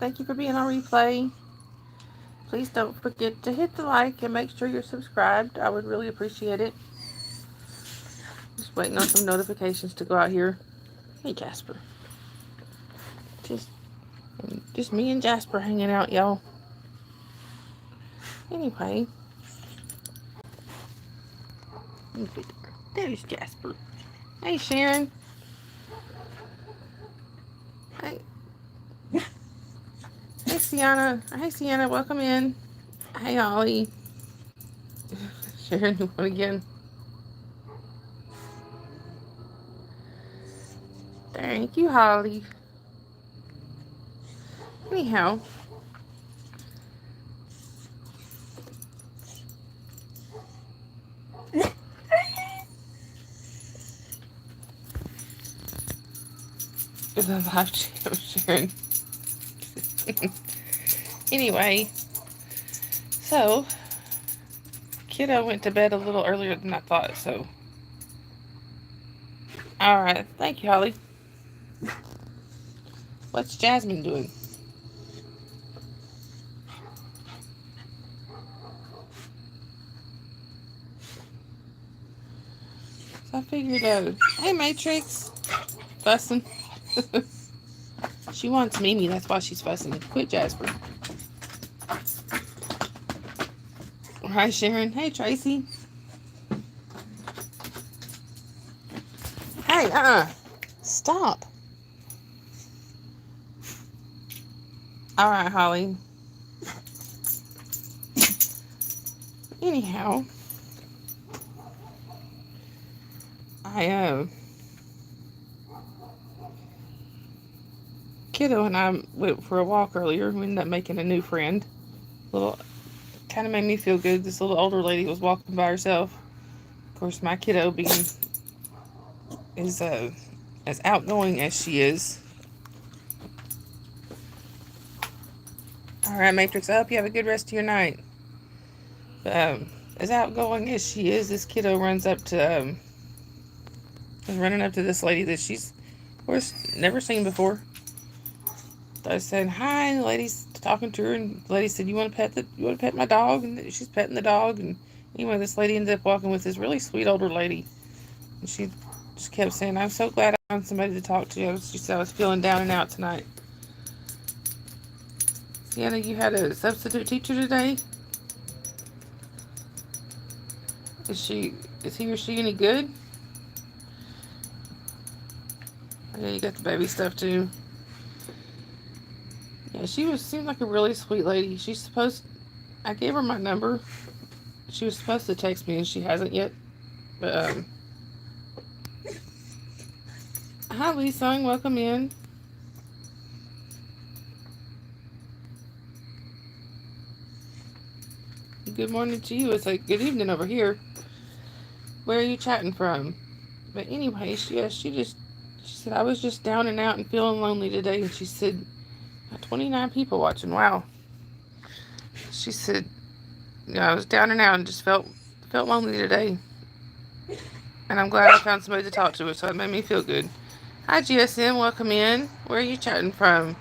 Thank you for being on replay. Please don't forget to hit the like and make sure you're subscribed. I would really appreciate it. Just waiting on some notifications to go out here. Hey, Jasper. Just, just me and Jasper hanging out, y'all. Anyway. There's Jasper. Hey, Sharon. Hey. Hey, Sienna. Hey, Sienna. Welcome in. Hey, Ollie. Sharon, you want again? Thank you, Holly. Anyhow. Is that live chat, Sharon? Anyway. So, kiddo went to bed a little earlier than I thought, so. Alright, thank you, Holly. What's Jasmine doing? So I figured, hey, Matrix. Fussing. She wants Mimi, that's why she's fussing. Quit, Jasper. Hi, Sharon. Hey, Tracy. Hey, stop. Alright, Holly. Anyhow. Kiddo and I went for a walk earlier. We ended up making a new friend. Kind of made me feel good. This little older lady was walking by herself. Of course, my kiddo being is as outgoing as she is. Alright, Matrix, I hope you have a good rest of your night. As outgoing as she is, this kiddo runs up to is running up to this lady that she's, of course, never seen before. I said hi, and the lady's talking to her, and the lady said, "You want to pet my dog?" And she's petting the dog, and anyway, this lady ended up walking with this really sweet older lady, and she just kept saying, "I'm so glad I found somebody to talk to." She said, "I was feeling down and out tonight." Sienna, you had a substitute teacher today? Is he or she any good? Yeah, you got the baby stuff too. Yeah, seemed like a really sweet lady. I gave her my number. She was supposed to text me and she hasn't yet. But, hi Lisa, welcome in. Good morning to you. It's like good evening over here. Where are you chatting from? But anyway, she said, I was just down and out and feeling lonely today. And she said, 29 people watching. Wow. She said, I was down and out and just felt lonely today. And I'm glad I found somebody to talk to, so it made me feel good. Hi, GSM. Welcome in. Where are you chatting from?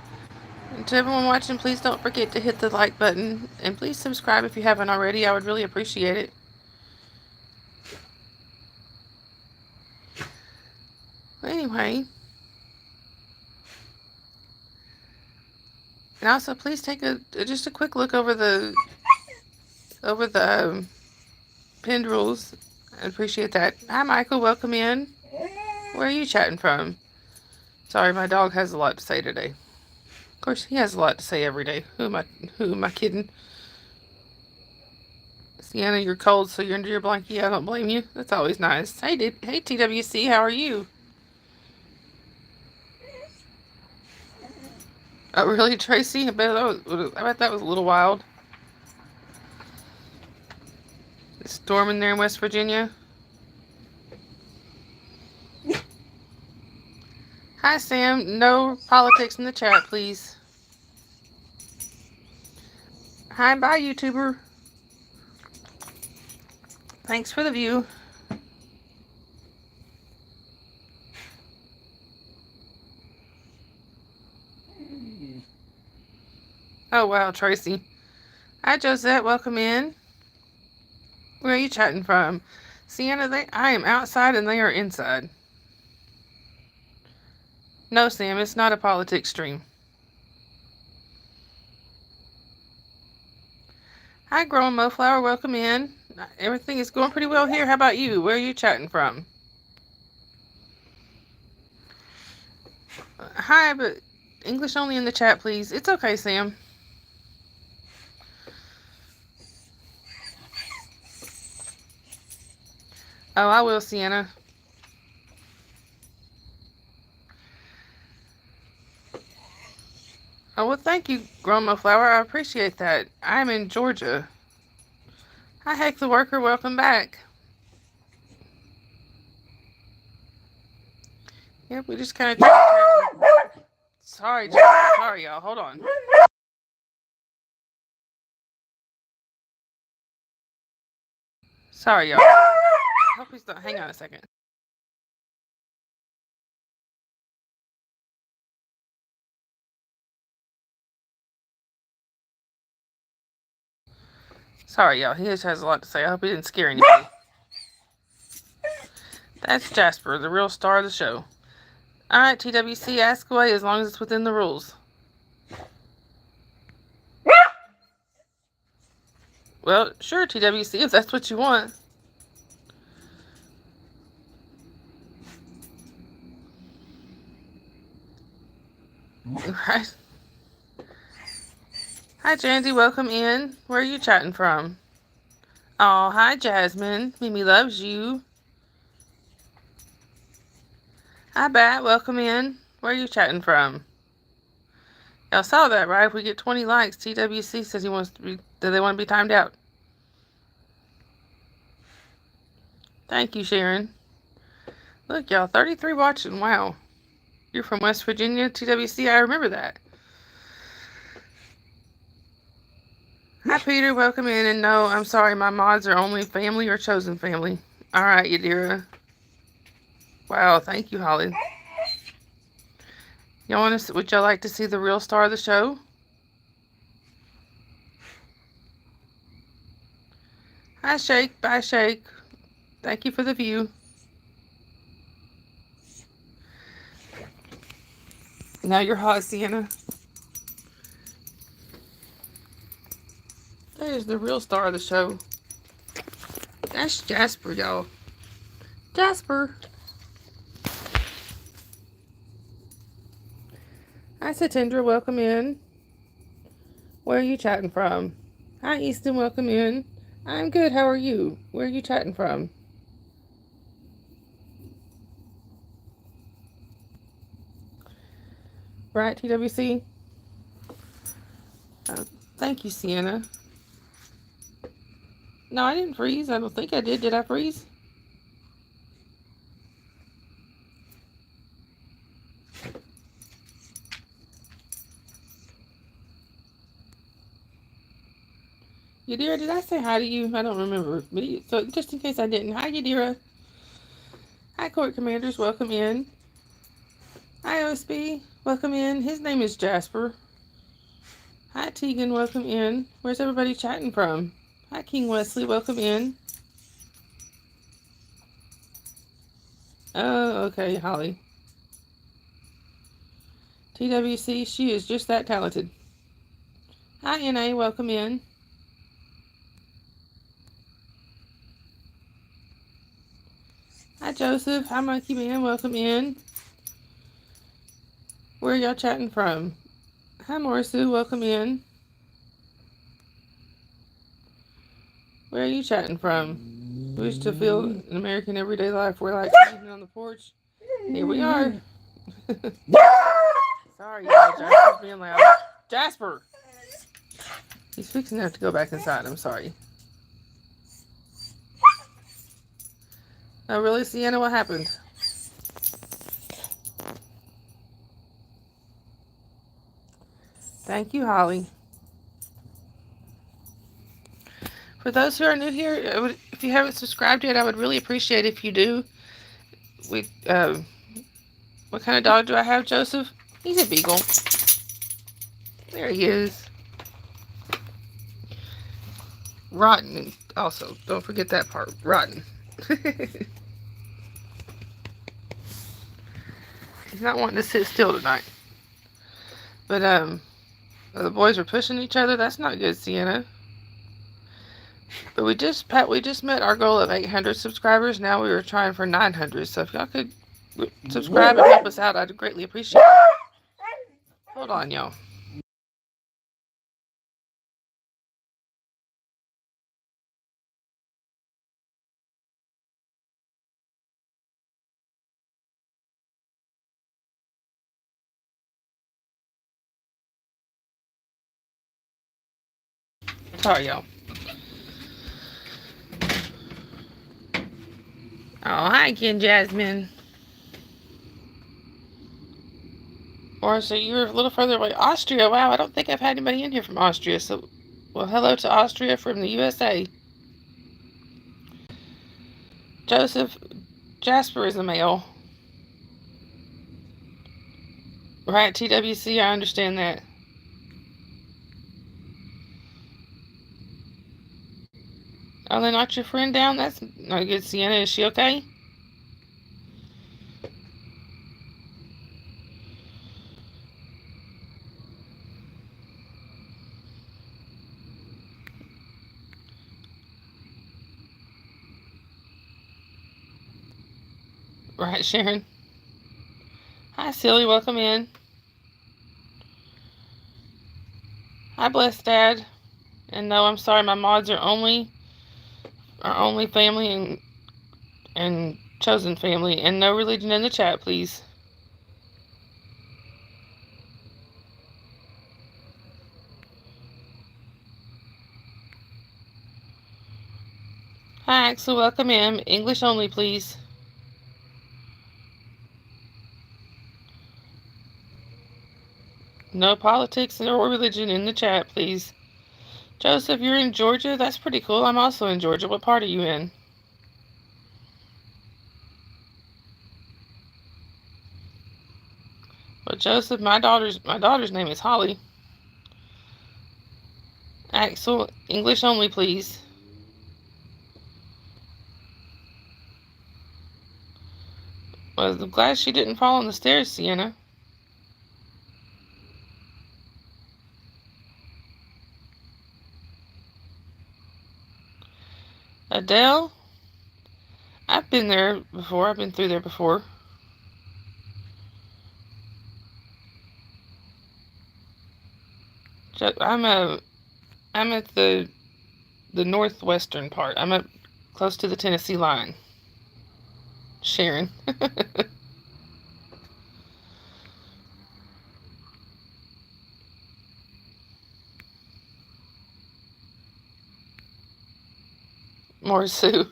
And to everyone watching, please don't forget to hit the like button. And please subscribe if you haven't already. I would really appreciate it. But anyway. And also, please take just a quick look over the pinned rules. I appreciate that. Hi, Michael. Welcome in. Where are you chatting from? Sorry, my dog has a lot to say today. Of course, he has a lot to say every day. Who am I kidding? Sienna, you're cold, so you're under your blankie. I don't blame you. That's always nice. Hey, TWC, how are you? Oh, really, Tracy? I bet that was a little wild. The storm in there in West Virginia. Hi, Sam. No politics in the chat, please. Hi, bye, YouTuber. Thanks for the view. Oh, wow, Tracy. Hi, Josette. Welcome in. Where are you chatting from? Sienna, I am outside and they are inside. No, Sam, it's not a politics stream. Hi, Growing Moflower. Welcome in. Everything is going pretty well here. How about you? Where are you chatting from? Hi, but English only in the chat, please. It's okay, Sam. Oh, I will, Sienna. Oh, well, thank you, Groma Flower. I appreciate that. I'm in Georgia. Hi, Heck the Worker. Welcome back. Yep, we just kind of... Sorry, y'all. Hold on. Sorry, y'all. I hope he's not... Hang on a second. Sorry, y'all. He just has a lot to say. I hope he didn't scare anybody. That's Jasper, the real star of the show. Alright, TWC, ask away as long as it's within the rules. Well, sure, TWC, if that's what you want. Right. Hi, Jandy. Welcome in. Where are you chatting from? Oh, hi, Jasmine. Mimi loves you. Hi, Bat. Welcome in. Where are you chatting from? Y'all saw that, right? If we get 20 likes, TWC says he wants to be... Do they want to be timed out? Thank you, Sharon. Look, y'all, 33 watching. Wow. You're from West Virginia, TWC. I remember that. Hi, Peter. Welcome in. And no, I'm sorry. My mods are only family or chosen family. All right, Yadira. Wow, thank you, Holly. Y'all want to? Would y'all like to see the real star of the show? Hi, Shake. Bye, Shake. Thank you for the view. Now you're hot, Sienna. There's the real star of the show. That's Jasper, y'all. Jasper. Hi, Satindra. Welcome in. Where are you chatting from? Hi, Easton. Welcome in. I'm good. How are you? Where are you chatting from? Right, TWC? Thank you, Sienna. No, I didn't freeze. I don't think I did. Did I freeze? Yadira, did I say hi to you? I don't remember. So just in case I didn't. Hi, Yadira. Hi, Court Commanders. Welcome in. Hi, OSB. Welcome in. His name is Jasper. Hi, Tegan. Welcome in. Where's everybody chatting from? Hi, King Wesley. Welcome in. Oh, okay, Holly. TWC, she is just that talented. Hi, NA. Welcome in. Hi, Joseph. Hi, Monkey Man. Welcome in. Where are y'all chatting from? Hi, Morsu. Welcome in. Where are you chatting from? Wish to feel an American everyday life. We're like sitting on the porch. Here we are. Sorry, y'all. Jasper's being loud. Jasper! He's fixing to have to go back inside. I'm sorry. Oh, really, Sienna? What happened? Thank you, Holly. For those who are new here, if you haven't subscribed yet, I would really appreciate it if you do. What kind of dog do I have, Joseph? He's a beagle. There he is. Rotten. Also, don't forget that part. Rotten. He's not wanting to sit still tonight. But, the boys are pushing each other. That's not good, Sienna. But we just met our goal of 800 subscribers. Now we were trying for 900. So if y'all could subscribe and help us out, I'd greatly appreciate it. Hold on, y'all. Sorry, y'all. Oh, hi again, Jasmine. Or so you're a little further away. Austria. Wow, I don't think I've had anybody in here from Austria. So, well, hello to Austria from the USA. Joseph, Jasper is a male. Right, TWC, I understand that. Oh, they knocked your friend down? That's not good, Sienna. Is she okay? Right, Sharon. Hi, Silly. Welcome in. Hi, blessed Dad. And no, I'm sorry, my mods are only family and chosen family, and no religion in the chat, please. Hi, Axel. Welcome in. English only, please. No politics or religion in the chat, please. Joseph, you're in Georgia? That's pretty cool. I'm also in Georgia. What part are you in? Well, Joseph, my daughter's name is Holly. Axel, English only, please. Well, I'm glad she didn't fall on the stairs, Sienna. Adele? I've been there before. I've been through there before. I'm at the northwestern part. I'm up close to the Tennessee line. Sharon. More Sue.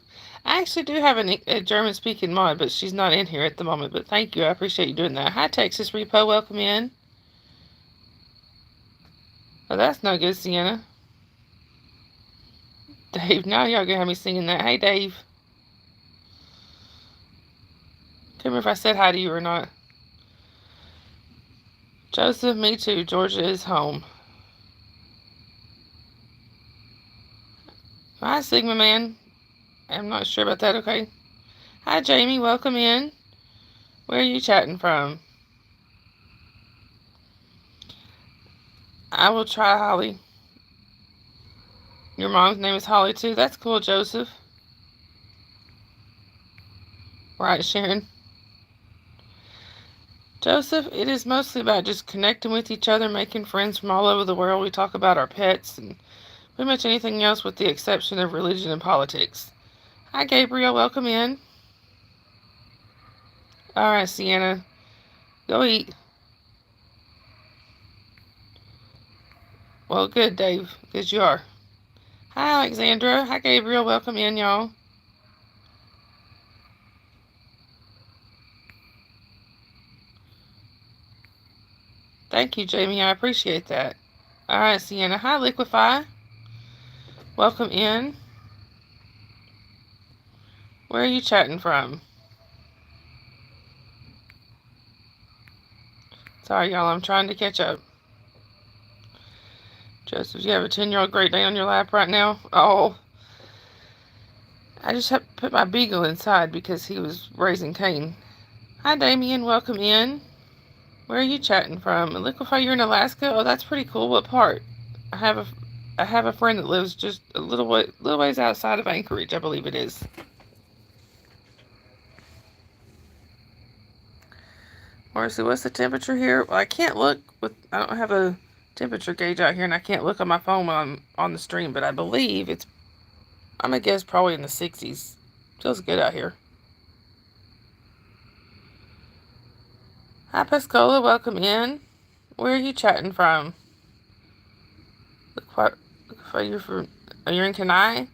I actually do have a German-speaking mod, but she's not in here at the moment. But thank you. I appreciate you doing that. Hi, Texas Repo. Welcome in. Oh, that's no good, Sienna. Dave, now y'all gonna have me singing that. Hey, Dave. Can't remember if I said hi to you or not. Joseph, me too. Georgia is home. Hi, Sigma Man. I'm not sure about that, okay? Hi, Jamie. Welcome in. Where are you chatting from? I will try Holly. Your mom's name is Holly, too? That's cool, Joseph. Right, Sharon. Joseph, it is mostly about just connecting with each other, making friends from all over the world. We talk about our pets and pretty much anything else with the exception of religion and politics. Hi, Gabriel. Welcome in. All right, Sienna. Go eat. Well, good, Dave, because you are. Hi, Alexandra. Hi, Gabriel. Welcome in, y'all. Thank you, Jamie. I appreciate that. All right, Sienna. Hi, Liquify. Welcome in. Where are you chatting from? Sorry, y'all. I'm trying to catch up. Joseph, you have a 10-year-old Great Dane on your lap right now? Oh, I just have to put my beagle inside because he was raising Cain. Hi, Damien. Welcome in. Where are you chatting from? It looks like you're in Alaska. Oh, that's pretty cool. What part? I have a friend that lives just a little ways outside of Anchorage, I believe it is. Marcy, what's the temperature here? Well, I can't look I don't have a temperature gauge out here, and I can't look on my phone when I'm on the stream, but I believe I'm gonna guess probably in the 60s. Feels good out here. Hi, Pascola. Welcome in. Where are you chatting from? Look what you're from. Oh, you're in Kenai?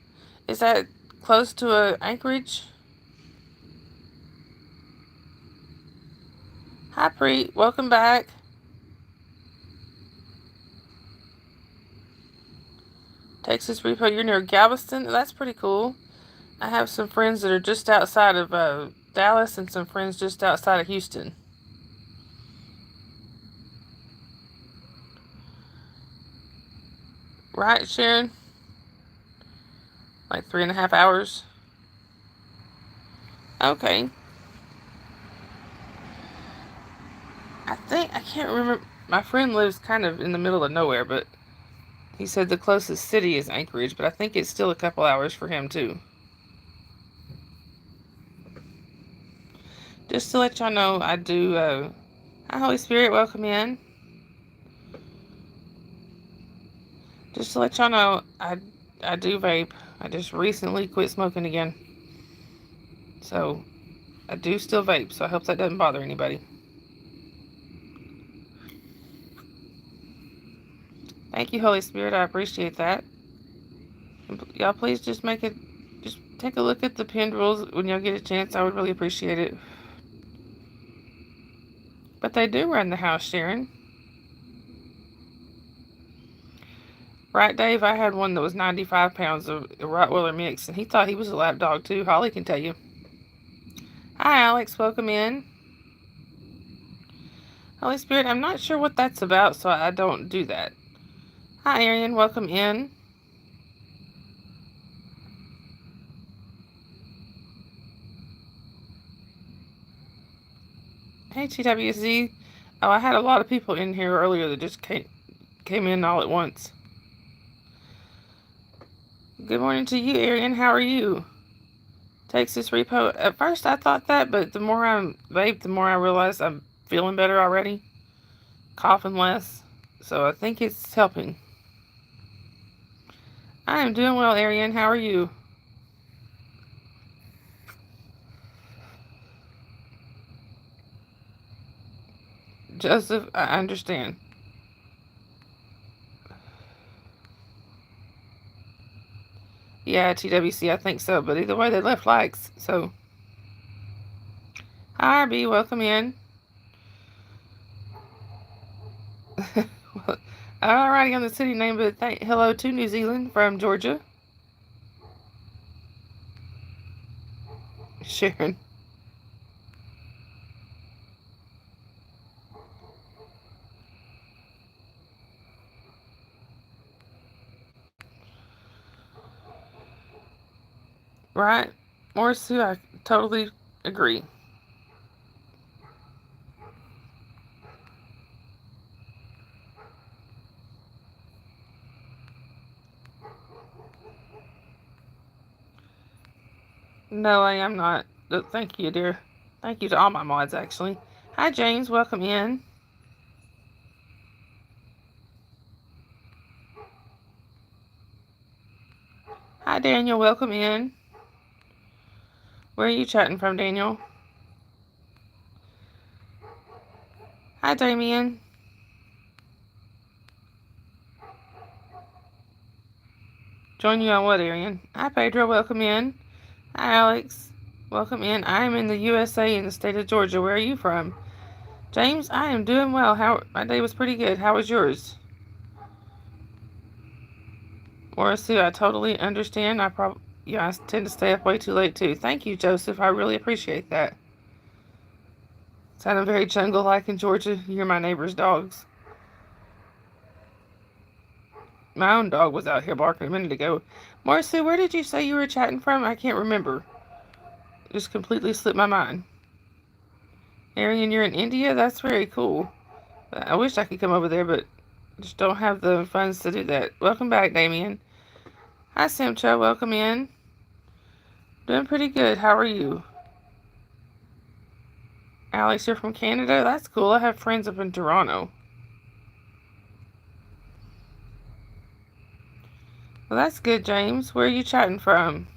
Is that close to Anchorage? Hi, Preet. Welcome back. Texas Repo. You're near Galveston? That's pretty cool. I have some friends that are just outside of Dallas and some friends just outside of Houston. Right, Sharon? Like 3.5 hours. Okay. I can't remember. My friend lives kind of in the middle of nowhere, but he said the closest city is Anchorage, but I think it's still a couple hours for him, too. Just to let y'all know, I do, hi, Holy Spirit, welcome in. Just to let y'all know, I do vape. I just recently quit smoking again. So, I do still vape, so I hope that doesn't bother anybody. Thank you, Holy Spirit, I appreciate that. Y'all please just take a look at the pinned rules when y'all get a chance. I would really appreciate it. But they do run the house, Sharon. Right, Dave? I had one that was 95 pounds of a Rottweiler mix, and he thought he was a lap dog, too. Holly can tell you. Hi, Alex. Welcome in. Holy Spirit, I'm not sure what that's about, so I don't do that. Hi, Arian. Welcome in. Hey, TWZ. Oh, I had a lot of people in here earlier that just came in all at once. Good morning to you, Arian. How are you? Texas Repo. At first, I thought that, but the more I vape, the more I realize I'm feeling better already. Coughing less. So I think it's helping. I am doing well, Arian. How are you? Joseph, I understand. Yeah, TWC, I think so. But either way, they left likes. So, hi, RB. Welcome in. Alrighty on the city name, but hello to New Zealand from Georgia. Sharon. Right? Morsu, I totally agree. No, I am not. Thank you, dear. Thank you to all my mods, actually. Hi, James. Welcome in. Hi, Daniel. Welcome in. Where are you chatting from, Daniel? Hi, Damien. Join you on what, Arian? Hi, Pedro. Welcome in. Hi, Alex. Welcome in. I am in the USA in the state of Georgia. Where are you from? James, I am doing well. My day was pretty good. How was yours? Morrisu, I totally understand. I tend to stay up way too late too. Thank you, Joseph. I really appreciate that. Sounded very jungle-like in Georgia. You're my neighbor's dogs. My own dog was out here barking a minute ago. Marcy, where did you say you were chatting from? I can't remember. Just completely slipped my mind. Arian, you're in India? That's very cool. I wish I could come over there, but just don't have the funds to do that. Welcome back, Damien. Hi, Simcha. Welcome in. Doing pretty good. How are you? Alex, you're from Canada? That's cool. I have friends up in Toronto. Well, that's good, James. Where are you chatting from?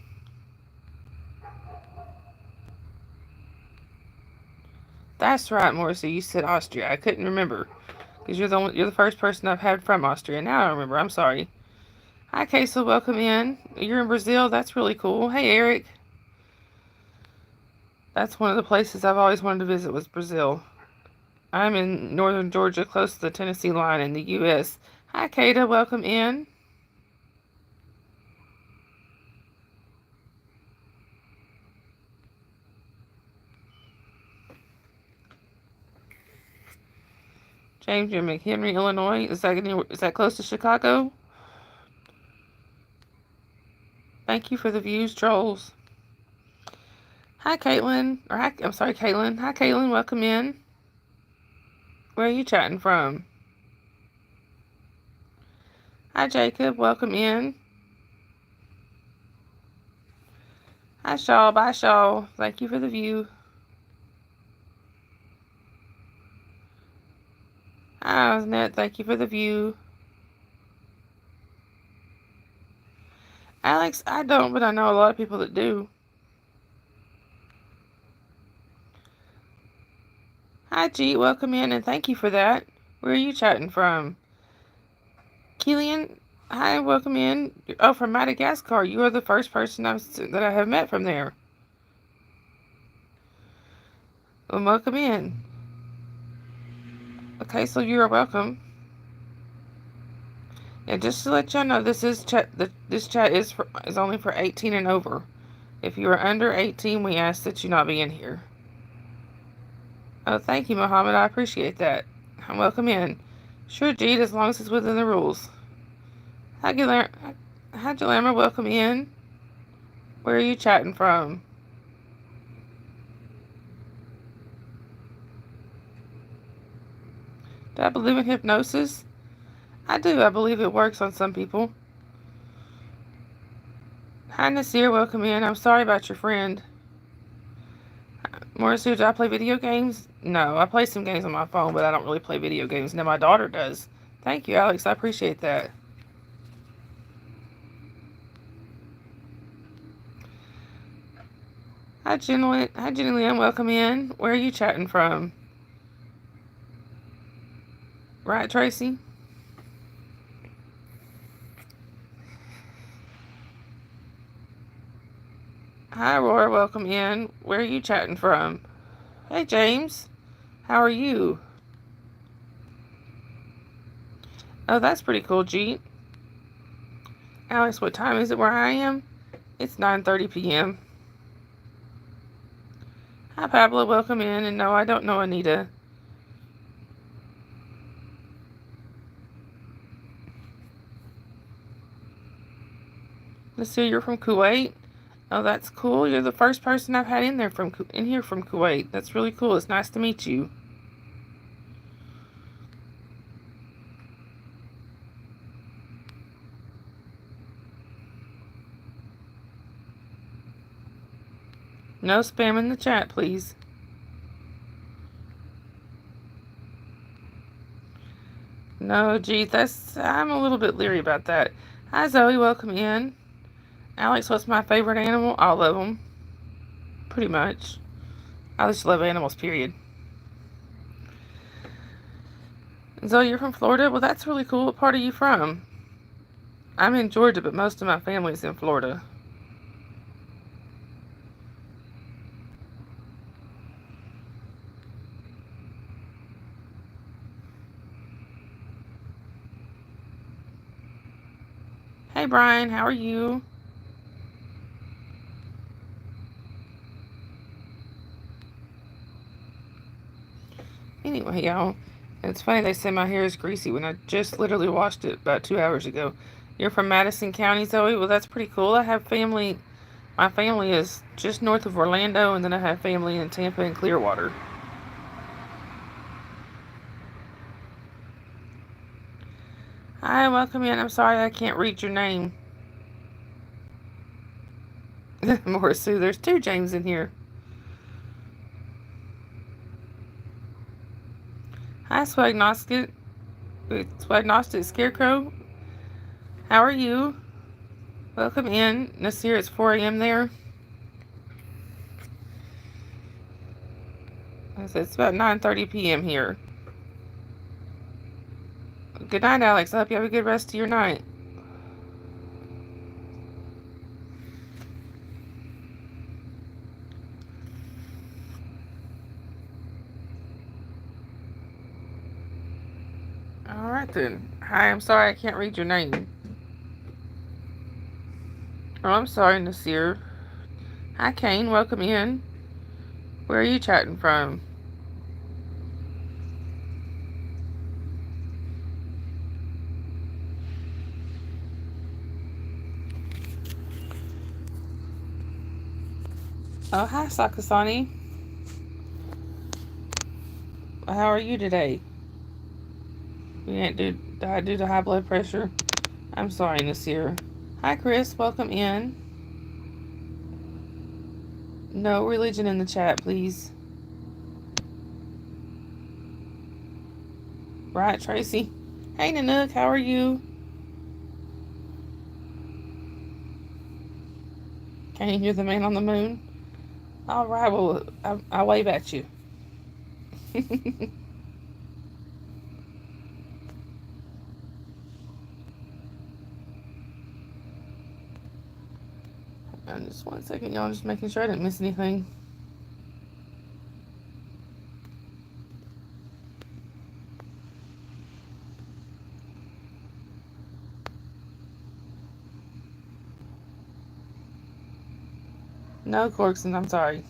That's right, Morrissey. You said Austria. I couldn't remember because you're the first person I've had from Austria. Now I remember. I'm sorry. Hi, Queso. Welcome in. You're in Brazil. That's really cool. Hey, Eric. That's one of the places I've always wanted to visit was Brazil. I'm in northern Georgia, close to the Tennessee line in the U.S. Hi, Kata. Welcome in. James, you're in McHenry, Illinois. Is that close to Chicago? Thank you for the views, trolls. Hi, Caitlin. I'm sorry, Caitlin. Hi, Caitlin. Welcome in. Where are you chatting from? Hi, Jacob. Welcome in. Hi, Shaw. Bye, Shaw. Thank you for the view. Hi, Osnet. Thank you for the view. Alex, I don't, but I know a lot of people that do. Hi, G. Welcome in, and thank you for that. Where are you chatting from? Keelan, hi. Welcome in. Oh, from Madagascar. You are the first person that I have met from there. Well, welcome in. Okay, so you are welcome. And just to let y'all know, this chat is only for 18 and over. If you are under 18, we ask that you not be in here. Oh, thank you, Muhammad. I appreciate that. Welcome in. Sure, Jeet, as long as it's within the rules. Hi, Guillermo. Welcome in. Where are you chatting from? Do I believe in hypnosis? I do. I believe it works on some people. Hi, Nasir. Welcome in. I'm sorry about your friend. Morris, do I play video games? No, I play some games on my phone, but I don't really play video games. Now, my daughter does. Thank you, Alex. I appreciate that. Hi, Jenny. Hi, Jenny Lynn. Welcome in. Where are you chatting from? Right, Tracy? Hi, Aurora. Welcome in. Where are you chatting from? Hey, James. How are you? Oh, that's pretty cool, Jeet. Alex, what time is it where I am? It's 9:30 p.m. Hi, Pablo. Welcome in. And no, I don't know Anita. Let's see, you're from Kuwait. Oh, that's cool. You're the first person I've had in here from Kuwait. That's really cool. It's nice to meet you. No spam in the chat, please. No, gee, I'm a little bit leery about that. Hi, Zoe. Welcome in. Alex, what's my favorite animal? All of them. Pretty much. I just love animals, period. Zoe, you're from Florida? Well, that's really cool. What part are you from? I'm in Georgia, but most of my family's in Florida. Hey, Brian. How are you? Anyway, y'all. It's funny they say my hair is greasy when I just literally washed it about 2 hours ago. You're from Madison County, Zoe? Well, that's pretty cool. I have family. My family is just north of Orlando, and then I have family in Tampa and Clearwater. Hi, welcome in. I'm sorry I can't read your name. Morris Sue, there's two James in here. Hi, Swagnostic. Swagnostic Scarecrow. How are you? Welcome in. Nasir, it's 4 a.m. there. It's about 9:30 p.m. here. Good night, Alex. I hope you have a good rest of your night. Alright then. Hi, I'm sorry I can't read your name. Oh, I'm sorry, Nasir. Hi, Kane. Welcome in. Where are you chatting from? Oh, hi, Sakasani. How are you today? You ain't died due to high blood pressure? I'm sorry, Nasir. Hi, Chris. Welcome in. No religion in the chat, please. Right, Tracy? Hey, Nanook. How are you? Kane, you're the man on the moon? Alright, well, I'll wave at you. Just 1 second, y'all. Just making sure I didn't miss anything. No, Corkson, I'm sorry.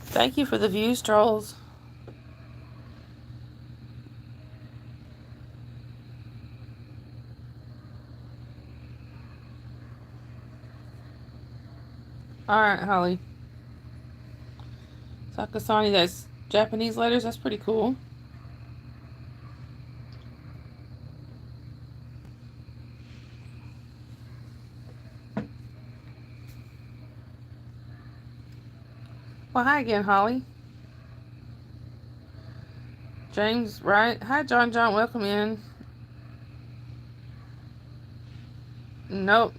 Thank you for the views, trolls. Alright, Holly. Sakasani, that's Japanese letters. That's pretty cool. Well, hi again, Holly. James, right? Hi, John. Welcome in. Nope.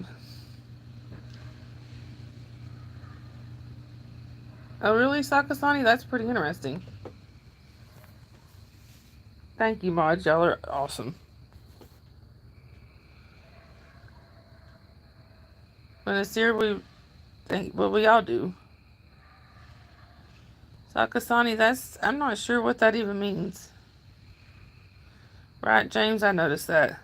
Oh, really, Sakasani? That's pretty interesting. Thank you, mods. Y'all are awesome. When it's here, we think what we all do. Sakasani, that's... I'm not sure what that even means. Right, James? I noticed that.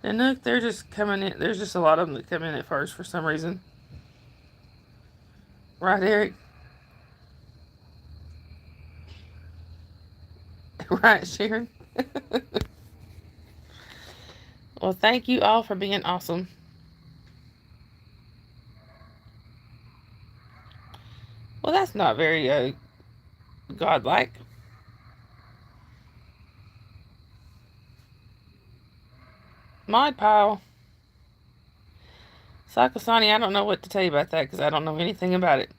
And look, they're just coming in. There's just a lot of them that come in at first for some reason. Right, Eric? Right, Sharon? Well, thank you all for being awesome. Well, that's not very godlike. Mod pile. Sakasani, I don't know what to tell you about that because I don't know anything about it.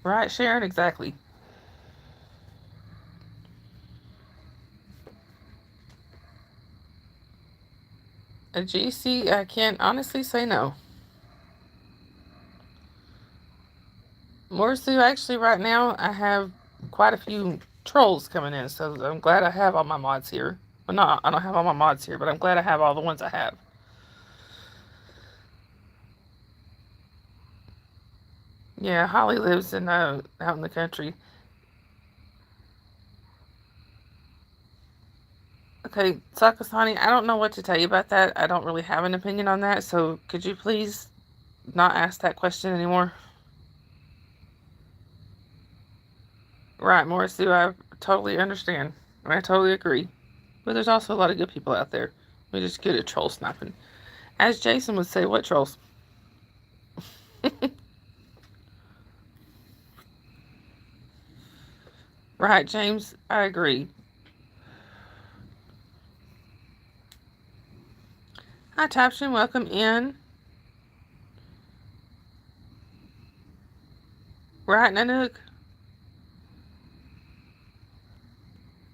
Right, Sharon? Exactly. A GC, I can't honestly say no. Morsu, actually, right now, I have quite a few trolls coming in, so I'm glad I have all my mods here. Well, no, I don't have all my mods here, but I'm glad I have all the ones I have. Yeah, Holly lives in out in the country. Okay, Sakasani, I don't know what to tell you about that. I don't really have an opinion on that, so could you please not ask that question anymore? Right, Morrisu, I totally understand. I totally agree. But there's also a lot of good people out there. We're just good at troll snapping. As Jason would say, what trolls? Right, James, I agree. Hi, Taption, welcome in. Right, Nanook?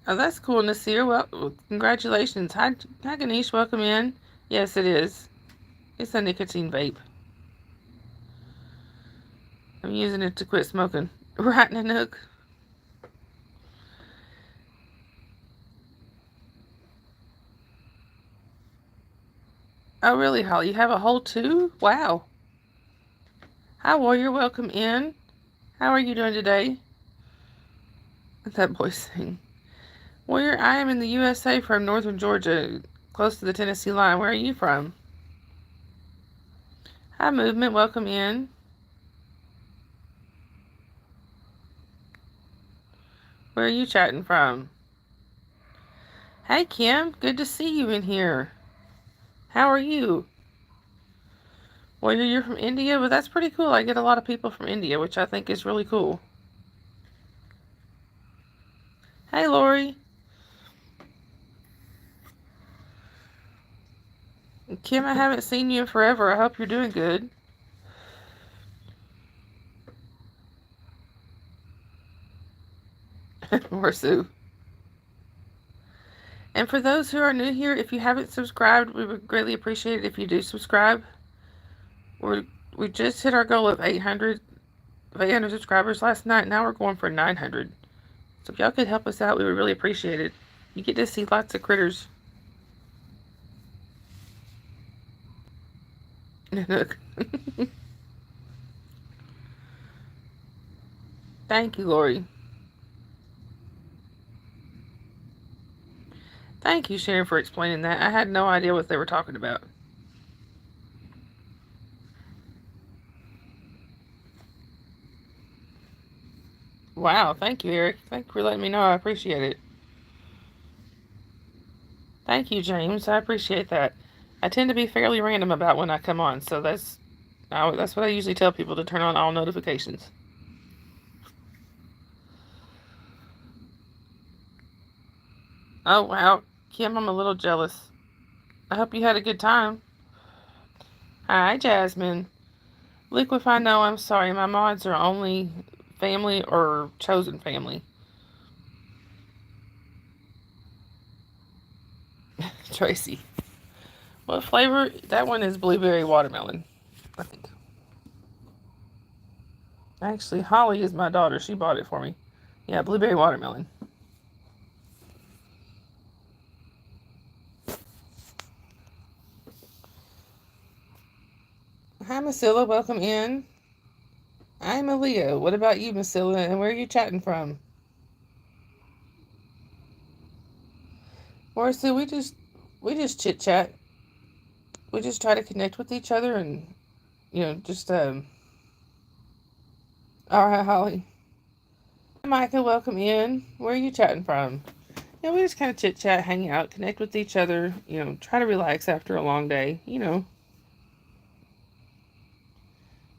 Oh, that's cool, Nasir. Well, congratulations. Hi, Ganesh, welcome in. Yes, it is. It's a nicotine vape. I'm using it to quit smoking. Right, Nanook? Oh, really, Holly? You have a whole two? Wow. Hi, Warrior. Welcome in. How are you doing today? Let that boy sing. Warrior, I am in the USA from northern Georgia, close to the Tennessee line. Where are you from? Hi, Movement. Welcome in. Where are you chatting from? Hey, Kim. Good to see you in here. How are you? Warrior, you're from India? Well, that's pretty cool. I get a lot of people from India, which I think is really cool. Hey, Lori. Kim, I haven't seen you in forever. I hope you're doing good. Morsu. And for those who are new here, if you haven't subscribed, we would greatly appreciate it if you do subscribe. We just hit our goal of 800 subscribers last night. Now we're going for 900. So if y'all could help us out, we would really appreciate it. You get to see lots of critters. Look. Thank you, Lori. Thank you, Sharon, for explaining that. I had no idea what they were talking about. Wow, thank you, Eric. Thank you for letting me know. I appreciate it. Thank you, James. I appreciate that. I tend to be fairly random about when I come on, so that's what I usually tell people, to turn on all notifications. Oh, wow. Kim, I'm a little jealous. I hope you had a good time. Hi, Jasmine. Liquify, no, I'm sorry. My mods are only family or chosen family. Tracy. What flavor? That one is blueberry watermelon, I think. Actually, Holly is my daughter. She bought it for me. Yeah, blueberry watermelon. Hi, Masilla. Welcome in. I'm Aaliyah. What about you, Masilla? And where are you chatting from? Morrissey, we just chit chat. We just try to connect with each other and just all right, Holly. Hi, Micah. Welcome in. Where are you chatting from? Yeah, we just kind of chit chat, hang out, connect with each other. Try to relax after a long day.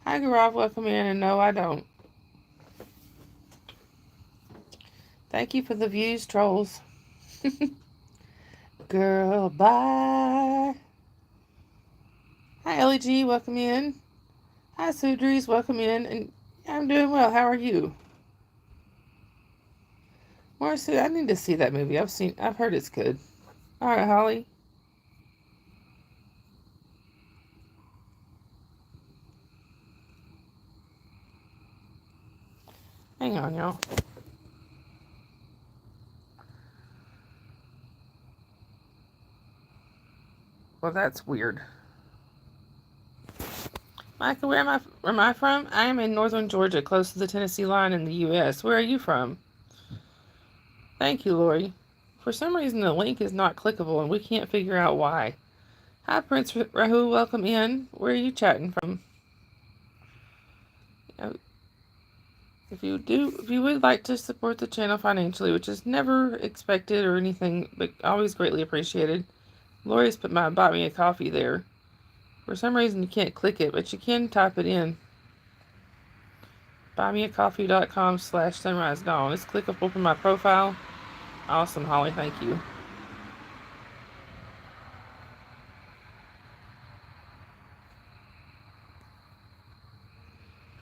Hi, Gaurav. Welcome in. And no, I don't. Thank you for the views, trolls. Girl, bye. Hi, LEG. Welcome in. Hi, Sudries. Welcome in. And I'm doing well. How are you? Marcy, I need to see that movie. I've heard it's good. All right, Holly. Hang on, y'all. Well, that's weird. Micah, where am I from? I am in northern Georgia, close to the Tennessee line in the U.S. Where are you from? Thank you, Lori. For some reason, the link is not clickable, and we can't figure out why. Hi, Prince Rahu. Welcome in. Where are you chatting from? If you would like to support the channel financially, which is never expected or anything, but always greatly appreciated. Lori's bought me a coffee there. For some reason, you can't click it, but you can type it in. buymeacoffee.com/sunrisedawn. It's clickable from my profile. Awesome, Holly. Thank you.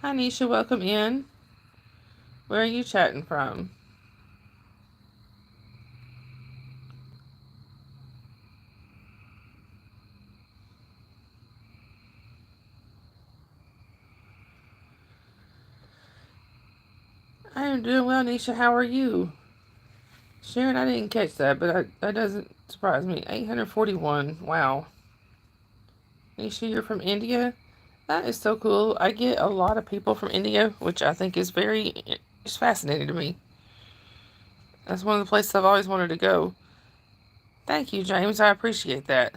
Hi, Nisha. Welcome in. Where are you chatting from? I am doing well, Nisha. How are you? Sharon, I didn't catch that, but that doesn't surprise me. 841. Wow. Nisha, you're from India? That is so cool. I get a lot of people from India, which I think is it's fascinating to me. That's one of the places I've always wanted to go. Thank you, James. I appreciate that.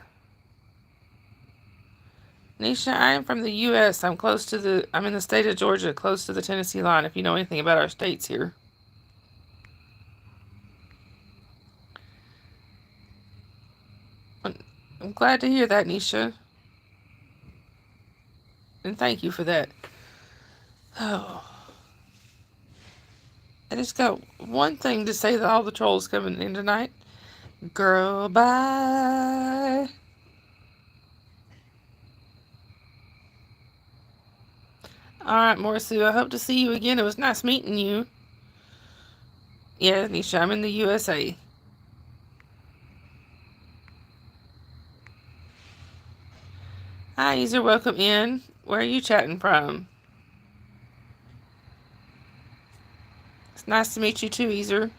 Nisha, I am from the U.S. I'm in the state of Georgia, close to the Tennessee line, if you know anything about our states here. I'm glad to hear that, Nisha. And thank you for that. Oh. I just got one thing to say that all the trolls coming in tonight. Girl, bye. Alright, Morsu, I hope to see you again. It was nice meeting you. Yeah, Nisha, I'm in the USA. Hi, Easer, welcome in. Where are you chatting from? It's nice to meet you too, Easer.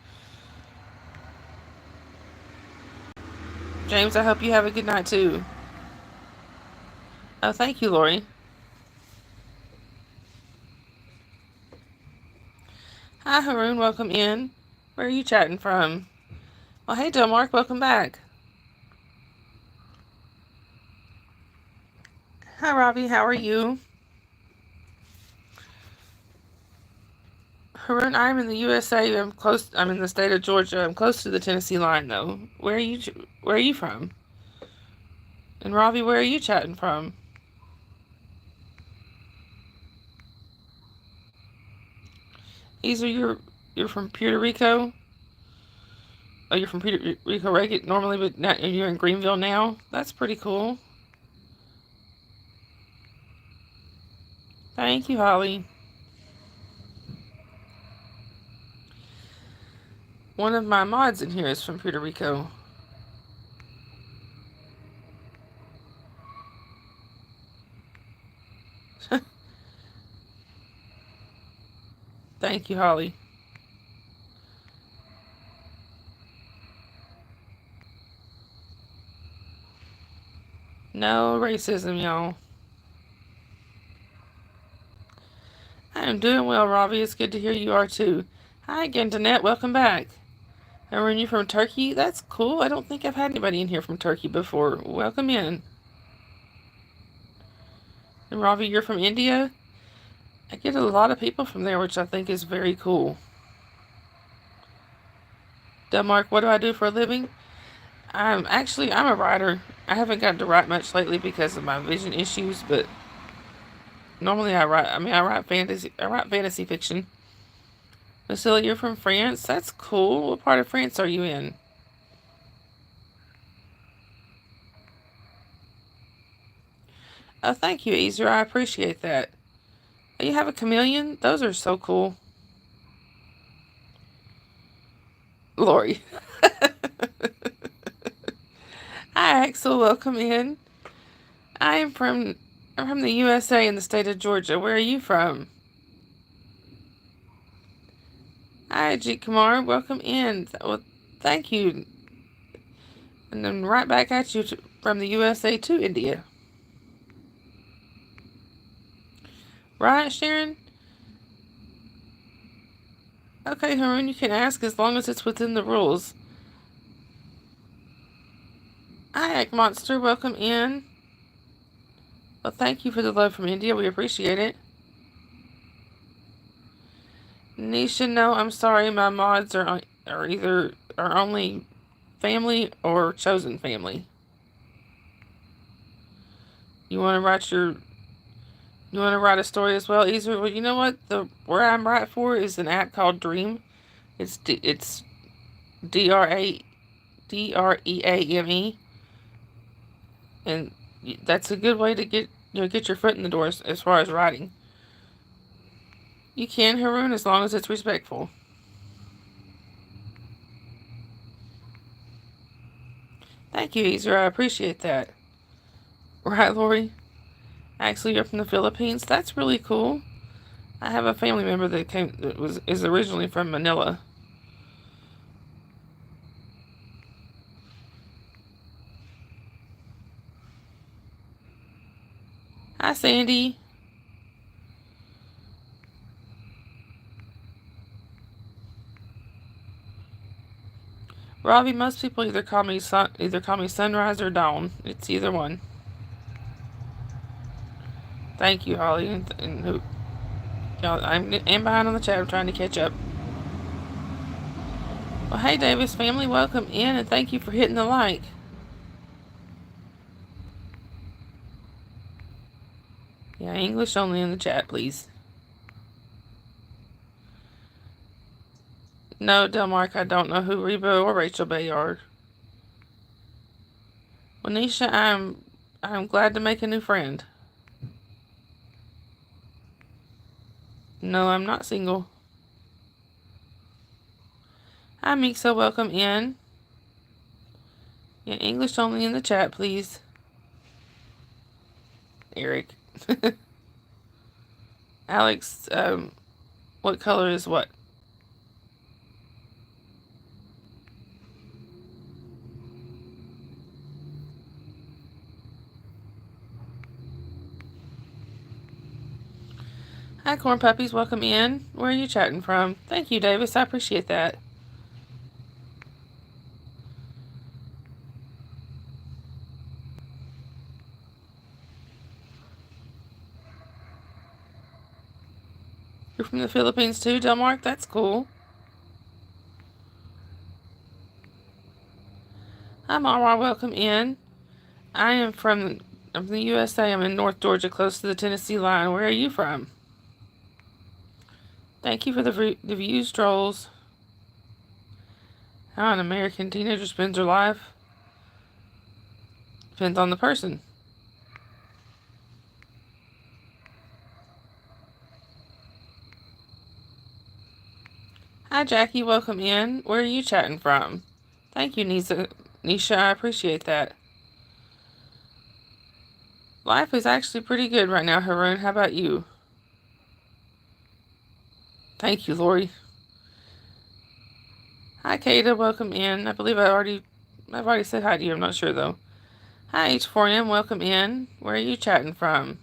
James, I hope you have a good night too. Oh, thank you, Lori. Hi, Haroon, welcome in. Where are you chatting from? Well, hey, Delmark, welcome back. Hi, Robbie, how are you? Haroon, I'm in the USA. I'm in the state of Georgia. I'm close to the Tennessee line, though. Where are you from? And Robbie, where are you chatting from? Easer, you're from Puerto Rico. Oh, you're from Puerto Rico normally, but now you're in Greenville now. That's pretty cool. Thank you, Holly. One of my mods in here is from Puerto Rico. Thank you, Holly. No racism, y'all. I am doing well, Robbie. It's good to hear you are too. Hi again, Danette. Welcome back. And when you from Turkey? That's cool. I don't think I've had anybody in here from Turkey before. Welcome in. And Robbie, you're from India? I get a lot of people from there, which I think is very cool. Delmark, what do I do for a living? I'm a writer. I haven't gotten to write much lately because of my vision issues, but normally I write fantasy fiction. Vasily, you're from France? That's cool. What part of France are you in? Oh, thank you, Easer. I appreciate that. Oh, you have a chameleon? Those are so cool. Lori. Hi, Axel. Welcome in. I'm from the USA in the state of Georgia. Where are you from? Hi, Ajit Kumar. Welcome in. Well, thank you. And then right back at you from the USA to India. Right, Sharon? Okay, Haroon, you can ask as long as it's within the rules. Snake Monster, welcome in. Well, thank you for the love from India. We appreciate it. Nisha, no, I'm sorry. My mods are only family or chosen family. You want to write a story as well, Easer? Well, you know what? Where I'm right for is an app called Dream. It's DREAME, and that's a good way to get your foot in the door as far as writing. You can, Haroon, as long as it's respectful. Thank you, Easer. I appreciate that. Right, Lori? Actually, you're from the Philippines. That's really cool. I have a family member that is originally from Manila. Hi, Sandy. Robbie, most people either call me Sunrise or Dawn. It's either one. Thank you, Holly, and who? Y'all, I'm behind on the chat. I'm trying to catch up. Well, hey, Davis family, welcome in, and thank you for hitting the like. Yeah, English only in the chat, please. No, Delmark, I don't know who Reba or Rachel Bay are. Well, Nisha, I'm glad to make a new friend. No, I'm not single. Hi, Mixa, welcome in. Yeah, English only in the chat, please. Eric. Alex, what color is what? Hi, Corn Puppies, welcome in. Where are you chatting from? Thank you, Davis. I appreciate that. You're from the Philippines too, Delmark? That's cool. Hi, Mara. Welcome in. I'm from the USA. I'm in North Georgia, close to the Tennessee line. Where are you from? Thank you for the views, trolls. How an American teenager spends her life depends on the person. Hi, Jackie. Welcome in. Where are you chatting from? Thank you, Nisha. I appreciate that. Life is actually pretty good right now, Haroon. How about you? Thank you, Lori. Hi, Kata. Welcome in. I believe I've already said hi to you. I'm not sure though. Hi, H4M. Welcome in. Where are you chatting from?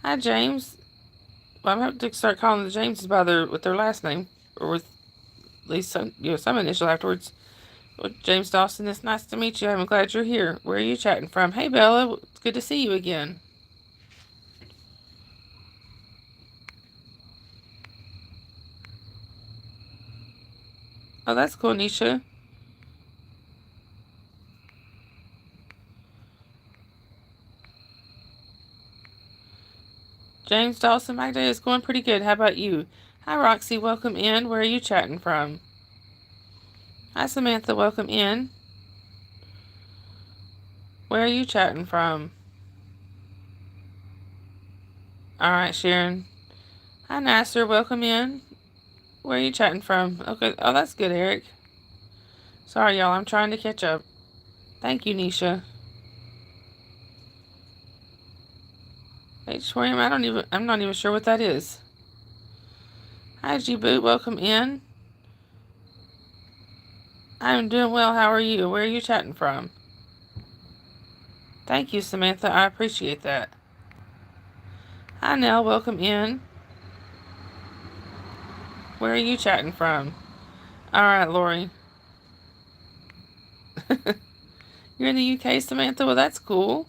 Hi, James. Well, I'm going to start calling the Jameses with their last name, or with at least some initial afterwards. Well, James Dawson, it's nice to meet you. I'm glad you're here. Where are you chatting from? Hey, Bella. It's good to see you again. Oh, that's cool, Nisha. James Dawson, my day is going pretty good. How about you? Hi, Roxy. Welcome in. Where are you chatting from? Hi, Samantha. Welcome in. Where are you chatting from? All right, Sharon. Hi, Nasser. Welcome in. Where are you chatting from? Okay. Oh, that's good, Eric. Sorry, y'all. I'm trying to catch up. Thank you, Nisha. H4M, I'm not even sure what that is. Hi, G-Boot. Welcome in. I'm doing well. How are you? Where are you chatting from? Thank you, Samantha. I appreciate that. Hi, Nell. Welcome in. Where are you chatting from? All right, Lori. You're in the UK, Samantha? Well, that's cool.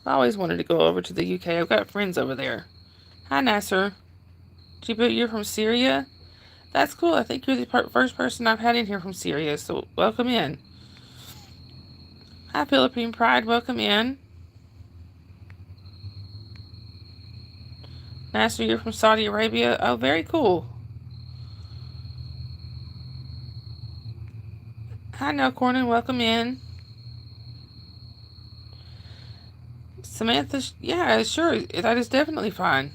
I always wanted to go over to the UK. I've got friends over there. Hi, Nasser. Djibouti, you're from Syria? That's cool. I think you're the first person I've had in here from Syria, so welcome in. Hi, Philippine Pride. Welcome in. Nasser, you're from Saudi Arabia. Oh, very cool. Hi, Nell Cornan. Welcome in. Samantha, yeah, sure. That is definitely fine.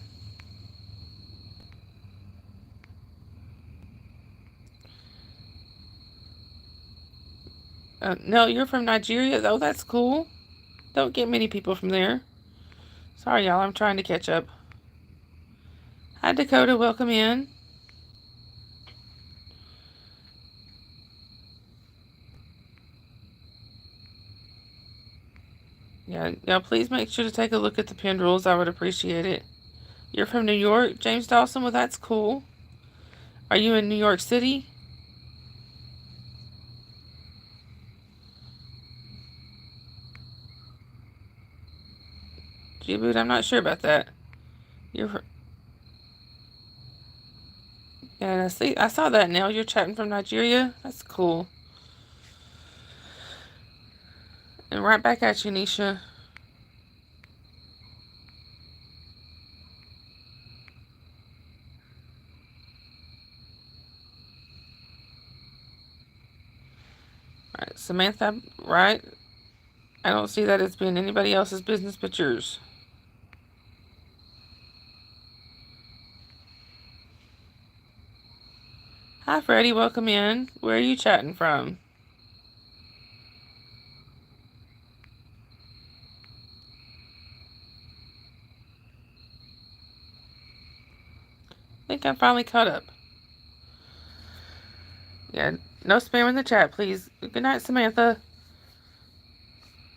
No, you're from Nigeria. Oh, that's cool. Don't get many people from there. Sorry, y'all. I'm trying to catch up. Hi, Dakota. Welcome in. Yeah, y'all, please make sure to take a look at the pinned rules. I would appreciate it. You're from New York, James Dawson? Well, that's cool. Are you in New York City? Djibouti, I'm not sure about that. You're from, yeah, I saw that now. You're chatting from Nigeria? That's cool. And right back at you, Nisha. Right, Samantha, right? I don't see that as being anybody else's business but yours. Hi, Freddie. Welcome in. Where are you chatting from? I think I'm finally caught up. Yeah, no spam in the chat, please. Good night, Samantha.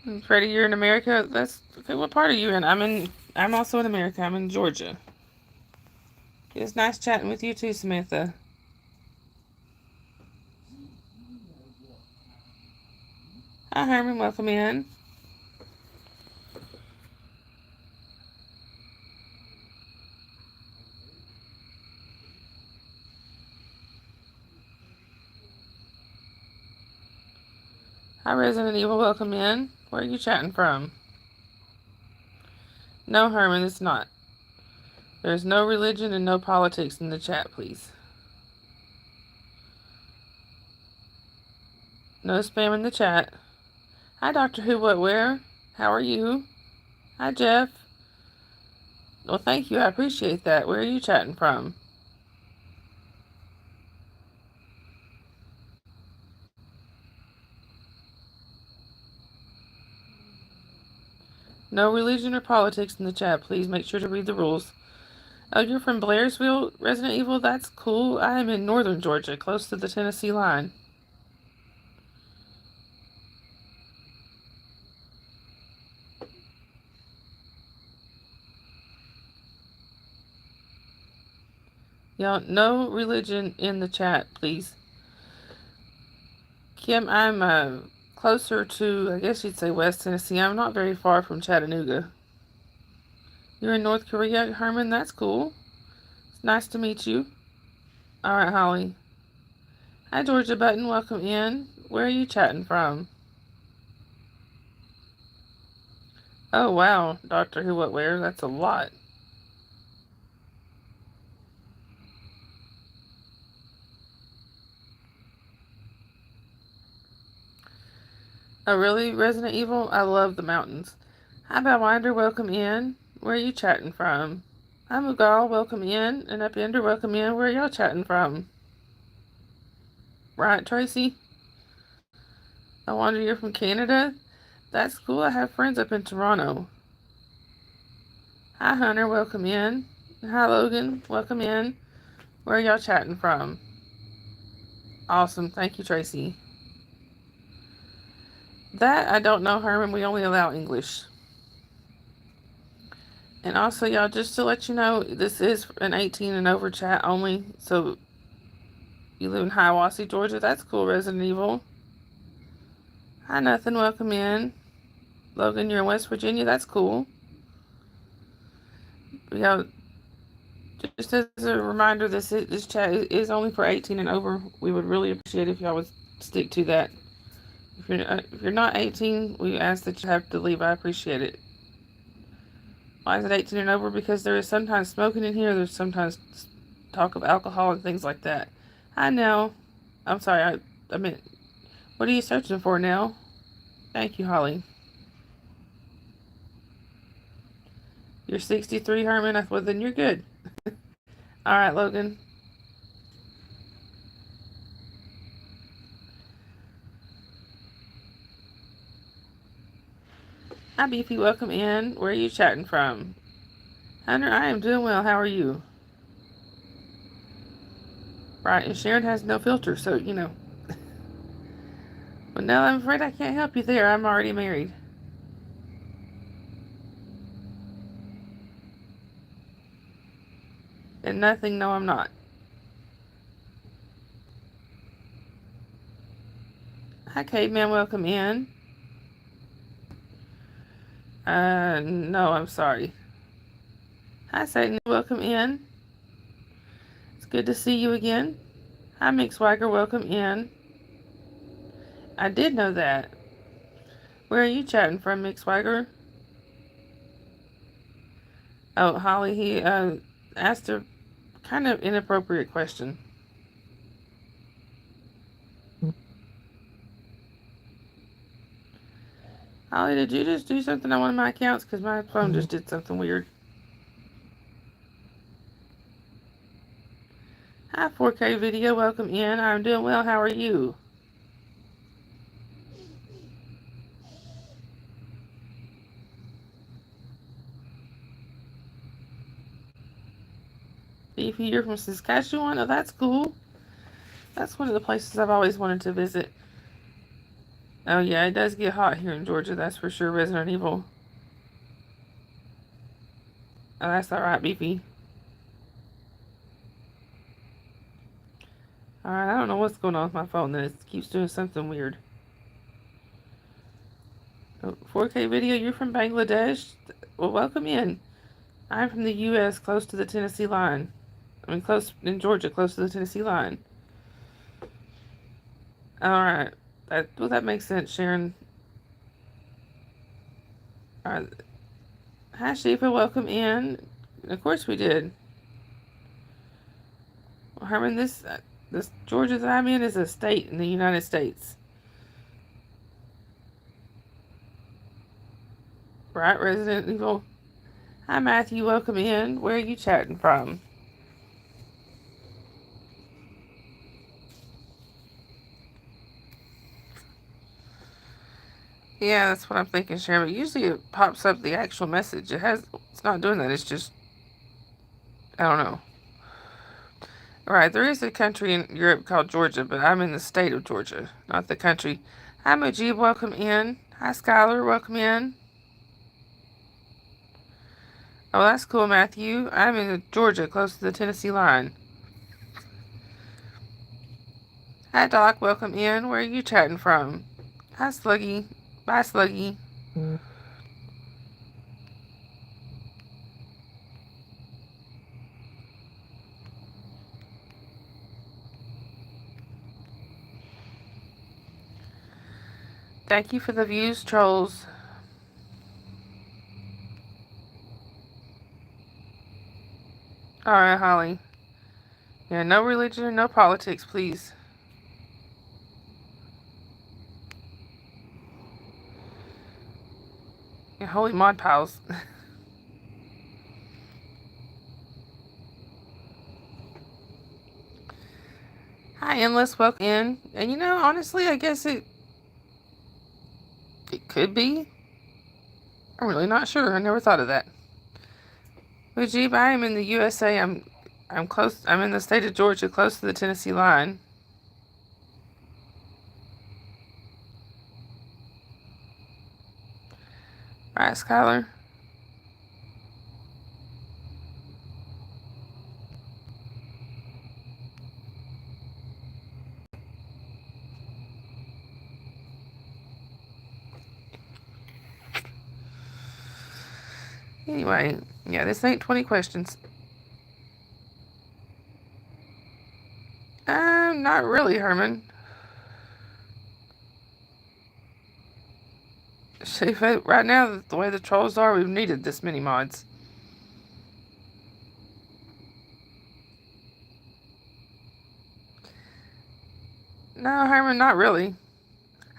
And Freddie, you're in America. That's okay. What part are you in? I'm also in America. I'm in Georgia. It's nice chatting with you too, Samantha. Hi, Herman. Welcome in. Hi, Resident Evil. Welcome in. Where are you chatting from? No, Herman, it's not. There's no religion and no politics in the chat, please. No spam in the chat. Hi, Doctor Who. What? Where? How are you? Hi, Jeff. Well, thank you. I appreciate that. Where are you chatting from? No religion or politics in the chat. Please make sure to read the rules. Oh, you're from Blairsville, Resident Evil? That's cool. I am in northern Georgia, close to the Tennessee line. Y'all, no religion in the chat, please. Kim, I'm closer to, I guess you'd say West Tennessee. I'm not very far from Chattanooga. You're in North Korea, Herman? That's cool. It's nice to meet you. All right, Holly. Hi, Georgia Button. Welcome in. Where are you chatting from? Oh, wow. Doctor Who, what, where? That's a lot. Oh, really? Resident Evil? I love the mountains. Hi, Badwinder. Welcome in. Where are you chatting from? Hi, Mughal. Welcome in. And Upender. Welcome in. Where are y'all chatting from? Right, Tracy? I wonder you're from Canada? That's cool. I have friends up in Toronto. Hi, Hunter. Welcome in. Hi, Logan. Welcome in. Where are y'all chatting from? Awesome. Thank you, Tracy. That I don't know, Herman. We only allow English. And also, y'all, just to let you know, this is an 18 and over chat only. So You live in Hiawassee, Georgia. That's cool, Resident Evil. Hi, Nothing. Welcome in. Logan, you're in West Virginia. That's cool. Yeah, just as a reminder, this chat is only for 18 and over. We would really appreciate if y'all would stick to that. If you're not 18, we ask that you have to leave. I appreciate it. Why is it 18 and over? Because there is sometimes smoking in here. There's sometimes talk of alcohol and things like that. Hi, Nell. I'm sorry. I meant, what are you searching for, Nell? Thank you, Holly. You're 63, Hermit. Well, then you're good. All right, Logan. Hi, Beefy. Welcome in. Where are you chatting from? Hunter, I am doing well. How are you? Right, and Sharon has no filter, so, you know. But no, I'm afraid I can't help you there. I'm already married. And nothing, no, I'm not. Hi, Caveman. Welcome in. No, I'm sorry. Hi, Satan. Welcome in. It's good to see you again. Hi, Mick Swagger. Welcome in. I did know that. Where are you chatting from, Mick Swagger? Oh, Holly, he asked a kind of inappropriate question. Holly, did you just do something on one of my accounts? Because my phone just did something weird. Hi, 4K Video. Welcome in. I'm doing well. How are you? Beefy, you're from Saskatchewan? Oh, that's cool. That's one of the places I've always wanted to visit. Oh, yeah, it does get hot here in Georgia. That's for sure, Resident Evil. Oh, that's alright, Beefy. Alright, I don't know what's going on with my phone. Then it keeps doing something weird. 4K Video, you're from Bangladesh? Well, welcome in. I'm from the U.S., close to the Tennessee line. I mean, close in Georgia, close to the Tennessee line. Alright. That makes sense, Sharon. Alright. Hi, Shifa. Welcome in. Of course we did. Well, Herman, this Georgia that I'm in is a state in the United States. Right, Resident Evil? Hi, Matthew. Welcome in. Where are you chatting from? Yeah, that's what I'm thinking, Sharon. But usually it pops up the actual message. It's not doing that. It's just, I don't know. Right, there is a country in Europe called Georgia, but I'm in the state of Georgia, not the country. Hi, Mujib. Welcome in. Hi, Skylar. Welcome in. Oh, that's cool, Matthew. I'm in Georgia, close to the Tennessee line. Hi, Doc. Welcome in. Where are you chatting from? Hi, Sluggy. Bye, Sluggy. Thank you for the views, trolls. Alright, Holly. Yeah, no religion, no politics, please. Yeah, holy mod piles. Hi, Endless. Welcome in. And you know, honestly, I guess it could be. I'm really not sure. I never thought of that. Mujib, I am in the USA. I'm close. I'm in the state of Georgia, close to the Tennessee line. Right, Skylar? Anyway, yeah, this ain't 20 questions. Not really, Herman. Right now, the way the trolls are, we've needed this many mods. No, Herman, not really.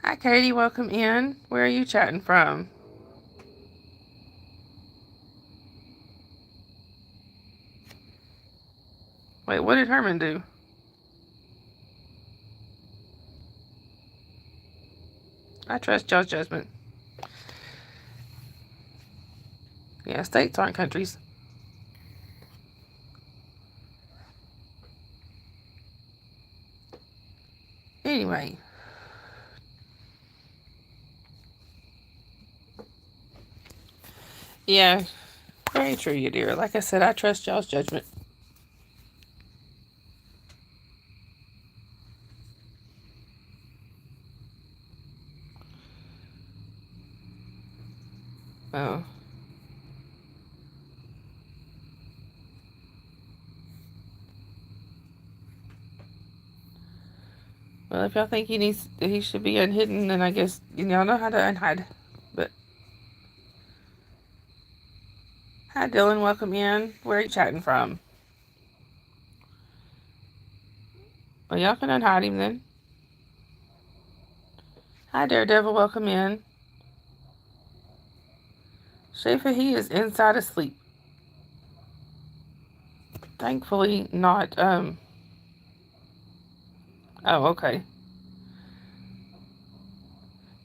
Hi, Katie. Welcome in. Where are you chatting from? Wait, what did Herman do? I trust y'all's judgment. Yeah, states aren't countries. Anyway. Yeah, very true, you dear. Like I said, I trust y'all's judgment. Oh. Well, if y'all think he should be unhidden, then I guess y'all know how to unhide. But hi, Dylan. Welcome in. Where are you chatting from? Well, y'all can unhide him then. Hi, Daredevil. Welcome in. Shafa, he is inside asleep. Thankfully, not. Oh, okay.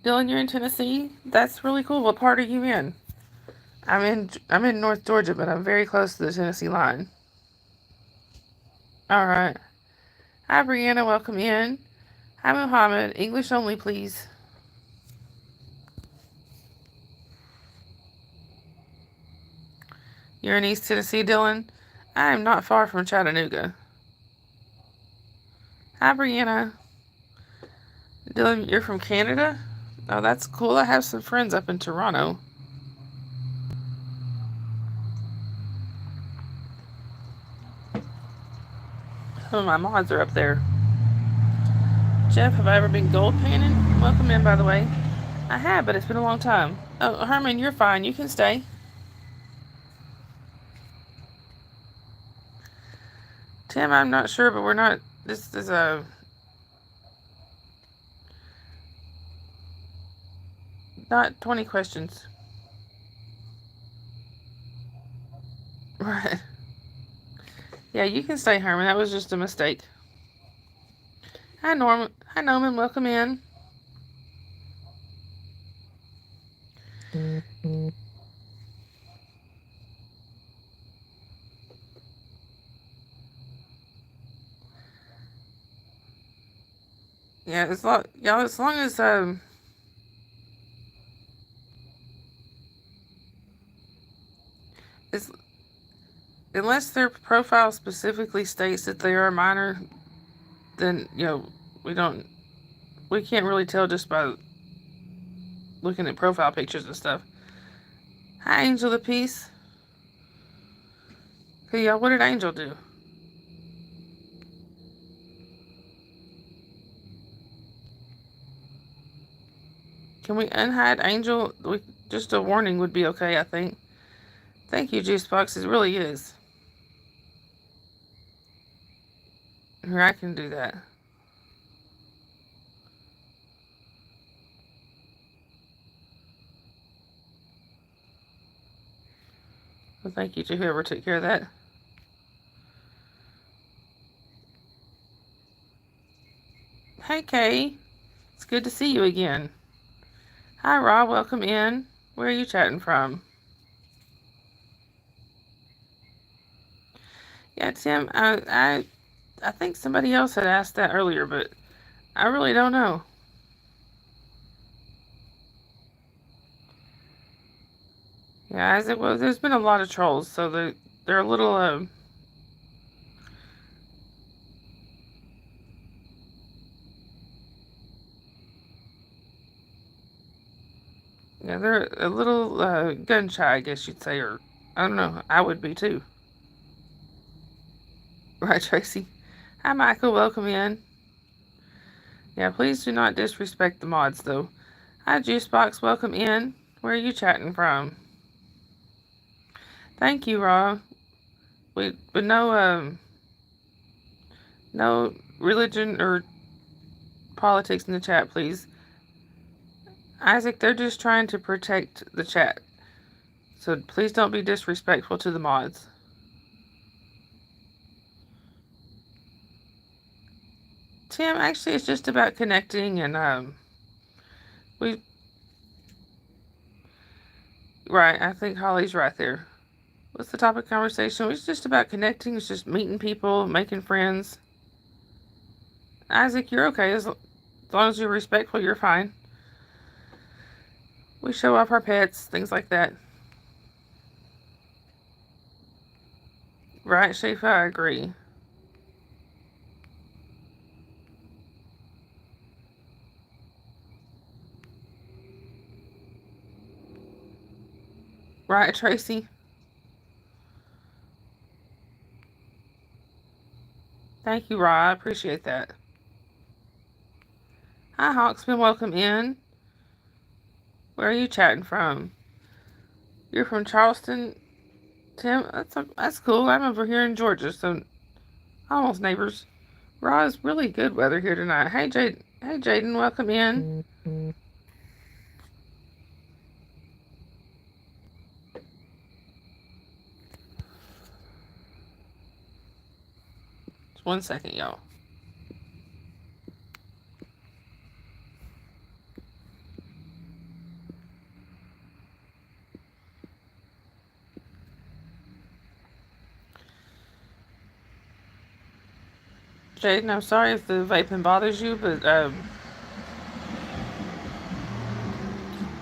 Dylan, you're in Tennessee. That's really cool. What part are you in? I'm in North Georgia, but I'm very close to the Tennessee line. All right. Hi, Brianna. Welcome in. Hi, Muhammad. English only, please. You're in East Tennessee, Dylan? I am not far from Chattanooga. Hi, Brianna. Dylan, you're from Canada? Oh, that's cool. I have some friends up in Toronto. Some of my mods are up there. Jeff, have I ever been gold panning? Welcome in, by the way. I have, but it's been a long time. Oh, Herman, you're fine. You can stay. Tim, I'm not sure, but we're not. This is not 20 questions. Right. Yeah, you can stay, Herman. That was just a mistake. Hi, Norman. Hi, Norman. Welcome in. Yeah, as long as it's, unless their profile specifically states that they are a minor, then we can't really tell just by looking at profile pictures and stuff. Hi, Angel of Peace. Hey, y'all, what did Angel do? Can we unhide Angel? Just a warning would be okay, I think. Thank you, Juicebox. It really is. Here, I can do that. Well, thank you to whoever took care of that. Hey, Kay. It's good to see you again. Hi, Rob. Welcome in. Where are you chatting from? Yeah, Tim, I think somebody else had asked that earlier, but I really don't know. Yeah, as it was, there's been a lot of trolls, so they're a little yeah, they're a little gun shy, I guess you'd say, or I don't know. I would be too. Right, Tracy? Hi, Michael. Welcome in. Yeah, please do not disrespect the mods, though. Hi, Juicebox. Welcome in. Where are you chatting from? Thank you, Raw. But no religion or politics in the chat, please. Isaac, they're just trying to protect the chat. So please don't be disrespectful to the mods. Tim, actually, it's just about connecting and, we... Right, I think Holly's right there. What's the topic of conversation? It's just about connecting. It's just meeting people, making friends. Isaac, you're okay. As long as you're respectful, you're fine. We show off our pets, things like that. Right, Shafa, I agree. Right, Tracy? Thank you, Ra. I appreciate that. Hi, Hawksman. Welcome in. Where are you chatting from? You're from Charleston, Tim? That's cool. I'm over here in Georgia, so almost neighbors. Ra, it's really good weather here tonight. Hey, Jaden. Welcome in. Just 1 second, y'all. Jaden, I'm sorry if the vaping bothers you, but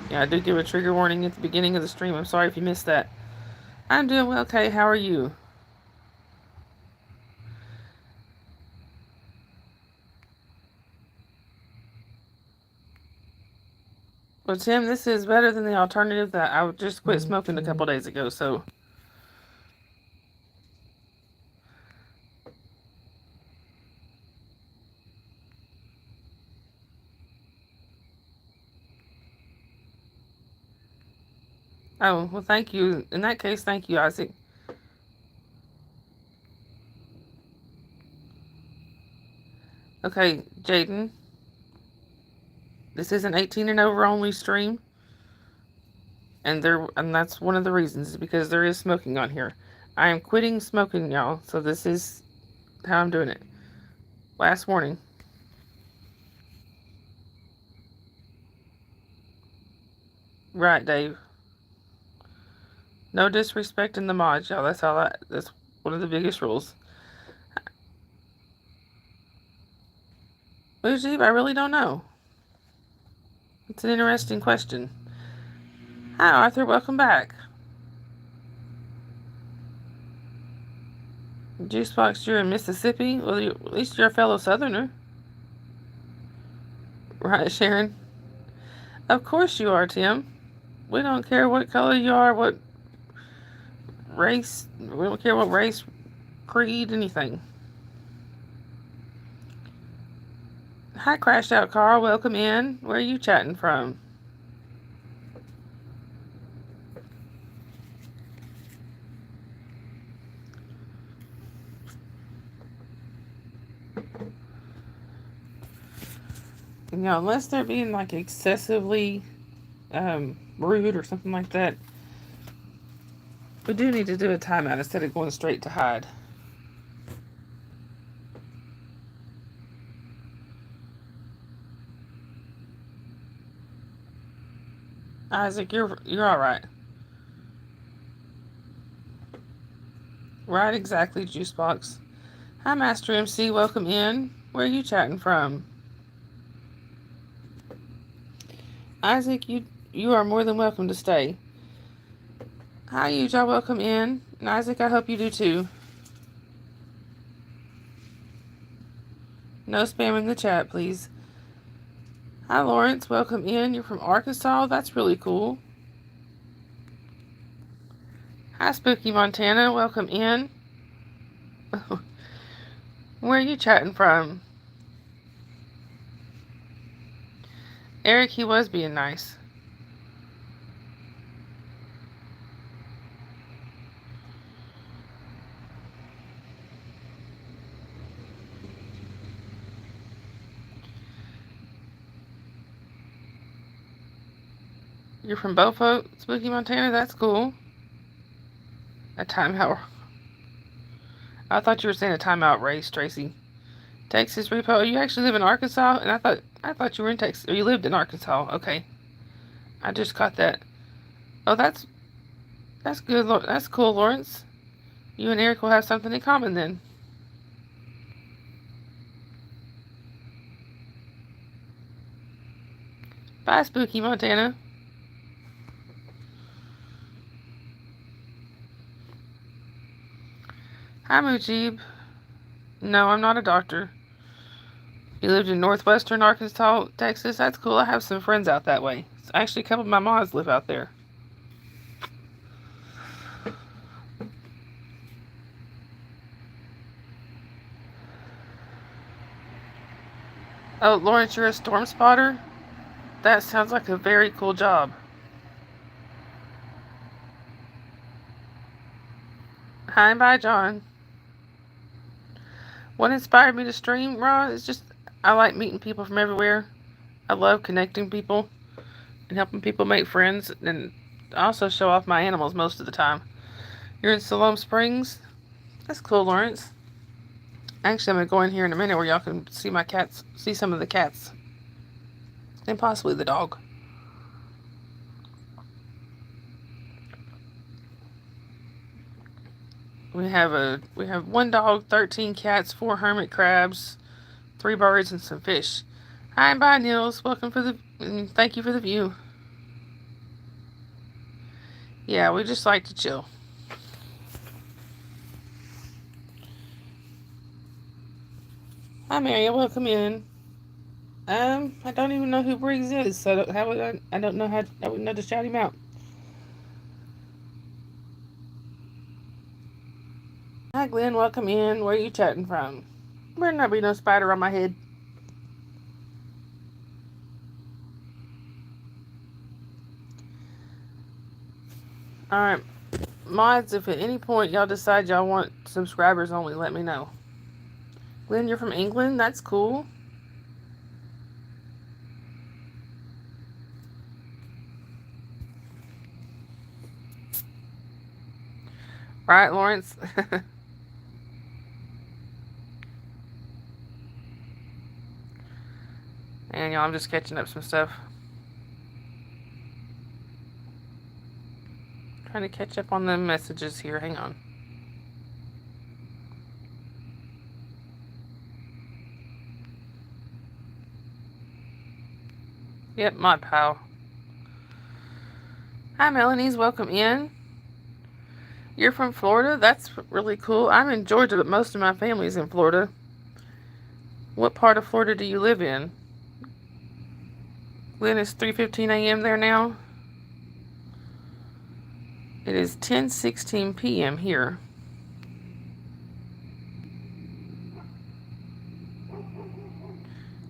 yeah, I do give a trigger warning at the beginning of the stream. I'm sorry if you missed that. I'm doing well, okay. How are you? Well, Tim, this is better than the alternative that I just quit smoking a couple days ago, so... Oh, well, thank you. In that case, thank you, Isaac. Okay, Jaden. This is an 18 and over only stream. And that's one of the reasons, is because there is smoking on here. I am quitting smoking, y'all, so this is how I'm doing it. Last warning. Right, Dave. No disrespect in the mods, y'all. That's one of the biggest rules. Mujib, I really don't know. It's an interesting question. Hi, Arthur. Welcome back. Juicebox, you're in Mississippi? Well, at least you're a fellow Southerner. Right, Sharon? Of course you are, Tim. We don't care what color you are, what race. We don't care what race, creed, anything. Hi, Crashed Out Carl. Welcome in. Where are you chatting from? You know, unless they're being like excessively rude or something like that, we do need to do a timeout instead of going straight to hide. Isaac, you're all right. Right, exactly, Juicebox. Hi, Master MC. Welcome in. Where are you chatting from? Isaac, you are more than welcome to stay. Hi, y'all. Welcome in. And Isaac, I hope you do too. No spam in the chat, please. Hi, Lawrence. Welcome in. You're from Arkansas? That's really cool. Hi, Spooky Montana. Welcome in. Where are you chatting from? Eric, he was being nice. You're from Beaufort, Spooky Montana? That's cool. A timeout. I thought you were saying a timeout race, Tracy. Texas Repo. You actually live in Arkansas? And I thought you were in Texas. Or you lived in Arkansas. Okay. I just caught that. Oh, that's good. That's cool, Lawrence. You and Eric will have something in common then. Bye, Spooky Montana. Hi, Mujib. No, I'm not a doctor. You lived in northwestern Arkansas, Texas? That's cool. I have some friends out that way. Actually, a couple of my mods live out there. Oh, Lawrence, you're a storm spotter? That sounds like a very cool job. Hi and bye, John. What inspired me to stream, Ron? It's just I like meeting people from everywhere. I love connecting people and helping people make friends, and I also show off my animals most of the time. You're in Siloam Springs? That's cool, Lawrence. Actually, I'm going to go in here in a minute where y'all can see my cats, see some of the cats, and possibly the dog. We have one dog, 13 cats, 4 hermit crabs, 3 birds, and some fish. Hi and bye, Niels. Welcome and thank you for the view. Yeah, we just like to chill. Hi, Maria. Welcome in. I don't even know who Briggs is, so I don't know how I wouldn't know to shout him out. Hi, Glenn. Welcome in. Where are you chatting from? Better not be no spider on my head. Alright, mods, if at any point y'all decide y'all want subscribers only, let me know. Glenn, you're from England? That's cool. Right, Lawrence? And y'all, I'm just catching up some stuff. Trying to catch up on the messages here. Hang on. Yep, Mod Pal. Hi, Melanie's. Welcome in. You're from Florida? That's really cool. I'm in Georgia, but most of my family's in Florida. What part of Florida do you live in? Glenn, it's 3:15 a.m. there now. It is 10:16 p.m. here.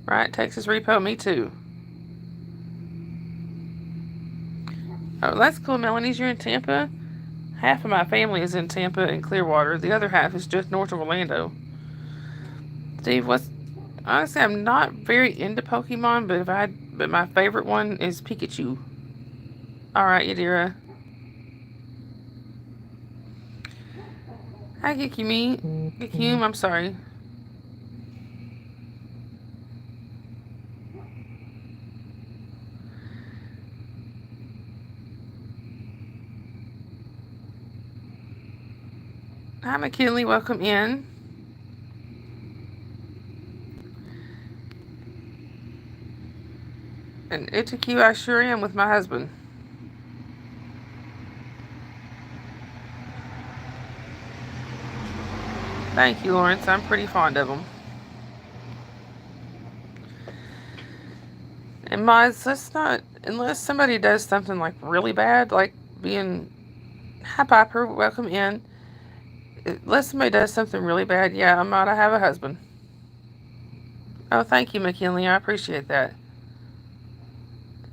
Right, Texas Repo, me too. Oh, that's cool, Melanie's. You're in Tampa? Half of my family is in Tampa and Clearwater. The other half is just north of Orlando. Steve, honestly, I'm not very into Pokemon, but my favorite one is Pikachu. Alright, Yadira. Hi, Gikume, I'm sorry. Hi, McKinley, welcome in. And Itaku, I sure am with my husband. Thank you, Lawrence. I'm pretty fond of them. And mods, let's not, unless somebody does something like really bad, like being Hi, Piper. Welcome in. Unless somebody does something really bad, yeah, I'm out. I have a husband. Oh, thank you, McKinley. I appreciate that.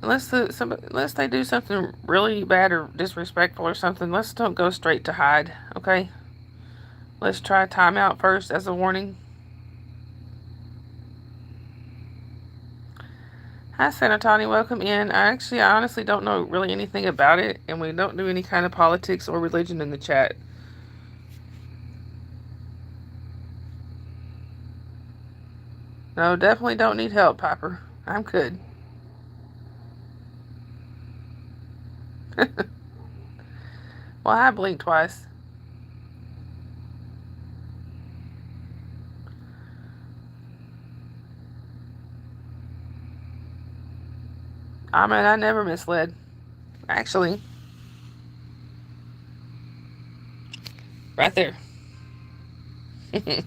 Unless they do something really bad or disrespectful or something, let's don't go straight to hide, okay? Let's try timeout first as a warning. Hi, Sanatani. Welcome in. I honestly don't know really anything about it, and we don't do any kind of politics or religion in the chat. No, definitely don't need help, Piper. I'm good. Well, I blinked twice. I mean, I never misled. Actually, right there. It's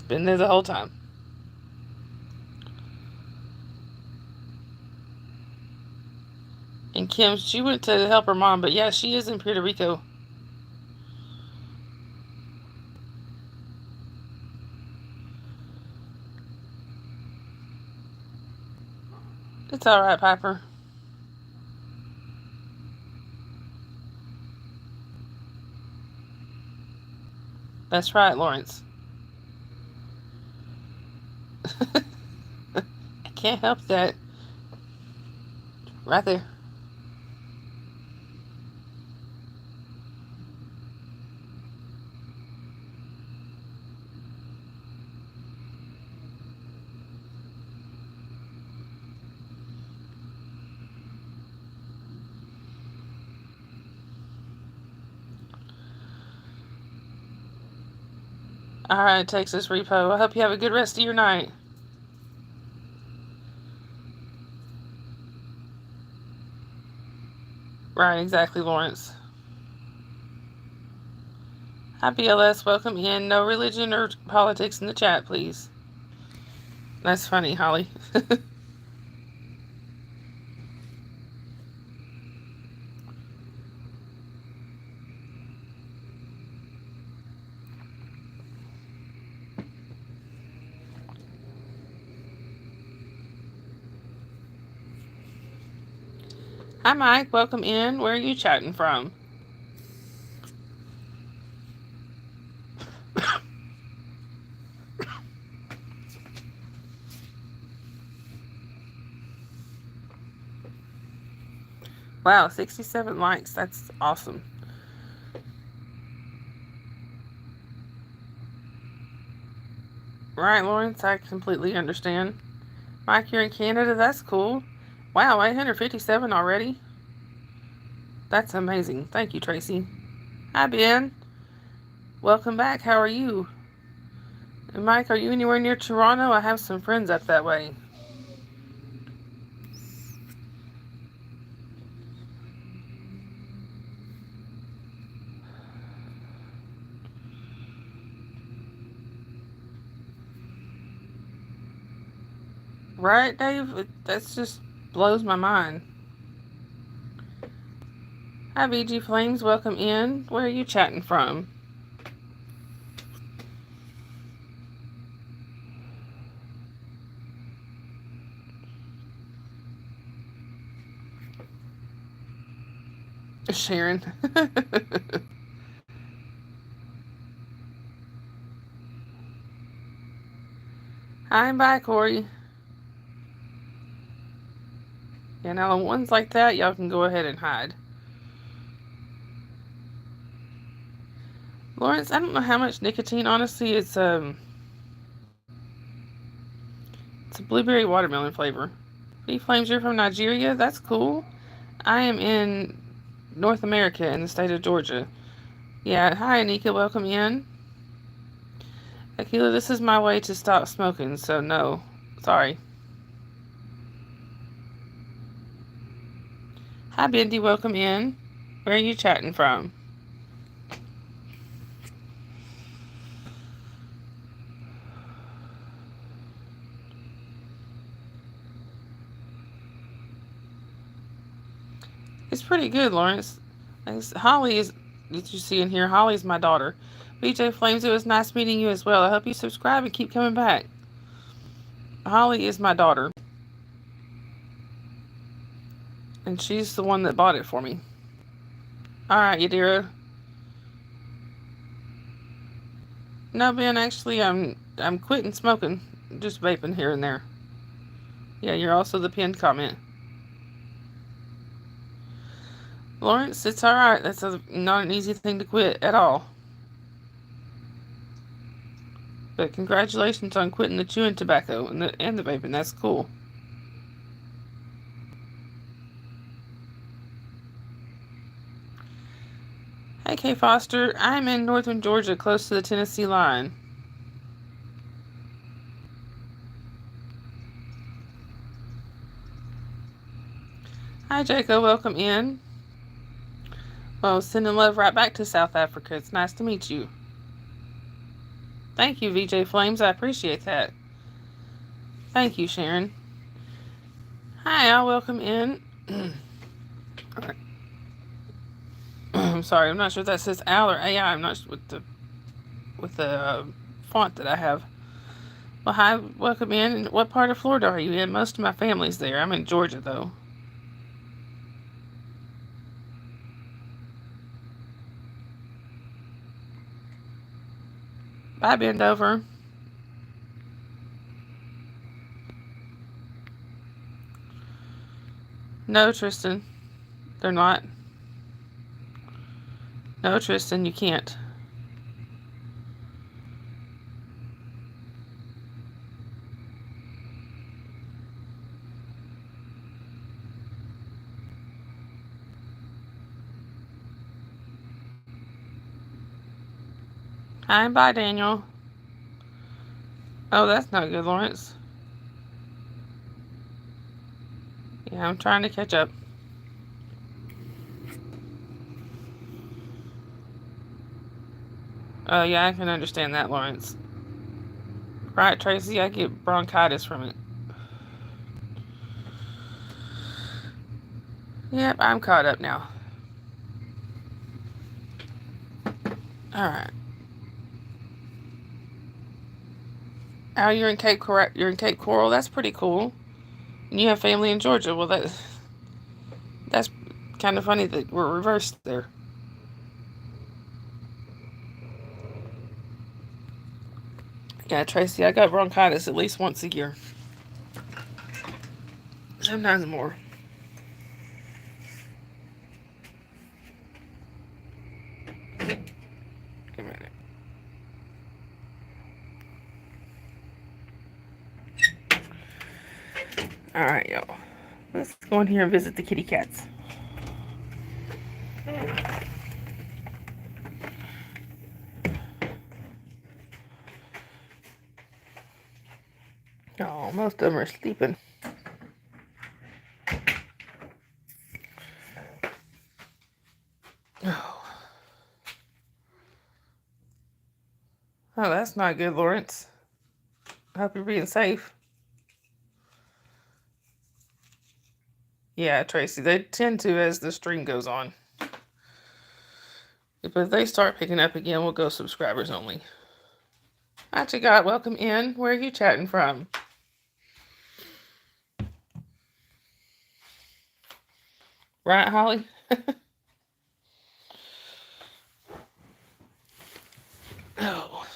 been there the whole time. And Kim, she went to help her mom, but yeah, she is in Puerto Rico. It's alright, Piper. That's right, Lawrence. I can't help that. Right there. Alright, Texas Repo. I hope you have a good rest of your night. Right, exactly, Lawrence. Hi, BLS. Welcome in. No religion or politics in the chat, please. That's funny, Holly. Hi, Mike. Welcome in. Where are you chatting from? Wow, 67 likes. That's awesome. Right, Lawrence. I completely understand. Mike, you're in Canada. That's cool. Wow, 857 already. That's amazing. Thank you, Tracy. Hi, Ben. Welcome back. How are you? And Mike, are you anywhere near Toronto? I have some friends up that way. Right, Dave? That's just blows my mind. Hi, VG Flames. Welcome in. Where are you chatting from? Sharon. Hi, and bye, Corey. Yeah, now ones like that, y'all can go ahead and hide. Lawrence, I don't know how much nicotine. Honestly, it's a blueberry watermelon flavor. V Flames, you're from Nigeria. That's cool. I am in North America in the state of Georgia. Yeah, hi Anika, welcome in. Akila, this is my way to stop smoking, so no. Sorry. Hi Bendy, welcome in. Where are you chatting from? It's pretty good, Lawrence. Holly is that you see in here. Holly's my daughter. BJ Flames, it was nice meeting you as well. I hope you subscribe and keep coming back. Holly is my daughter. And she's the one that bought it for me. Alright, Yadira. No, Ben, actually, I'm quitting smoking. Just vaping here and there. Yeah, you're also the pinned comment. Lawrence, it's alright. That's not an easy thing to quit at all. But congratulations on quitting the chewing tobacco and the vaping. That's cool. Hey, Kay Foster. I'm in northern Georgia, close to the Tennessee line. Hi, Jacob. Welcome in. Well, sending love right back to South Africa. It's nice to meet you. Thank you, VJ Flames. I appreciate that. Thank you, Sharon. Hi, I'll welcome in. I'm sorry, I'm not sure if that says Al or AI. I'm not sure with the font that I have. Well, hi, welcome in. What part of Florida are you in? Most of my family's there. I'm in Georgia, though. Bye, Bendover. No, Tristan. They're not. No, Tristan, you can't. Hi, and bye, Daniel. Oh, that's not good, Lawrence. Yeah, I'm trying to catch up. Oh, yeah, I can understand that, Lawrence. Right, Tracy, I get bronchitis from it. Yep, I'm caught up now. Alright. Oh, you're in Cape Coral. That's pretty cool. And you have family in Georgia. Well, that's kind of funny that we're reversed there. Yeah, Tracy, I got bronchitis at least once a year. Sometimes more. Give a minute. Alright, y'all. Let's go in here and visit the kitty cats. Oh, most of them are sleeping. Oh. Oh, that's not good, Lawrence. I hope you're being safe. Yeah, Tracy, they tend to as the stream goes on. But if they start picking up again, we'll go subscribers only. Hi, Chagat, welcome in. Where are you chatting from? Right, Holly? Oh,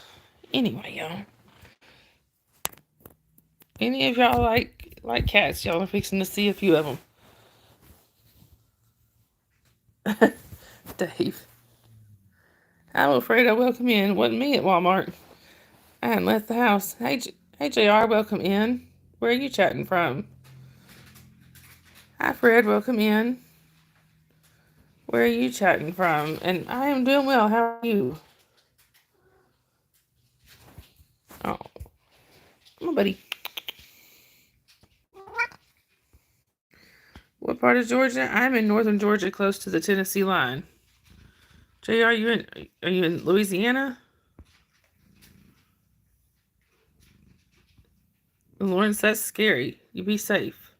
anyway, y'all. Any of y'all like cats? Y'all are fixing to see a few of them. Dave. I'm afraid I welcome in. Wasn't me at Walmart. I hadn't left the house. Hey, JR, welcome in. Where are you chatting from? Hi, Fred, welcome in. Where are you chatting from? And I am doing well. How are you? Oh, come on, buddy. What part of Georgia? I'm in northern Georgia, close to the Tennessee line. JR, are you in Louisiana? Lawrence, that's scary. You be safe.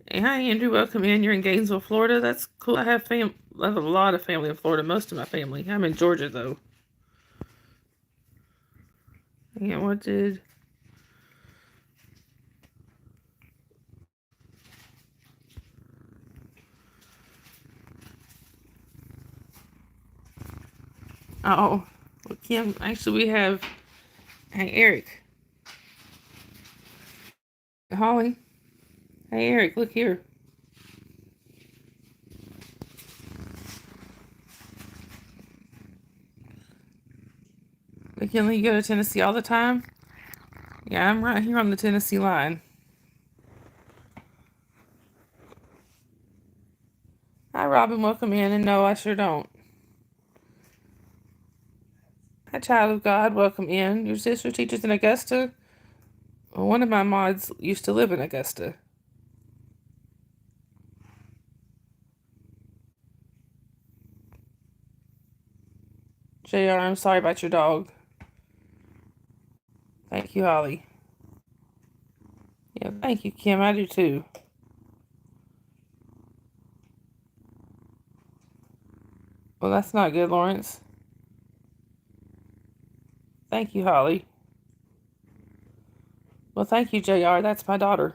Hey, hi, Andrew. Welcome in. You're in Gainesville, Florida. That's cool. I have a lot of family in Florida. Most of my family. I'm in Georgia, though. Yeah, what did... Oh, well, Kim, actually, we have... Hey, Eric. Holly. Hey, Eric, look here. McKinley, you go to Tennessee all the time? Yeah, I'm right here on the Tennessee line. Hi, Robin. Welcome in. And no, I sure don't. Hi, child of God. Welcome in. Your sister teaches in Augusta? Well, one of my mods used to live in Augusta. JR, I'm sorry about your dog. Thank you, Holly. Yeah, thank you, Kim. I do too. Well, that's not good, Lawrence. Thank you, Holly. Well, thank you, JR. That's my daughter.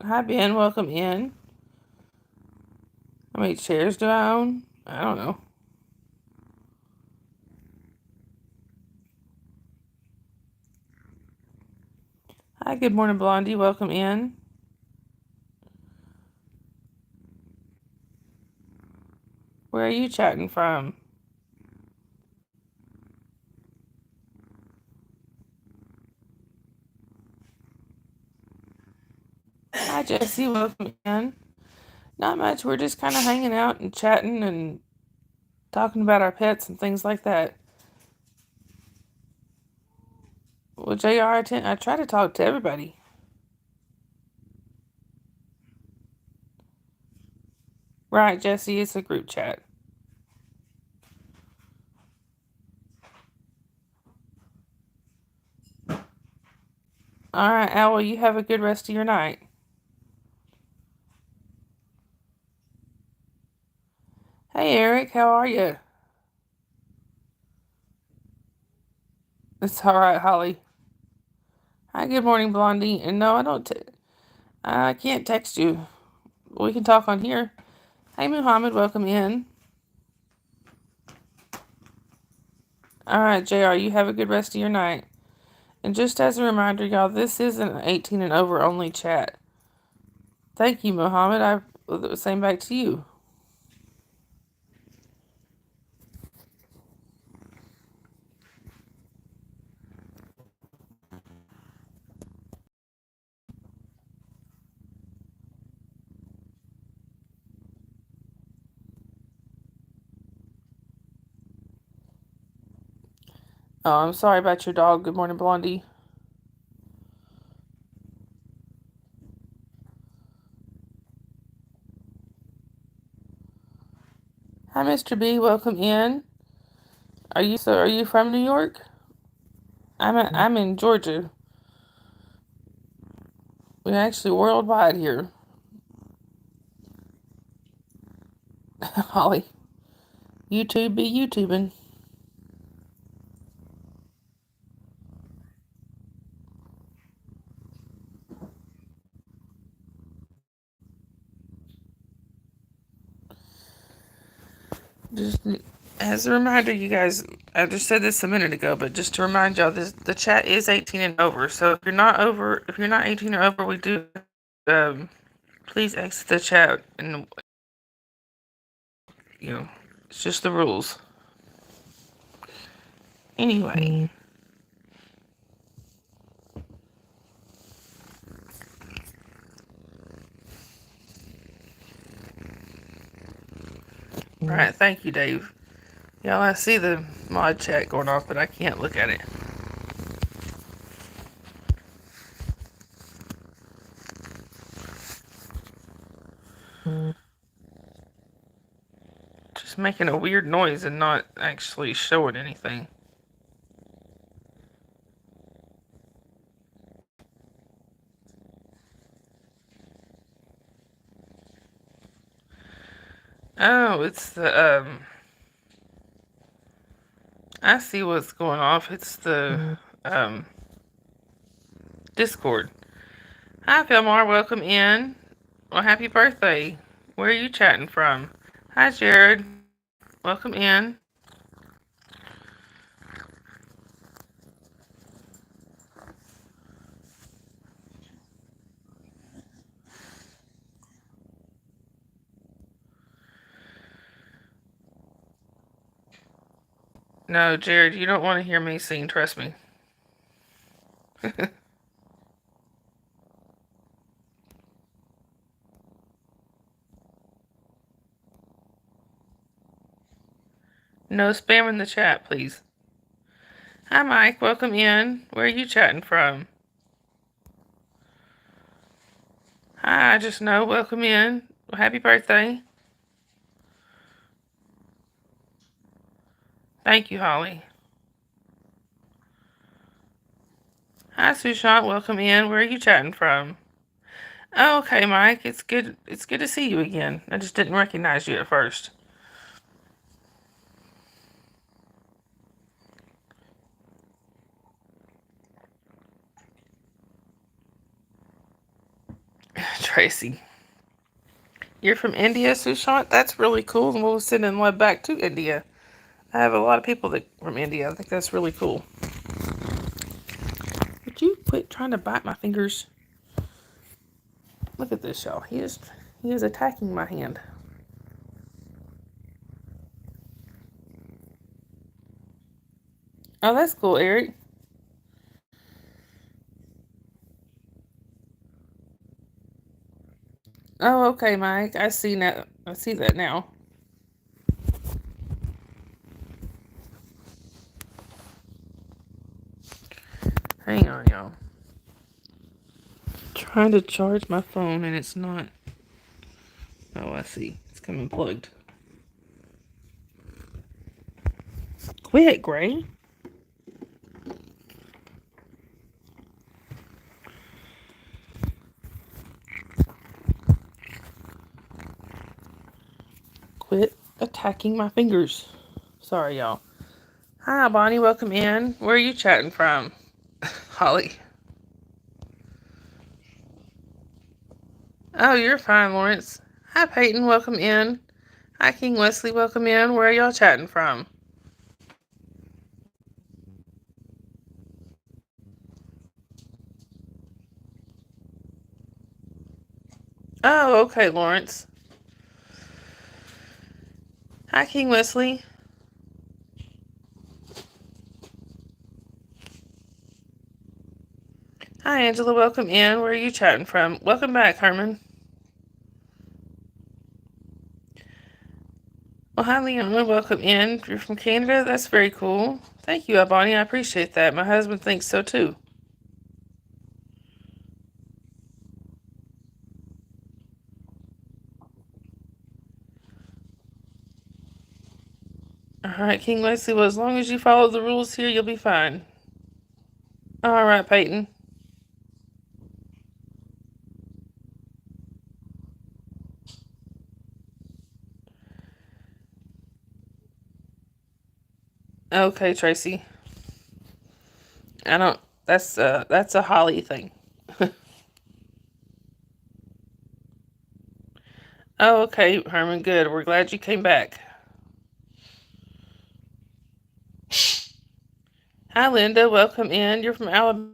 Hi, Ben. Welcome in. How many chairs do I own? I don't know. Hi, good morning, Blondie. Welcome in. Where are you chatting from? Hi, Jesse. Welcome in. Not much. We're just kind of hanging out and chatting and talking about our pets and things like that. Well, JR, I try to talk to everybody. Right, Jesse, it's a group chat. All right, Al, well, you have a good rest of your night. Hey, Eric, how are you? It's all right, Holly. Hi, good morning, Blondie. And no, I can't text you. We can talk on here. Hey, Muhammad, welcome in. All right, JR, you have a good rest of your night. And just as a reminder, y'all, this is an 18 and over only chat. Thank you, Muhammad. Same back to you. Oh, I'm sorry about your dog. Good morning, Blondie. Hi, Mr. B. Welcome in. Are you from New York? I'm in Georgia. We're actually worldwide here. Holly. YouTube be YouTubing. Just as a reminder, you guys, I just said this a minute ago, but just to remind y'all, the chat is 18 and over. So if you're not 18 or over, we do please exit the chat, and it's just the rules. Anyway. All right, thank you, Dave. Y'all, I see the mod chat going off, but I can't look at it. Just making a weird noise and not actually showing anything. Oh, it's the I see what's going off. It's the um Discord. Hi, Philmar. Welcome in. Well, happy birthday. Where are you chatting from? Hi, Jared. Welcome in. No, Jared, you don't want to hear me sing. Trust me. No spam in the chat, please. Hi, Mike. Welcome in. Where are you chatting from? Hi, I just know. Welcome in. Well, happy birthday. Thank you, Holly. Hi, Sushant. Welcome in. Where are you chatting from? Oh, okay, Mike. It's good. It's good to see you again. I just didn't recognize you at first. Tracy. You're from India, Sushant? That's really cool, and we'll send in love back to India. I have a lot of people that from India. I think that's really cool. Would you quit trying to bite my fingers? Look at this, y'all. He is attacking my hand. Oh, that's cool, Eric. Oh, okay, Mike. I see now. I see that now. Hang on, y'all. Trying to charge my phone and it's not. Oh, I see. It's coming plugged. Quit, Gray. Quit attacking my fingers. Sorry, y'all. Hi, Bonnie. Welcome in. Where are you chatting from? Holly. Oh, you're fine, Lawrence. Hi, Peyton. Welcome in. Hi, King Wesley. Welcome in. Where are y'all chatting from? Oh, okay, Lawrence. Hi, King Wesley. Hi, Angela. Welcome in. Where are you chatting from? Welcome back, Herman. Well, hi, Leona. Welcome in. You're from Canada? That's very cool. Thank you, Bonnie. I appreciate that. My husband thinks so, too. All right, King Wesley. Well, as long as you follow the rules here, you'll be fine. All right, Peyton. Okay, Tracy. I don't. That's a Holly thing. Oh, okay, Herman. Good. We're glad you came back. Hi, Linda. Welcome in. You're from Alabama.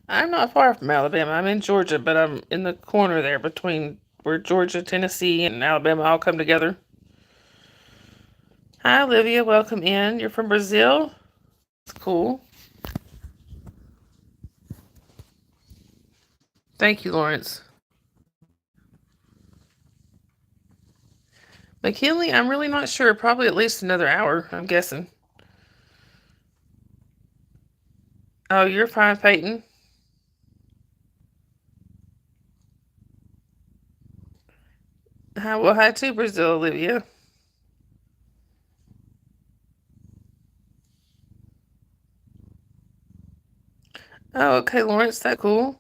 I'm not far from Alabama. I'm in Georgia, but I'm in the corner there between where Georgia, Tennessee, and Alabama all come together. Hi, Olivia. Welcome in. You're from Brazil? That's cool. Thank you, Lawrence. McKinley, I'm really not sure. Probably at least another hour, I'm guessing. Oh, you're fine, Peyton. Hi, well, hi to Brazil, Olivia. Oh, okay, Lawrence. That's cool.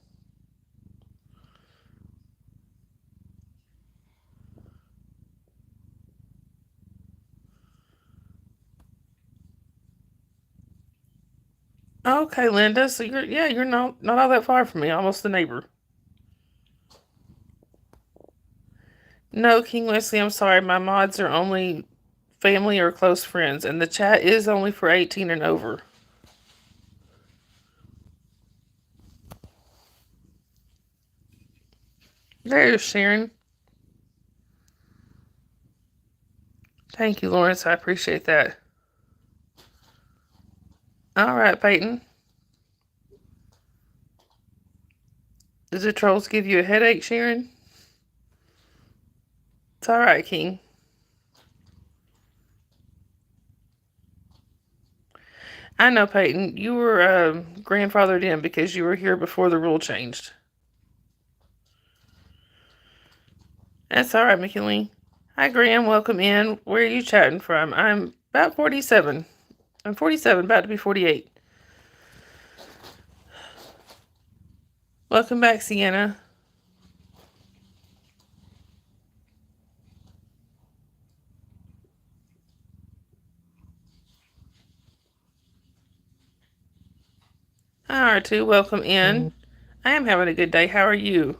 Okay, Linda. So you're not all that far from me. Almost a neighbor. No, King Wesley, I'm sorry. My mods are only family or close friends, and the chat is only for 18 and over. There's Sharon. Thank you, Lawrence. I appreciate that. All right, Peyton. Did the trolls give you a headache, Sharon? It's all right, King. I know, Peyton. You were grandfathered in because you were here before the rule changed. That's all right, McKinley. Hi, Graham. Welcome in. Where are you chatting from? I'm about 47. I'm 47, about to be 48. Welcome back, Sienna. Hi, R2. Welcome in. I am having a good day. How are you?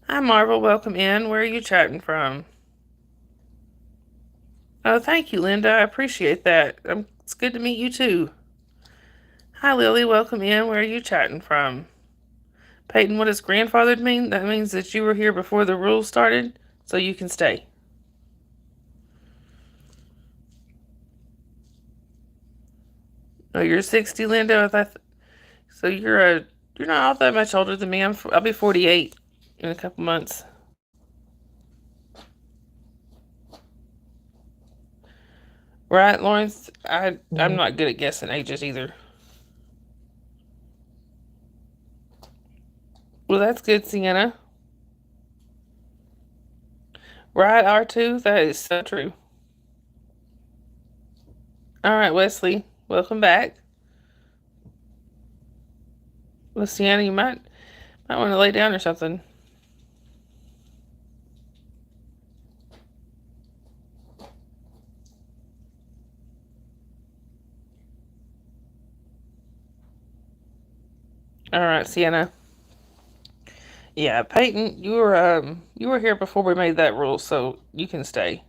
Hi, Marvel. Welcome in. Where are you chatting from? Oh, thank you, Linda. I appreciate that. It's good to meet you, too. Hi, Lily. Welcome in. Where are you chatting from? Peyton, what does grandfathered mean? That means that you were here before the rules started, so you can stay. Oh, you're 60, Linda? So you're not all that much older than me. I'll be 48 in a couple months. Right, Lawrence? I'm not good at guessing ages either. Well, that's good, Sienna. Right, R2? That is so true. All right, Wesley. Welcome back. Well, Sienna, you might want to lay down or something. All right, Sienna. Yeah, Peyton, you were here before we made that rule, so you can stay.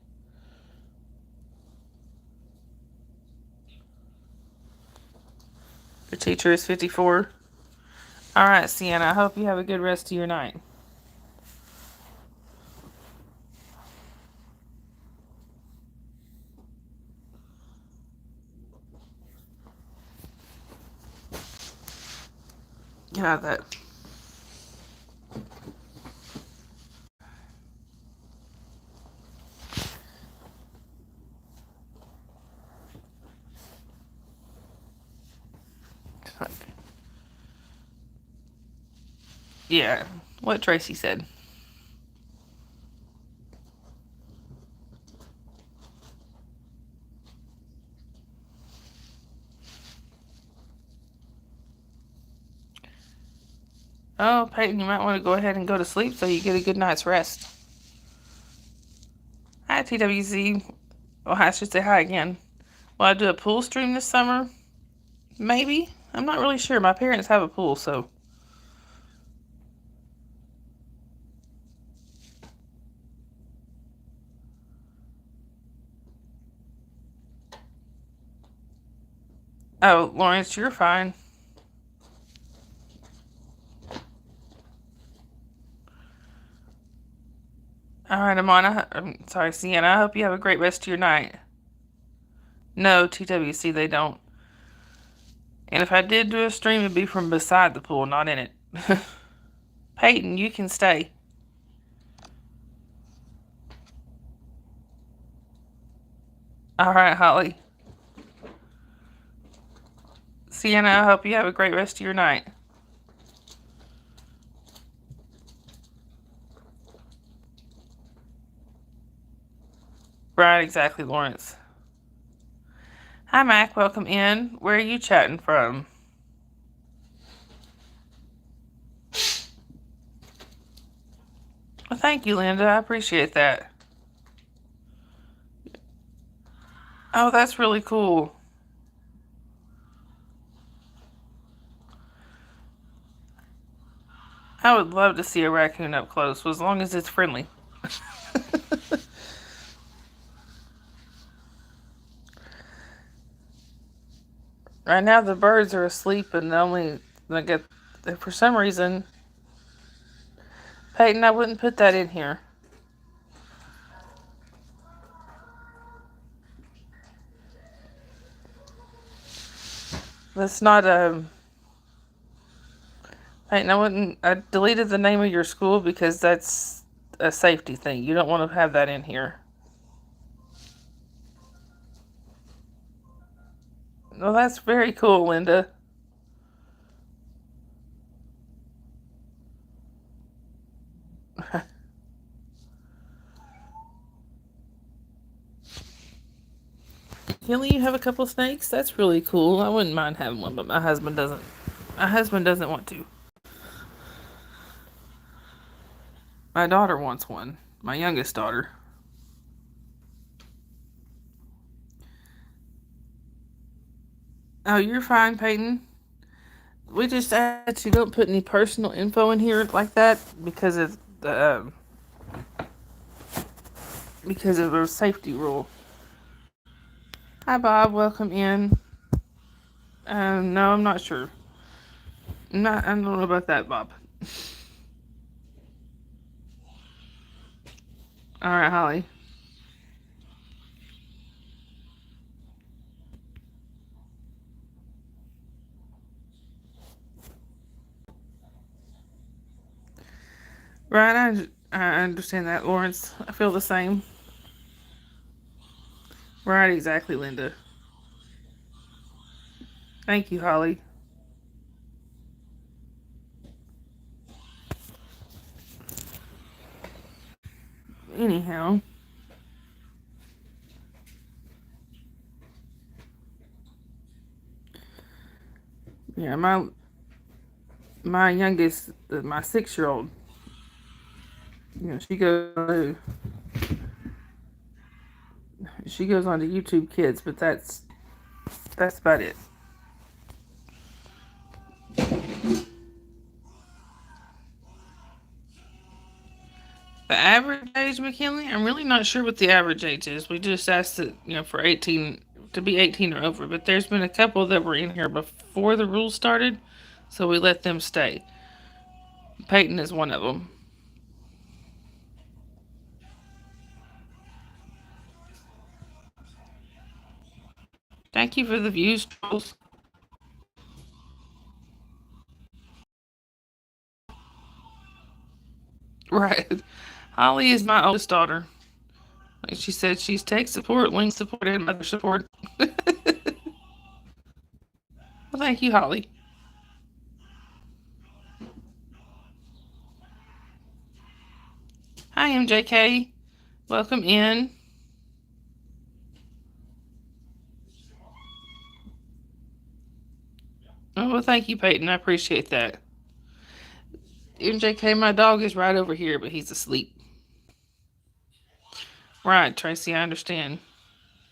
Your teacher is 54. All right, Sienna. I hope you have a good rest of your night. Get out of that. Yeah, what Tracy said. Oh, Peyton, you might want to go ahead and go to sleep so you get a good night's rest. Hi, TWZ. Oh, I should say hi again. Will I do a pool stream this summer? Maybe. I'm not really sure. My parents have a pool, so. Oh, Lawrence, you're fine. All right, I'm sorry, Sienna. I hope you have a great rest of your night. No, TWC, they don't. And if I did do a stream, it'd be from beside the pool, not in it. Peyton, you can stay. All right, Holly. Sienna, I hope you have a great rest of your night. Right, exactly, Lawrence. Hi, Mac. Welcome in. Where are you chatting from? Well, thank you, Linda. I appreciate that. Oh, that's really cool. I would love to see a raccoon up close, as long as it's friendly. Right now, the birds are asleep, and only I get for some reason, Peyton, I wouldn't put that in here. That's not a Peyton. I wouldn't. I deleted the name of your school because that's a safety thing. You don't want to have that in here. Well, that's very cool, Linda. Kelly, you have a couple snakes? That's really cool. I wouldn't mind having one, but my husband doesn't. My husband doesn't want to. My daughter wants one. My youngest daughter. Oh, you're fine, Peyton. We just ask that you don't put any personal info in here like that because of a safety rule. Hi, Bob. Welcome in. No, I'm not sure. I don't know about that, Bob. All right, Holly. Right, I understand that, Lawrence. I feel the same. Right, exactly, Linda. Thank you, Holly. Anyhow, yeah, my youngest, my 6-year-old, she goes on to YouTube Kids, but that's about it. The average age, McKinley? I'm really not sure what the average age is. We just asked it, for 18 to be 18 or over. But there's been a couple that were in here before the rules started, so we let them stay. Peyton is one of them. Thank you for the views, trolls. Right. Holly is my oldest daughter. Like she said, she's tech support, link support, and mother support. Well, thank you, Holly. Hi, MJK. Welcome in. Oh, well, thank you, Peyton. I appreciate that. MJK, my dog is right over here, but he's asleep. Right, Tracy, I understand.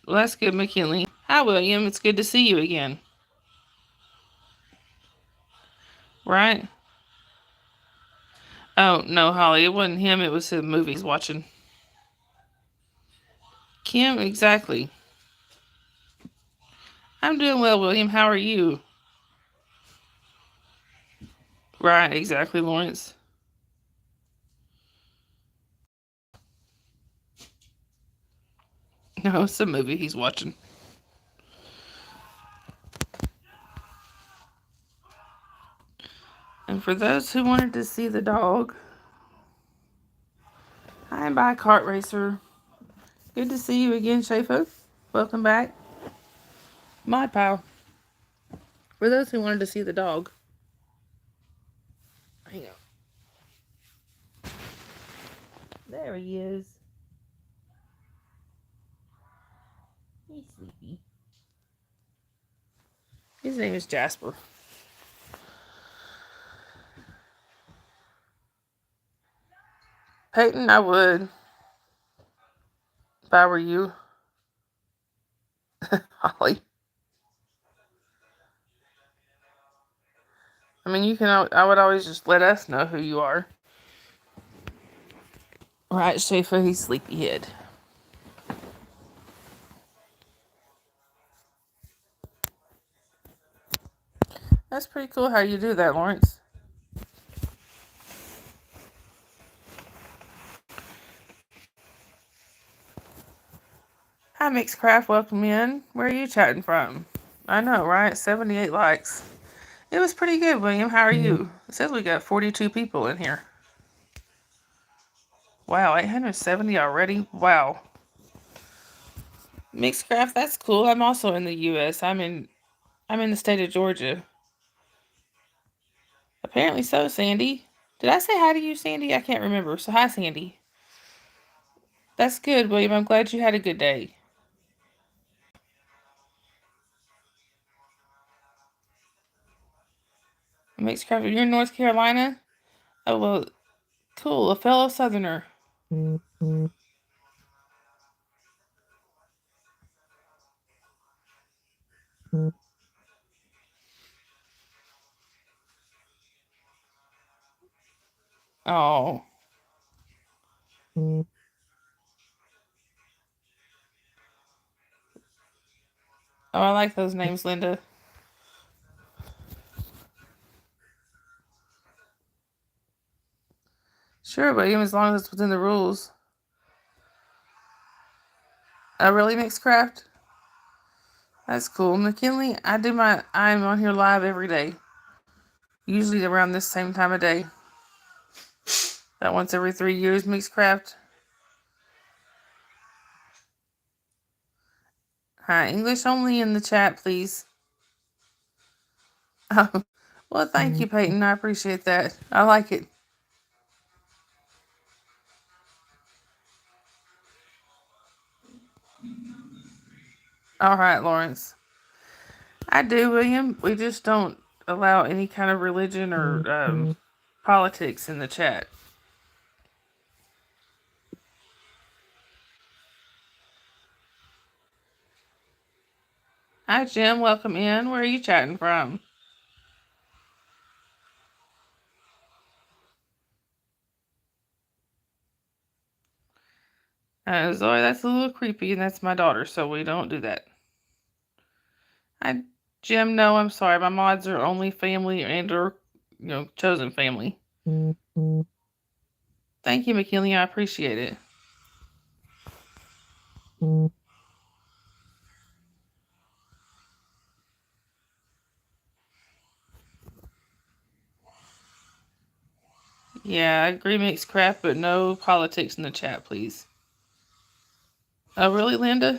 Well, that's good, McKinley. Hi, William. It's good to see you again. Right? Oh, no, Holly. It wasn't him. It was the movies watching. Kim, exactly. I'm doing well, William. How are you? Right, exactly, Lawrence. No, it's a movie he's watching. And for those who wanted to see the dog, hi, bye, kart racer. Good to see you again, Shafo. Welcome back. My pal. For those who wanted to see the dog, hang on. There he is. He's sleepy. His name is Jasper. Peyton, I would if I were you. Holly. I mean, you can. I would always just let us know who you are. Right, Schaefer, he's sleepyhead. That's pretty cool how you do that, Lawrence. Hi, Mixcraft, welcome in. Where are you chatting from? I know, right? 78 likes. It was pretty good, William. How are you? It says we got 42 people in here. Wow, 870 already? Wow. Mixcraft, that's cool. I'm also in the US. I'm in the state of Georgia. Apparently so, Sandy. Did I say hi to you, Sandy? I can't remember. So hi, Sandy. That's good, William. I'm glad you had a good day. Mixcraft, you're in North Carolina? Oh, well, cool. A fellow Southerner. Oh. Oh, I like those names, Linda. Sure, William, as long as it's within the rules. Really, Mixcraft? That's cool. McKinley, I'm on here live every day. Usually around this same time of day. That once every 3 years, Mixcraft. Hi, English only in the chat, please. Oh, well, thank you, Peyton. I appreciate that. I like it. All right, Lawrence. I do, William. We just don't allow any kind of religion or politics in the chat. Hi, Jim. Welcome in. Where are you chatting from? Zoe, that's a little creepy, and that's my daughter, so we don't do that. Hi, Jim. No, I'm sorry. My mods are only family or chosen family. Thank you, McKinley. I appreciate it. Yeah, I agree, Mixcraft, but no politics in the chat, please. Oh, really, Linda?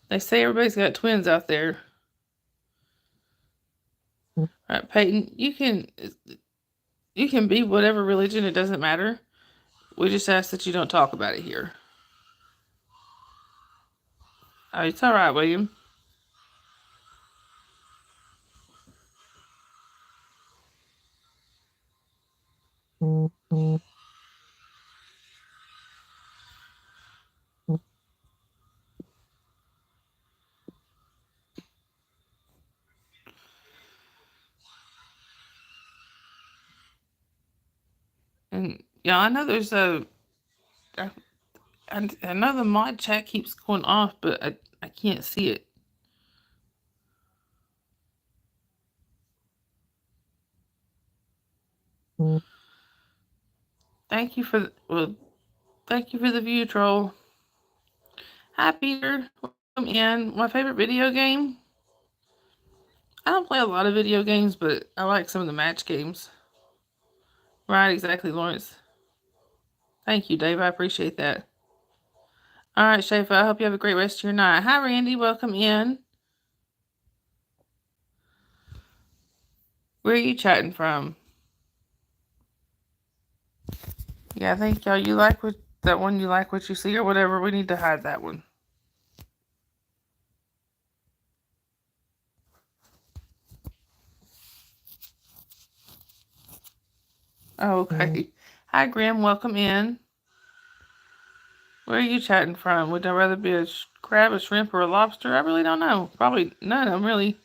They say everybody's got twins out there. All right, Peyton, you can be whatever religion. It doesn't matter. We just ask that you don't talk about it here. Oh, it's all right, William. And yeah, I know there's I know the mod chat keeps going off, but I can't see it. Thank you for the view, troll. Hi, Peter. Welcome in. My favorite video game. I don't play a lot of video games, but I like some of the match games. Right, exactly, Lawrence. Thank you, Dave. I appreciate that. All right, Shafa, I hope you have a great rest of your night. Hi, Randy. Welcome in. Where are you chatting from? Yeah, I think y'all, you like what that one, you like what you see or whatever. We need to hide that one. Oh, okay. Hi, Graham. Welcome in. Where are you chatting from? Would I rather be a crab, a shrimp, or a lobster? I really don't know. Probably none of them, really.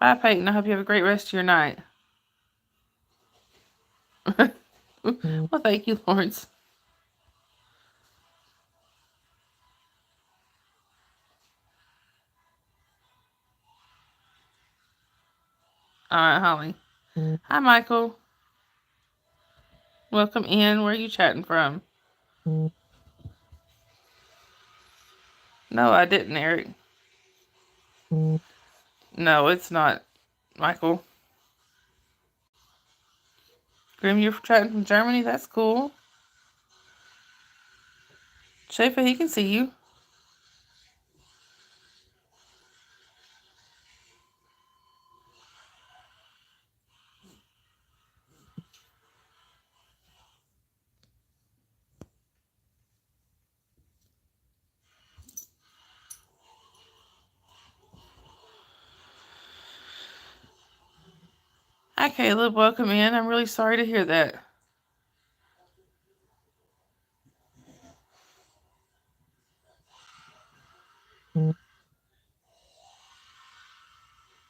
Bye, Peyton. I hope you have a great rest of your night. Well, thank you, Lawrence. All right, Holly. Hi, Michael. Welcome in. Where are you chatting from? No, I didn't, Eric. No, it's not, Michael. Grim, you're chatting from Germany? That's cool. Shafa, he can see you. Hi, Caleb. Welcome in. I'm really sorry to hear that.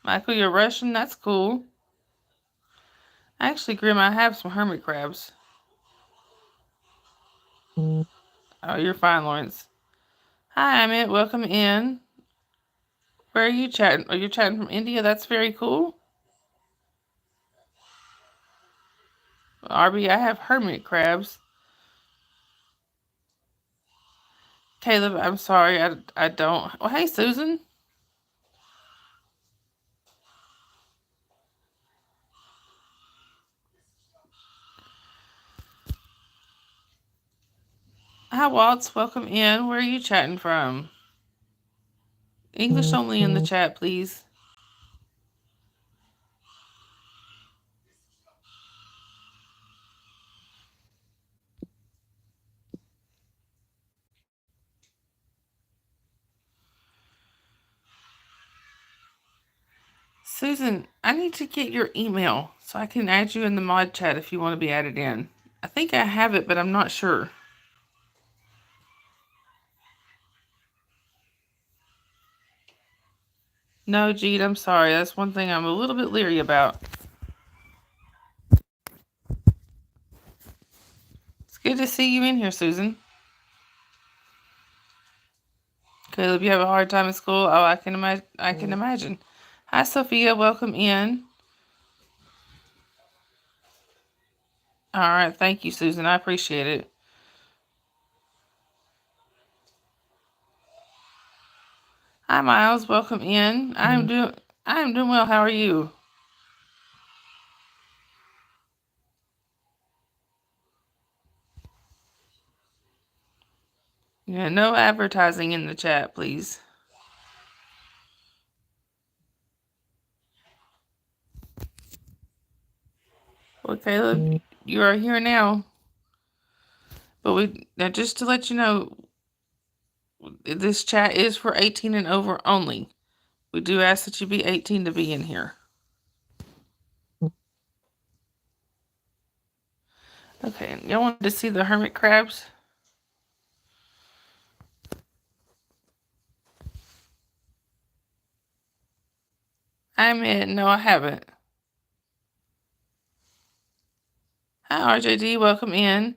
Michael, you're Russian? That's cool. Actually, Grim, I have some hermit crabs. Oh, you're fine, Lawrence. Hi, Amit. Welcome in. Where are you chatting? Are you chatting from India? That's very cool. RB, I have hermit crabs. Caleb, I'm sorry. I don't. Well, hey, Susan. Hi, Waltz. Welcome in. Where are you chatting from? English only in the chat, please. Susan, I need to get your email so I can add you in the mod chat if you want to be added in. I think I have it, but I'm not sure. No, Jeet, I'm sorry. That's one thing I'm a little bit leery about. It's good to see you in here, Susan. Caleb, you have a hard time at school? Oh, I can imagine. Hi, Sophia. Welcome in. All right. Thank you, Susan. I appreciate it. Hi, Miles. Welcome in. I am doing well. How are you? Yeah, no advertising in the chat, please. Well, Caleb, you are here now. But just to let you know, this chat is for 18 and over only. We do ask that you be 18 to be in here. Okay, y'all wanted to see the hermit crabs? I'm in. No, I haven't. Hi, RJD. Welcome in.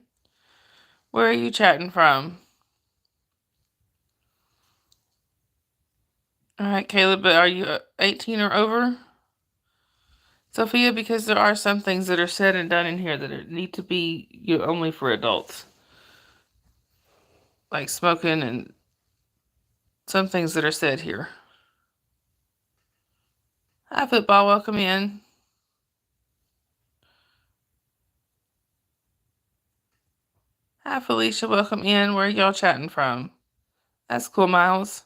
Where are you chatting from? All right, Caleb, but are you 18 or over? Sophia, because there are some things that are said and done in here that need to be only for adults. Like smoking and some things that are said here. Hi, Football. Welcome in. Hi, Felicia. Welcome in. Where are y'all chatting from? That's cool, Miles.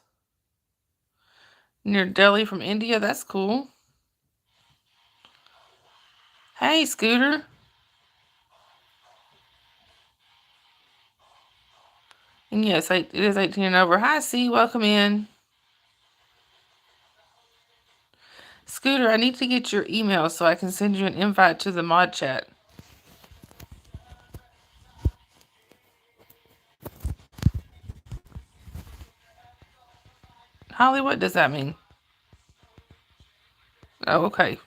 Near Delhi from India. That's cool. Hey, Scooter. And yes, it is 18 and over. Hi, C. Welcome in. Scooter, I need to get your email so I can send you an invite to the mod chat. Holly, what does that mean? Oh, okay.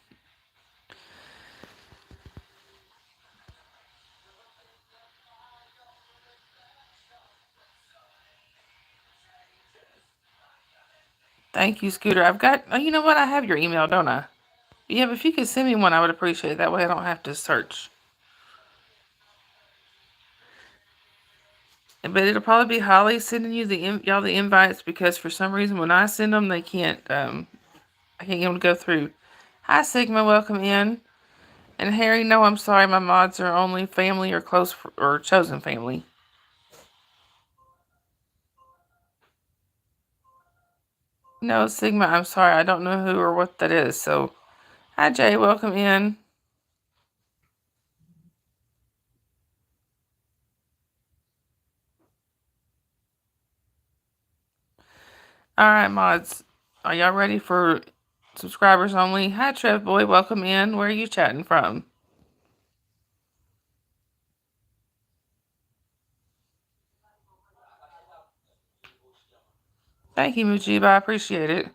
Thank you, Scooter. I've got, oh, you know what? I have your email, don't I? Yeah, but if you could send me one, I would appreciate it. That way I don't have to search. But it'll probably be Holly sending you y'all the invites because for some reason when I send them, they can't, I can't get them to go through. Hi, Sigma. Welcome in. And Harry, no, I'm sorry. My mods are only family or close or chosen family. No, Sigma, I'm sorry. I don't know who or what that is. So, hi, Jay. Welcome in. All right, mods. Are y'all ready for subscribers only? Hi, Trev Boy. Welcome in. Where are you chatting from? Thank you, Mujiba. I appreciate it.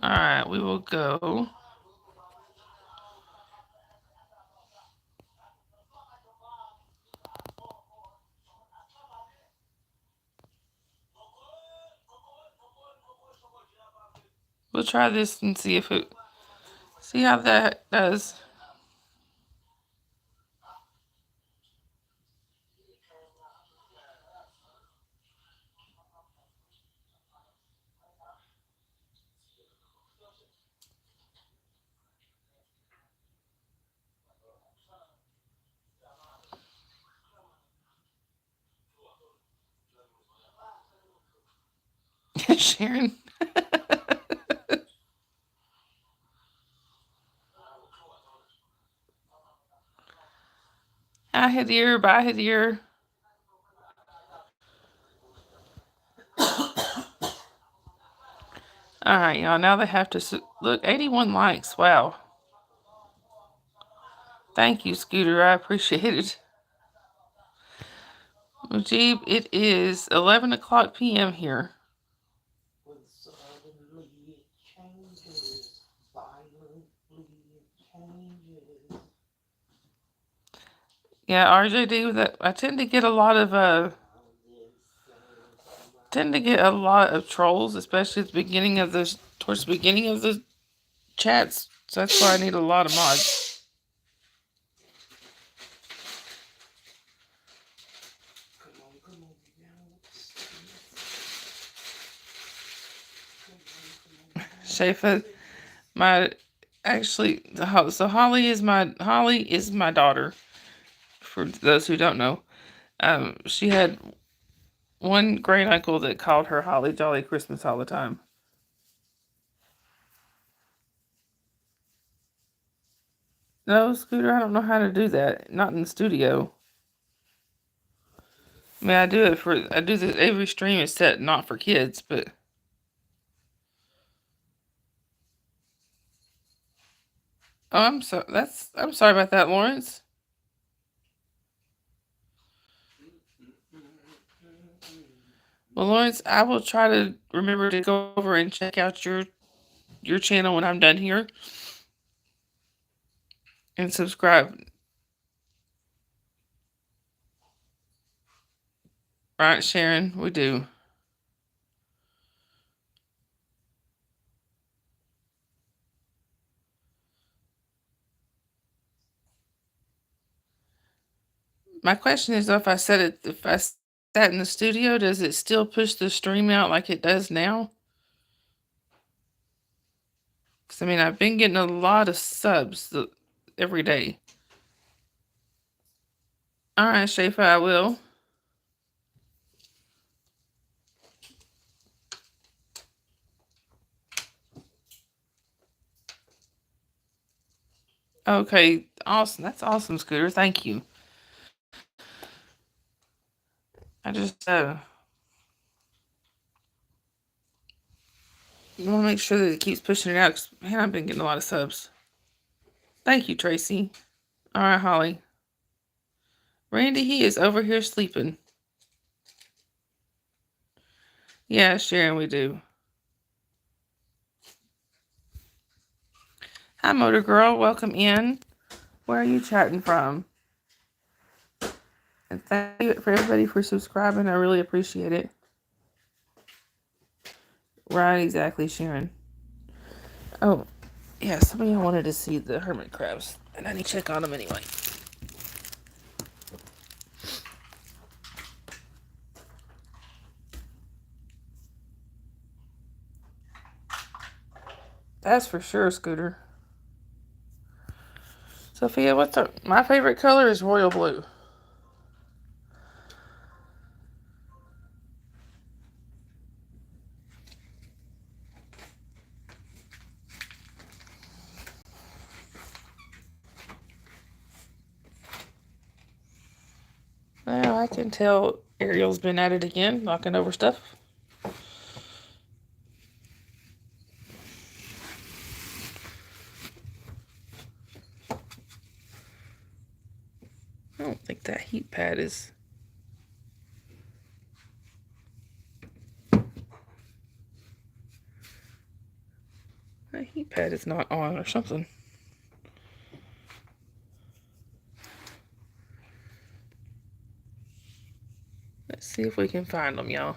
All right, we will go. We'll try this and see if it. See how that does. Sharon. Hi, Hadir. Bye, Hadir. All right, y'all. Now they have to look. 81 likes. Wow. Thank you, Scooter. I appreciate it. Mujib, it is 11 o'clock p.m. here. Yeah, RJD. That I tend to get a lot of trolls, especially at the beginning of towards the beginning of the chats. So that's why I need a lot of mods. Shafa, so Holly is my daughter. For those who don't know, she had one great uncle that called her Holly Jolly Christmas all the time. No, Scooter, I don't know how to do that. Not in the studio. I mean, I do this every stream is set not for kids, but oh, I'm sorry about that, Lawrence. Well, Lawrence, I will try to remember to go over and check out your channel when I'm done here and subscribe. Right, Sharon, we do. My question is, if I sat in the studio, does it still push the stream out like it does now? Because I mean, I've been getting a lot of subs every day. All right, Shafa, I will. Okay, awesome. That's awesome, Scooter. Thank you. I just want to make sure that it keeps pushing it out. Cause man, I've been getting a lot of subs. Thank you, Tracy. All right, Holly. Randy, he is over here sleeping. Yeah, Sharon, we do. Hi, Motor Girl. Welcome in. Where are you chatting from? And thank you for everybody for subscribing. I really appreciate it. Right, exactly, Sharon. Oh, yeah, some of you wanted to see the hermit crabs, and I need to check on them anyway. That's for sure, Scooter. Sophia, what's up? My favorite color is royal blue. Well, I can tell Ariel's been at it again, knocking over stuff. I don't think that heat pad is... That heat pad is not on or something. Let's see if we can find them, y'all.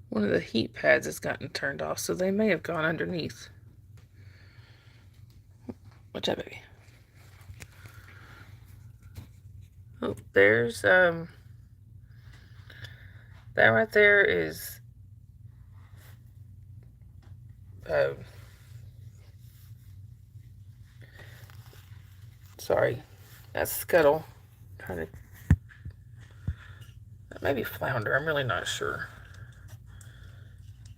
One of the heat pads has gotten turned off, so they may have gone underneath. Watch out, baby. Oh, there's, that right there is, sorry, that's Scuttle. Trying to, that may be Flounder, I'm really not sure.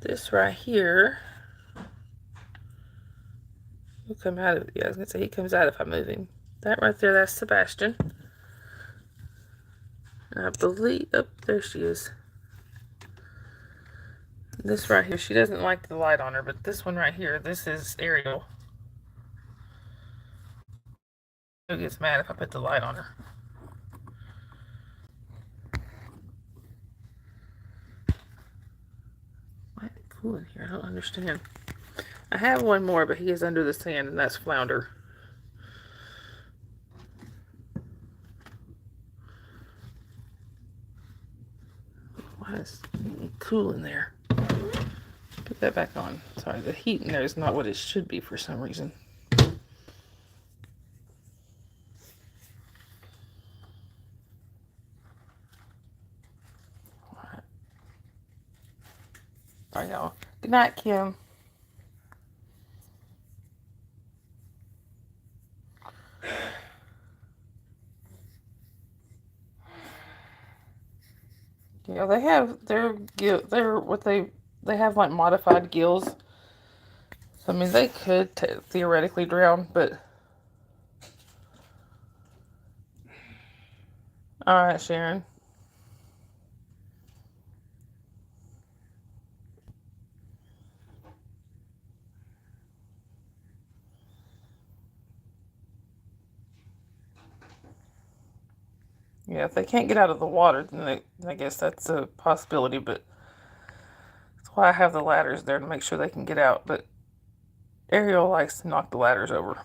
This right here will come out of, yeah, I was gonna say he comes out if I move him. That right there, that's Sebastian. And I believe, oh, there she is. This right here, she doesn't like the light on her, but this one right here, this is Ariel. Who gets mad if I put the light on her? Why is it cool in here? I don't understand. I have one more, but he is under the sand, and that's Flounder. Why is it cool in there? Put that back on. Sorry, the heat in there is not what it should be for some reason. Alright. Alright, y'all. Good night, Kim. Yeah, they have they're what they have like modified gills. So I mean they could theoretically drown, but all right, Sharon. Yeah, if they can't get out of the water, then I guess that's a possibility. But that's why I have the ladders there to make sure they can get out. But Ariel likes to knock the ladders over.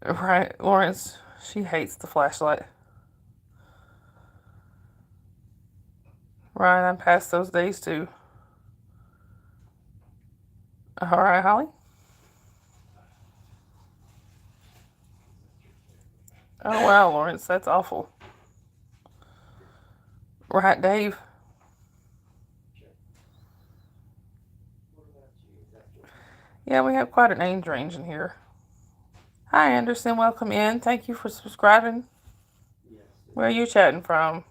Right, Lawrence, she hates the flashlight. Right, I'm past those days too. All right, Holly. Oh wow, Lawrence, that's awful. Right, Dave. Yeah, we have quite an age range in here. Hi, Anderson. Welcome in. Thank you for subscribing. Where are you chatting from?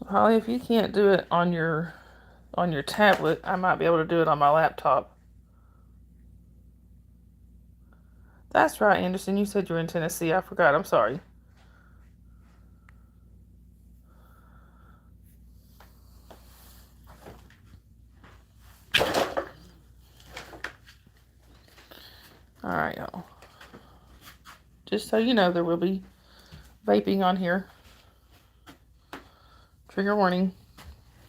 Holly, if you can't do it on your tablet, I might be able to do it on my laptop. That's right, Anderson. You said you were in Tennessee. I forgot. I'm sorry. Alright, y'all. Just so you know, there will be vaping on here. Trigger warning.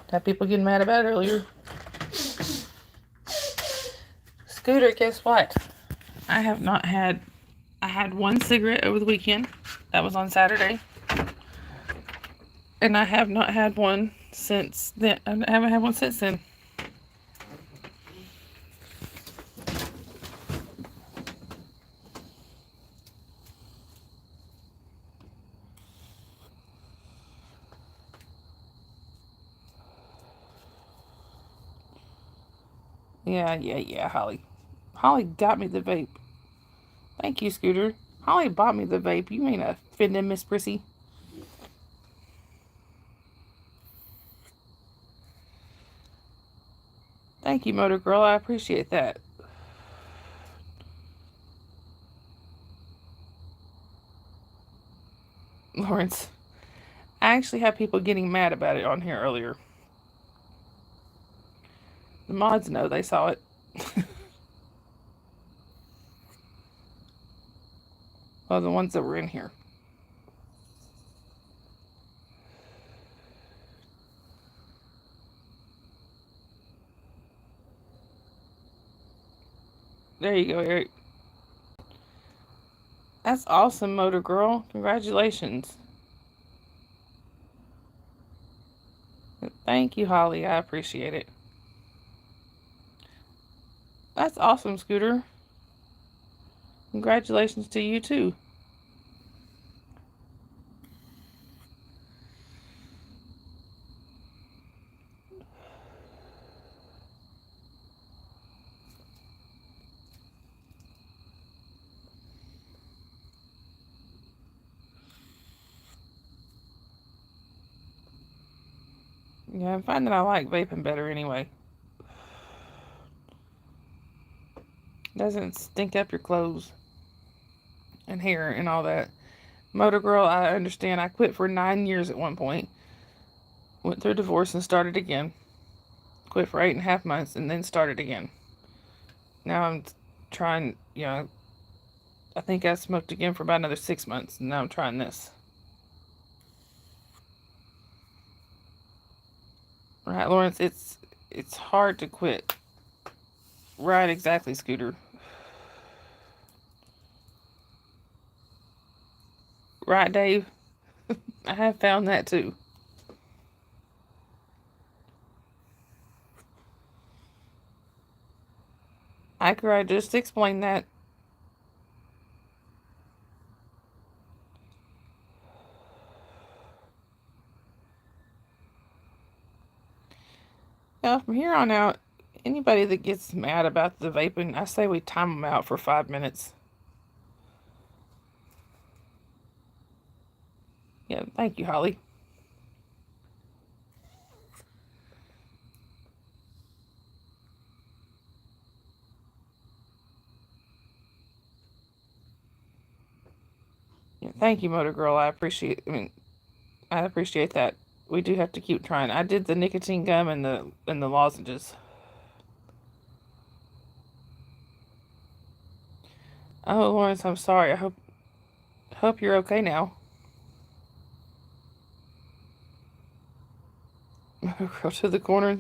Had people getting mad about it earlier. Scooter, guess what? I had one cigarette over the weekend. That was on Saturday. And I have not had one since then. I haven't had one since then. Yeah, Holly. Holly got me the vape. Thank you, Scooter. Holly bought me the vape. You ain't offending Miss Prissy. Thank you, Motor Girl. I appreciate that. Lawrence, I actually had people getting mad about it on here earlier. The mods know, they saw it. Well, the ones that were in here. There you go, Eric. That's awesome, Motor Girl. Congratulations. Thank you, Holly. I appreciate it. That's awesome, Scooter. Congratulations to you, too. Yeah, I'm finding I like vaping better anyway. Doesn't stink up your clothes and hair and all that. Motor Girl, I understand. I quit for 9 years at one point. Went through a divorce and started again. Quit for 8.5 months and then started again. Now I'm trying, I think I smoked again for about another 6 months, and now I'm trying this. Right, Lawrence, it's hard to quit. Right, exactly, Scooter. Right, Dave? I have found that too. I just explained that. Now, from here on out, anybody that gets mad about the vaping, I say we time them out for 5 minutes. Yeah, thank you, Holly. Yeah, thank you, Motor Girl. I appreciate that. We do have to keep trying. I did the nicotine gum and the lozenges. Oh, Lawrence, I'm sorry. I hope you're okay now. Motor Girl to the corner.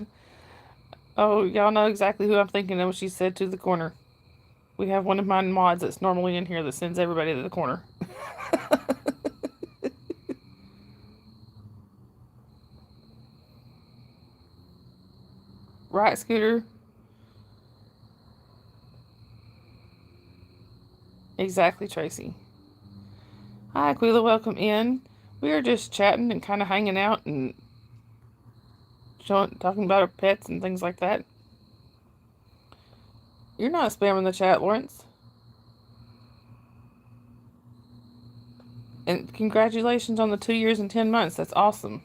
Oh, y'all know exactly who I'm thinking of when she said to the corner. We have one of my mods that's normally in here that sends everybody to the corner. Right, Scooter? Exactly, Tracy. Hi, Aquila. Welcome in. We are just chatting and kind of hanging out and talking about our pets and things like that. You're not spamming the chat, Lawrence. And congratulations on the 2 years and 10 months. That's awesome.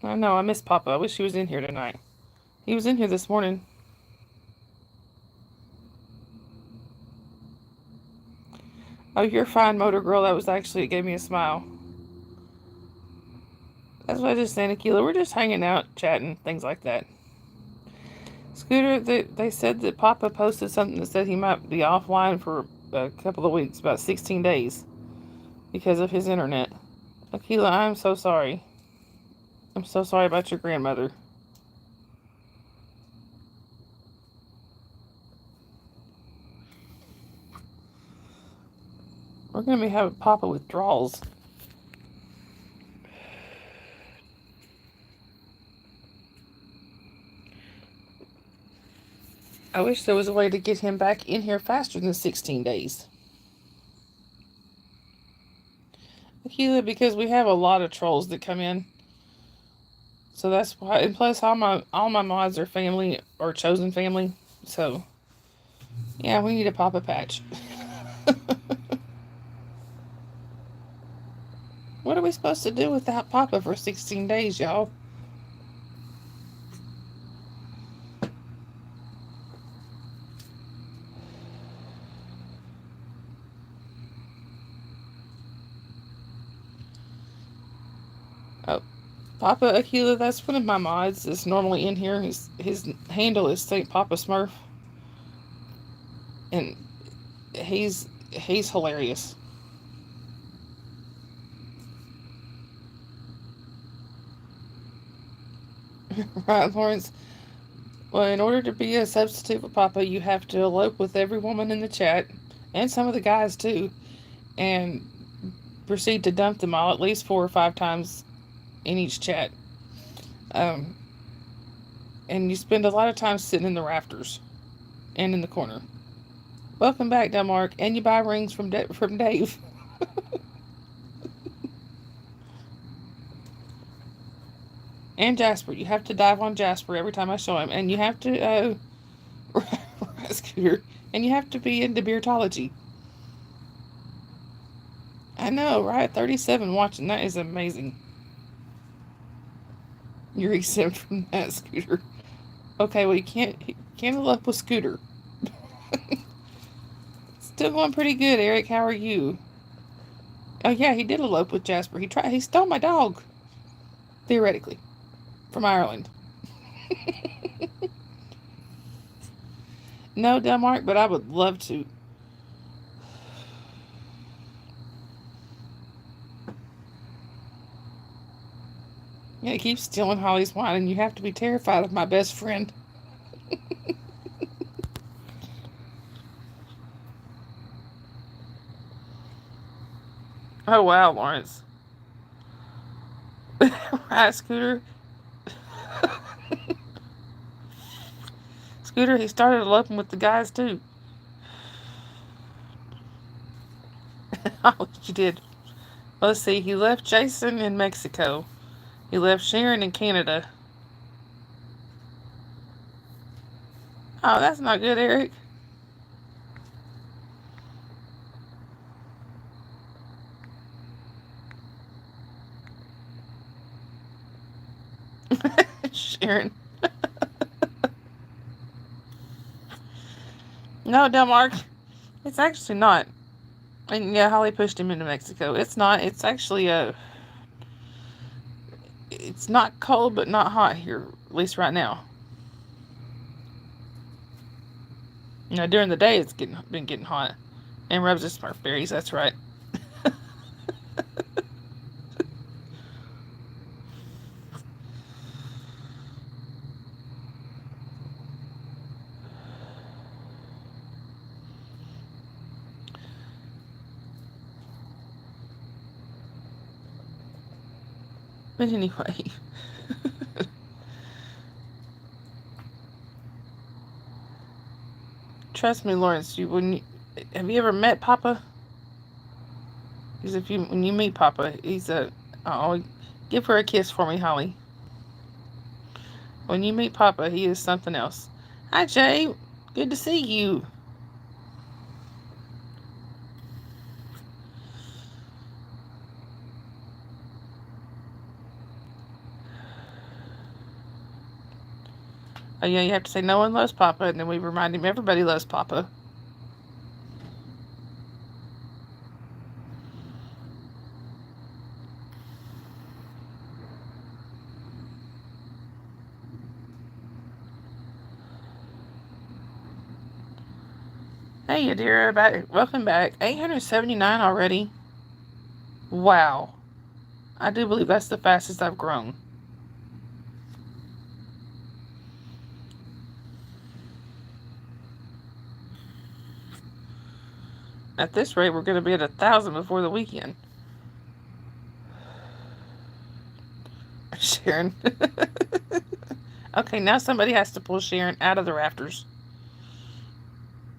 I know, I miss Papa. I wish he was in here tonight. He was in here this morning. Oh, you're fine, Motor Girl. It gave me a smile. That's what I just saying, Aquila. We're just hanging out, chatting, things like that. Scooter, they said that Papa posted something that said he might be offline for a couple of weeks, about 16 days, because of his internet. Akila, I'm so sorry. I'm so sorry about your grandmother. We're going to be having Papa withdrawals. I wish there was a way to get him back in here faster than 16 days. Akila, because we have a lot of trolls that come in. So that's why, and plus all my mods are family or chosen family. So yeah, we need a Papa patch. What are we supposed to do without Papa for 16 days, y'all? Oh, Papa Akila, that's one of my mods that's normally in here. His handle is Saint Papa Smurf, and he's hilarious. Right, Lawrence? Well, in order to be a substitute for Papa, you have to elope with every woman in the chat, and some of the guys too, and proceed to dump them all at least 4 or 5 times in each chat. Um, and you spend a lot of time sitting in the rafters and in the corner. Welcome back, Delmark, and you buy rings from Dave. And Jasper. You have to dive on Jasper every time I show him, and you have to Scooter, and you have to be into beardology. I know, right? 37 watching, that is amazing. You're exempt from that, Scooter. Okay, well you can't elope with Scooter. Still going pretty good, Eric. How are you? Oh yeah, he did elope with Jasper. He stole my dog. Theoretically. From Ireland. No, Denmark, but I would love to. Yeah, he keeps stealing Holly's wine, and you have to be terrified of my best friend. Oh wow, Lawrence. Right, Scooter. Scooter, he started eloping with the guys too. Oh, you did. Let's see, he left Jason in Mexico. He left Sharon in Canada. Oh, that's not good, Eric. Sharon. No, Delmark. It's actually not. And yeah, Holly pushed him into Mexico. It's not. It's actually it's not cold, but not hot here, at least right now. You know, during the day it's been getting hot. And rubs his Smurf berries. That's right. But anyway. Trust me, Lawrence. Have you ever met Papa? Because when you meet Papa, he's a. Oh, give her a kiss for me, Holly. When you meet Papa, he is something else. Hi, Jay. Good to see you. Oh yeah, you have to say no one loves Papa, and then we remind him everybody loves Papa. Hey, Adira, welcome back. 879 already. Wow. I do believe that's the fastest I've grown. At this rate, we're going to be at 1,000 before the weekend. Sharon. Okay, now somebody has to pull Sharon out of the rafters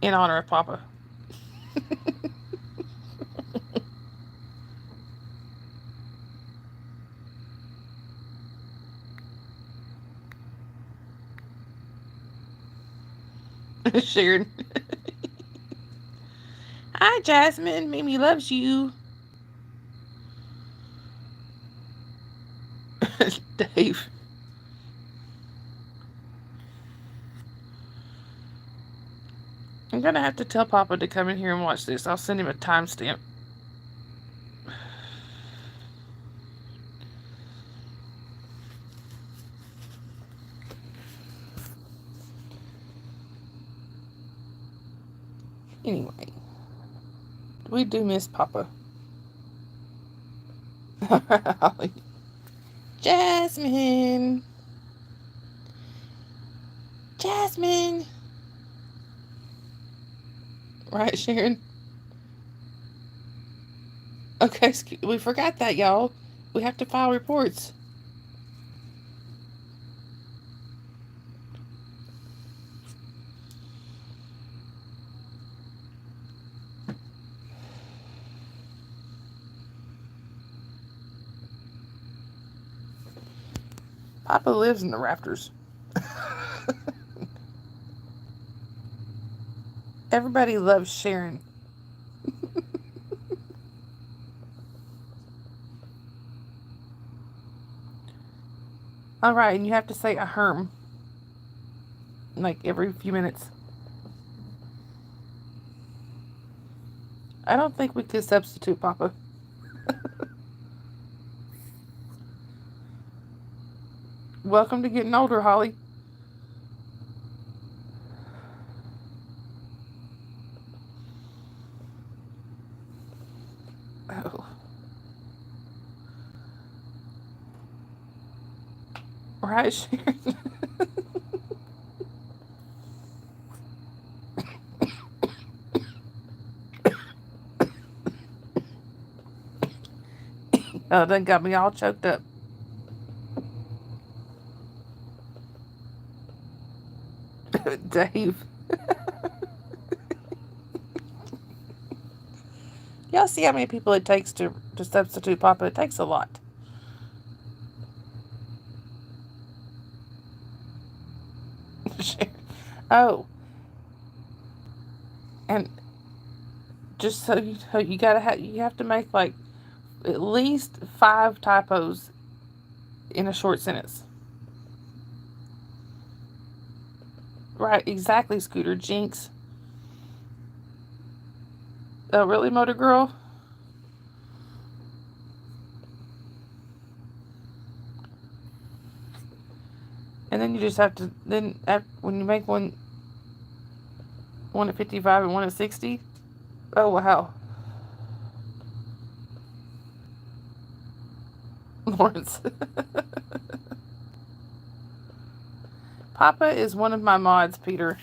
in honor of Papa. Sharon. Hi, Jasmine. Mimi loves you. Dave. I'm going to have to tell Papa to come in here and watch this. I'll send him a timestamp. Anyway, we do miss Papa. Jasmine. Jasmine. Right, Sharon? Okay, we forgot that, y'all. We have to file reports. Papa lives in the rafters. Everybody loves Sharon. All right, and you have to say a herm. Like every few minutes. I don't think we could substitute Papa. Welcome to getting older, Holly. Oh. Right, Sharon? Oh, that got me all choked up. Dave. Y'all see how many people it takes to substitute Papa? It takes a lot. Oh. And just so you know, you have to make like at least 5 typos in a short sentence. Right, exactly, Scooter. Jinx. Oh, really, Motor Girl? And then you just have to, when you make one at 55 and one at 60. Oh, wow. Lawrence. Papa is one of my mods, Peter.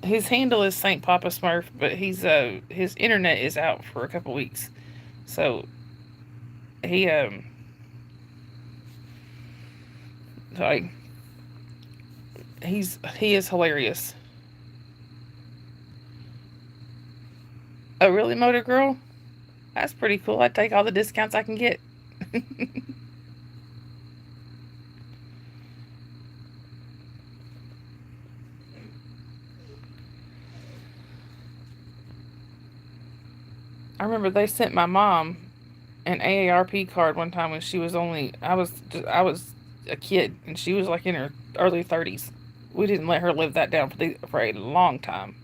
His handle is Saint Papa Smurf, but his internet is out for a couple weeks. So he like he is hilarious. Oh, really, Motor Girl? That's pretty cool. I take all the discounts I can get. I remember they sent my mom an AARP card one time when she was I was a kid and she was like in her early 30s. We didn't let her live that down for a long time.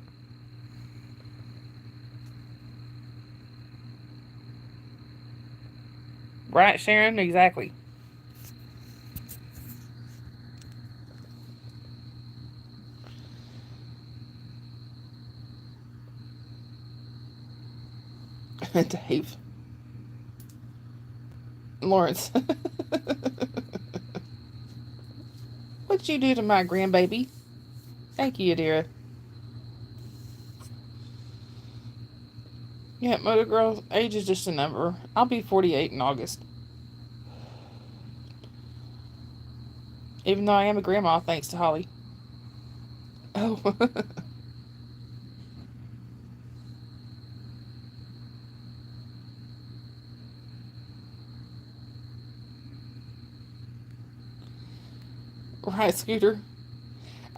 Right, Sharon? Exactly. Dave. Lawrence. What'd you do to my grandbaby? Thank you, Adira. Yeah, Motor Girl, age is just a number. I'll be 48 in August. Even though I am a grandma, thanks to Holly. Oh. Right, Scooter.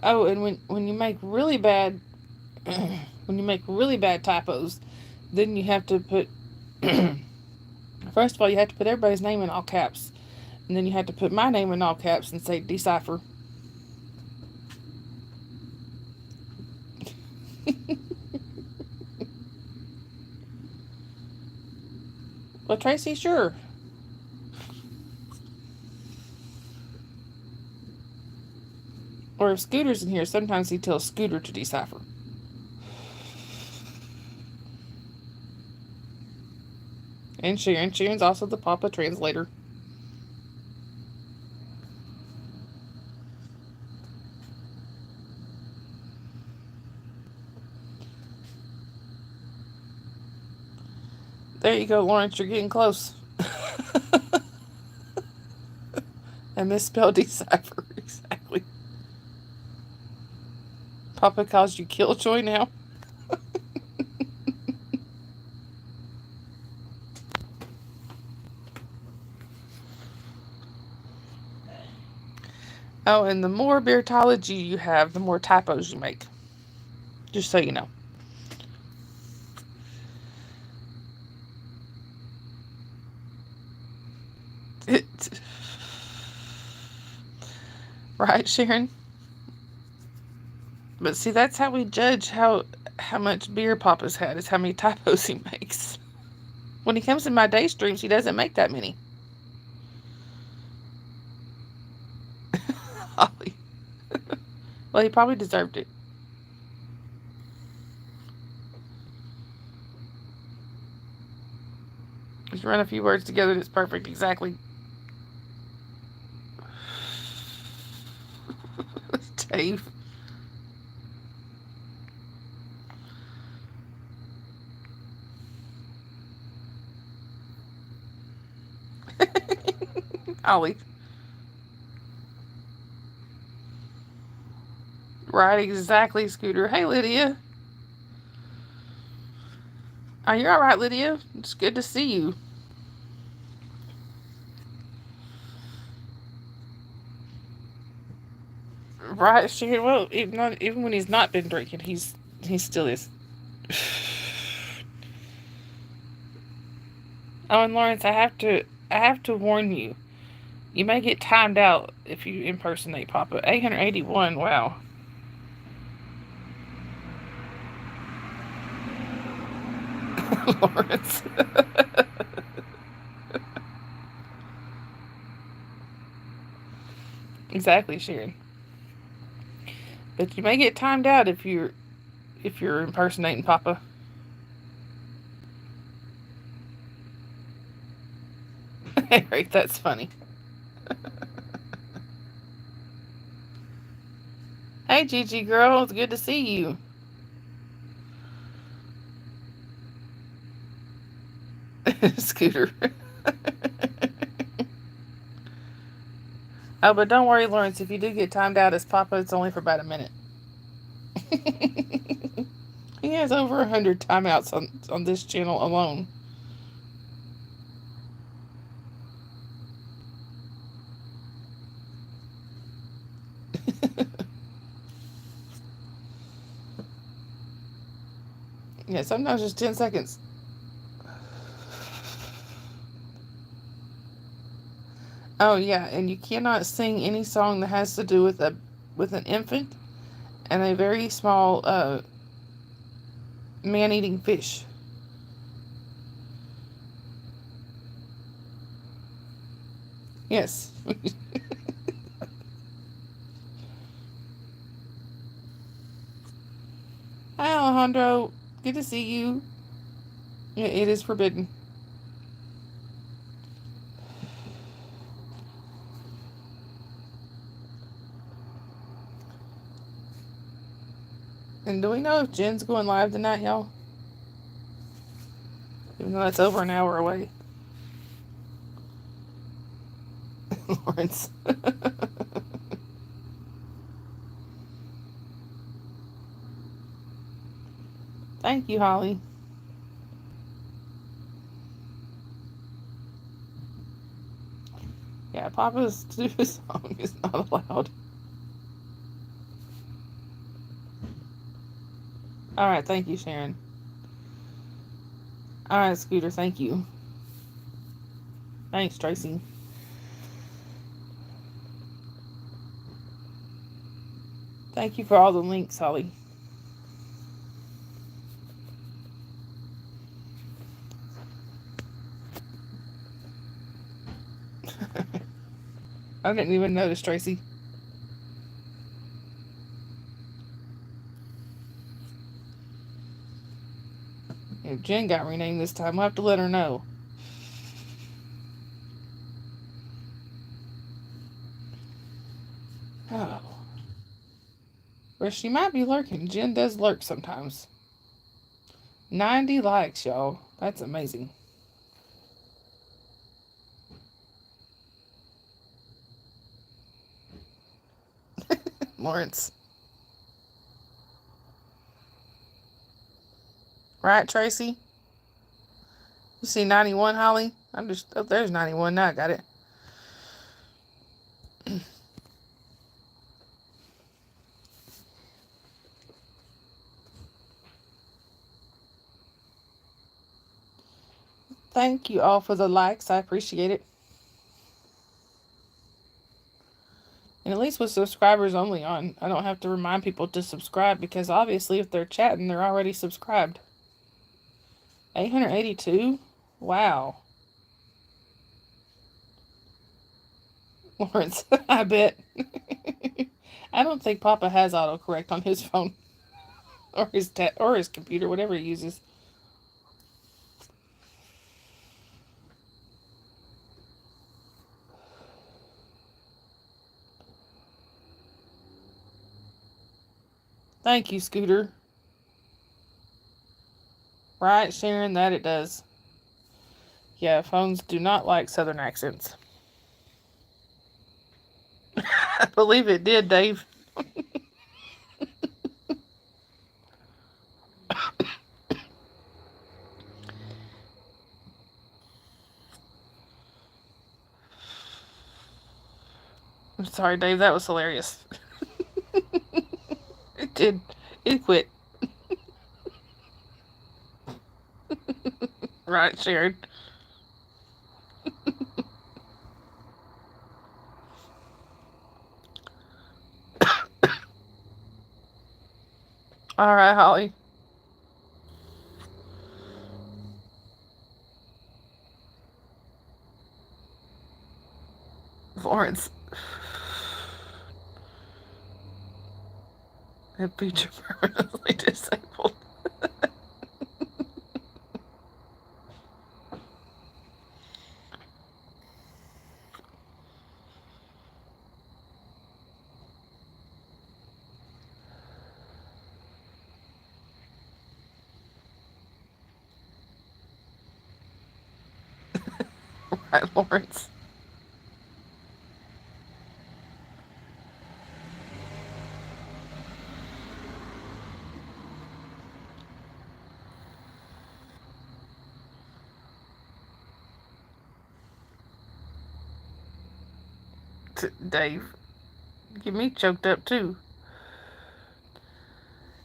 Oh, and when you make really bad when you make really bad typos, then you have to put first of all you have to put everybody's name in all caps, and then you have to put my name in all caps and say decipher. Well, Tracy, sure. Or if Scooter's in here, sometimes he tells Scooter to decipher. And Sharon. Sharon's also the Papa translator. There you go, Lawrence. You're getting close. I misspelled decipher. Exactly. Papa calls you Killjoy now. Oh, and the more beartology you have, the more typos you make. Just so you know. Right, Sharon? But see, that's how we judge how much beer Papa's had, is how many typos he makes. When he comes in my day streams, he doesn't make that many. Holly. Well, he probably deserved it. Just run a few words together and it's perfect. Exactly. Dave. Ollie. Right, exactly, Scooter. Hey, Lydia. Oh, you're all right, Lydia. It's good to see you. Right, Sharon. Well, even when he's not been drinking, he still is. Oh, and Lawrence, I have to warn you. You may get timed out if you impersonate Papa. 881. Wow. Lawrence. Exactly, Sharon. But you may get timed out if you're impersonating Papa. Right, that's funny. Hey, Gigi girl, it's good to see you. Scooter. Oh, but don't worry, Lawrence. If you do get timed out as Papa, it's only for about a minute. He has over 100 timeouts on this channel alone. Yeah, sometimes just 10 seconds. Oh yeah, and you cannot sing any song that has to do with an infant and a very small man-eating fish. Yes. Hi, Alejandro. Good to see you. It is forbidden. And do we know if Jen's going live tonight, y'all? Even though that's over an hour away. Lawrence. Thank you, Holly. Yeah, Papa's stupid song is not allowed. Alright, thank you, Sharon. Alright, Scooter, thank you. Thanks, Tracy. Thank you for all the links, Holly. I didn't even notice, Tracy. If Jen got renamed this time, we'll have to let her know. Oh. Or she might be lurking. Jen does lurk sometimes. 90 likes, y'all. That's amazing. Lawrence. Right, Tracy? You see 91, Holly? I'm just... Oh, there's 91. Now I got it. Thank you all for the likes. I appreciate it. And at least with subscribers only on, I don't have to remind people to subscribe because obviously if they're chatting, they're already subscribed. 882? Wow. Lawrence, I bet. I don't think Papa has autocorrect on his phone or his computer, whatever he uses. Thank you, Scooter. Right, Sharon, that it does. Yeah, phones do not like southern accents. I believe it did, Dave. I'm sorry, Dave, that was hilarious. It did. It quit. Right, Sharon. All right, Holly. Florence. That feature permanently disabled. Right, Lawrence. Dave. Get me choked up too.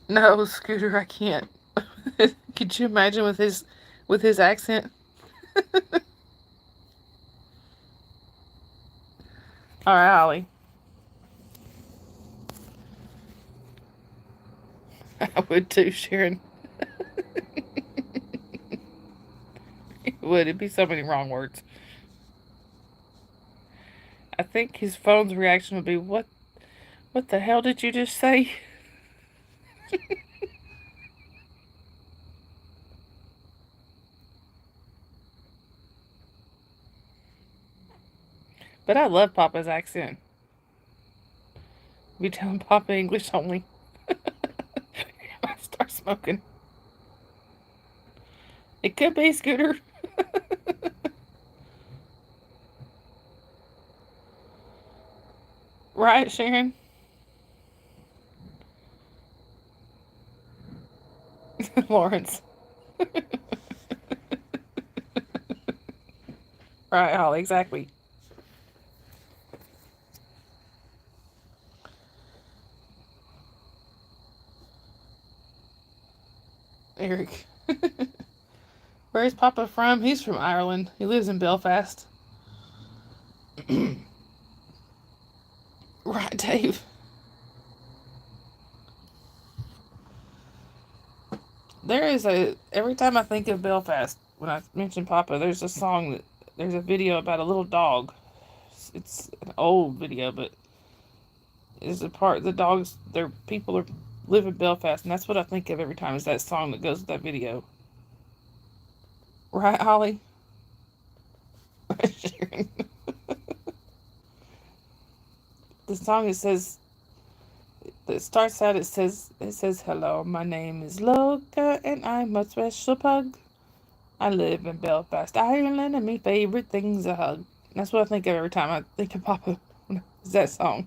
No, Scooter, I can't. Could you imagine with his accent? All right, Holly. I would too, Sharon. It would. It'd be so many wrong words. I think his phone's reaction would be, What the hell did you just say? But I love Papa's accent. Be telling Papa English only. I start smoking. It could be Scooter. Right, Sharon? Lawrence. Right, Holly, exactly. Eric. Where's Papa from? He's from Ireland. He lives in Belfast. Right, Dave. There is every time I think of Belfast, when I mention Papa, there's a song there's a video about a little dog. It's an old video, but it's a part, the dogs, their people are live in Belfast, and that's what I think of every time is that song that goes with that video. Right, Holly? The song, it starts out, it says, hello, my name is Loca, and I'm a special pug. I live in Belfast, Ireland, and my favorite thing's a hug. That's what I think of every time I think of Papa. Is that song.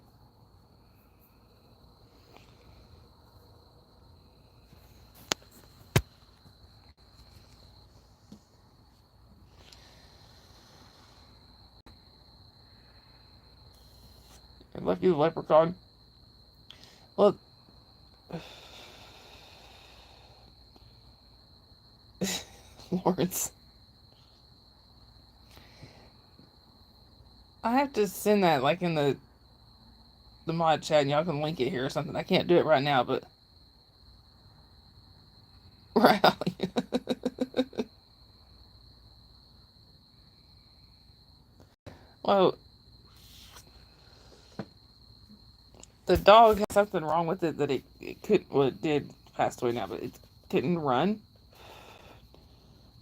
Lucky the leprechaun. Well, Lawrence. I have to send that like in the mod chat, and y'all can link it here or something. I can't do it right now, but right. Well, the dog had something wrong with it that it couldn't. Well, it did pass away now, but it couldn't run.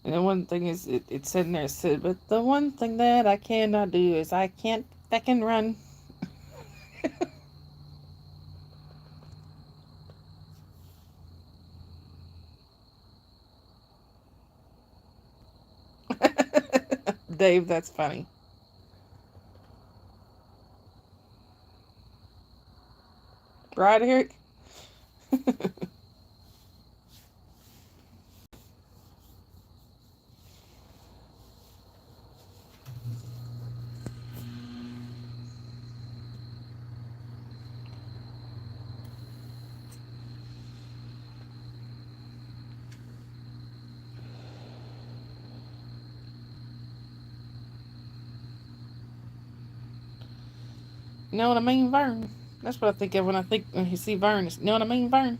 And then one thing is, it said in there, it said, but the one thing that I cannot do is I can't fucking run. Dave, that's funny. Right, Eric? You know what I mean, Vern? That's what I think of when you see Vern. You know what I mean, Vern?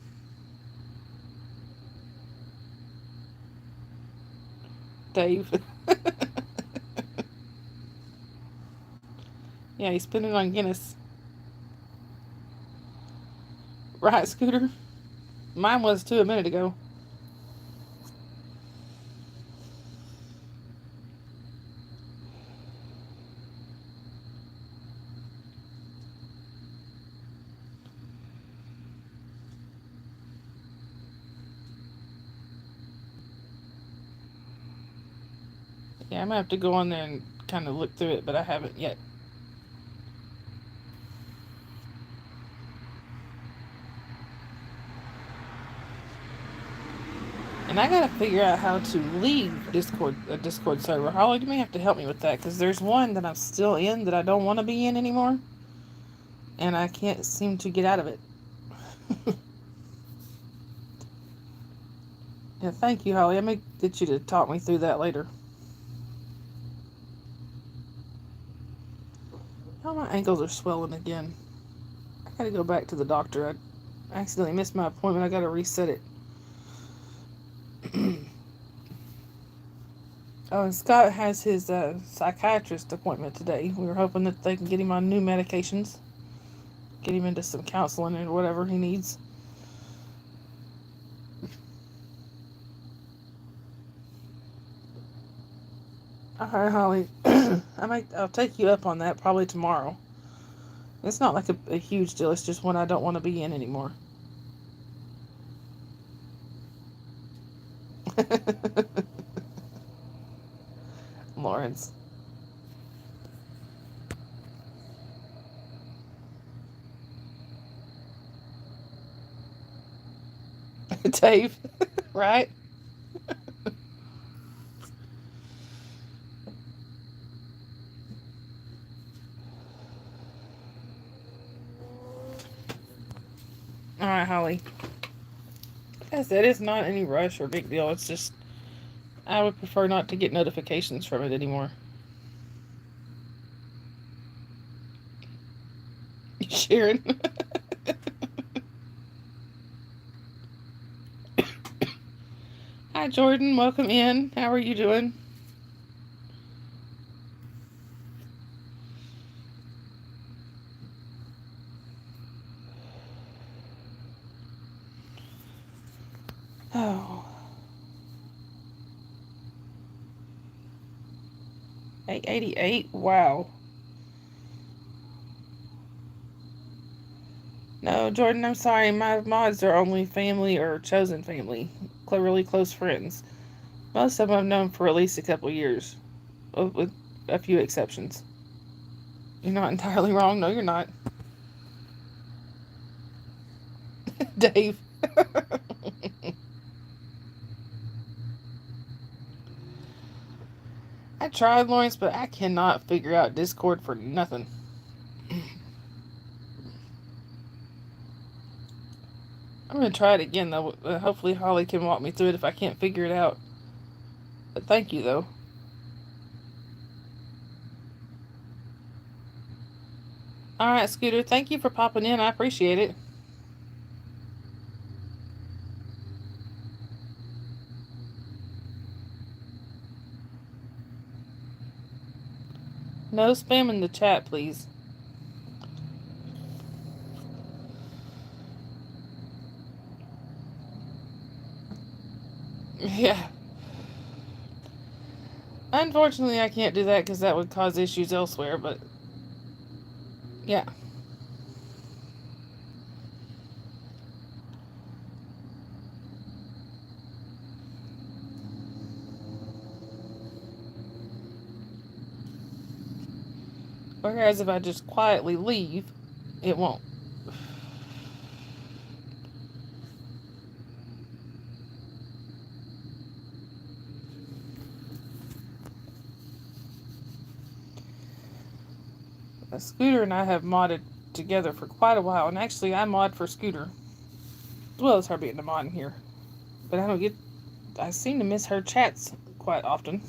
Dave. Yeah, he's spinning on Guinness. Right, Scooter? Mine was too a minute ago. Yeah, I'm gonna have to go on there and kind of look through it, but I haven't yet. And I gotta figure out how to leave a Discord server. Holly, you may have to help me with that, because there's one that I'm still in that I don't want to be in anymore, and I can't seem to get out of it. Yeah, thank you, Holly. I may get you to talk me through that later. Oh, my ankles are swelling again. I gotta go back to the doctor. I accidentally missed my appointment. I gotta reset it. Oh, and Scott has his psychiatrist appointment today. We were hoping that they can get him on new medications, get him into some counseling or whatever he needs. Alright, Holly. I'll take you up on that probably tomorrow. It's not like a huge deal. It's just one I don't want to be in anymore. Lawrence. Dave. Right? Alright, Holly. Like I said, it's not any rush or big deal. It's just I would prefer not to get notifications from it anymore. Sharon. Hi, Jordan. Welcome in. How are you doing? Oh. 888? Wow. No, Jordan, I'm sorry. My mods are only family or chosen family. Really close friends. Most of them I've known for at least a couple years, with a few exceptions. You're not entirely wrong. No, you're not. Dave. I tried, Lawrence, but I cannot figure out Discord for nothing. I'm going to try it again, though. Hopefully Holly can walk me through it if I can't figure it out. But thank you, though. Alright, Scooter, thank you for popping in. I appreciate it. No spam in the chat, please. Yeah. Unfortunately, I can't do that because that would cause issues elsewhere, but yeah. Whereas if I just quietly leave, it won't. Scooter and I have modded together for quite a while, and actually I mod for Scooter, as well as her being a mod in here. But I seem to miss her chats quite often.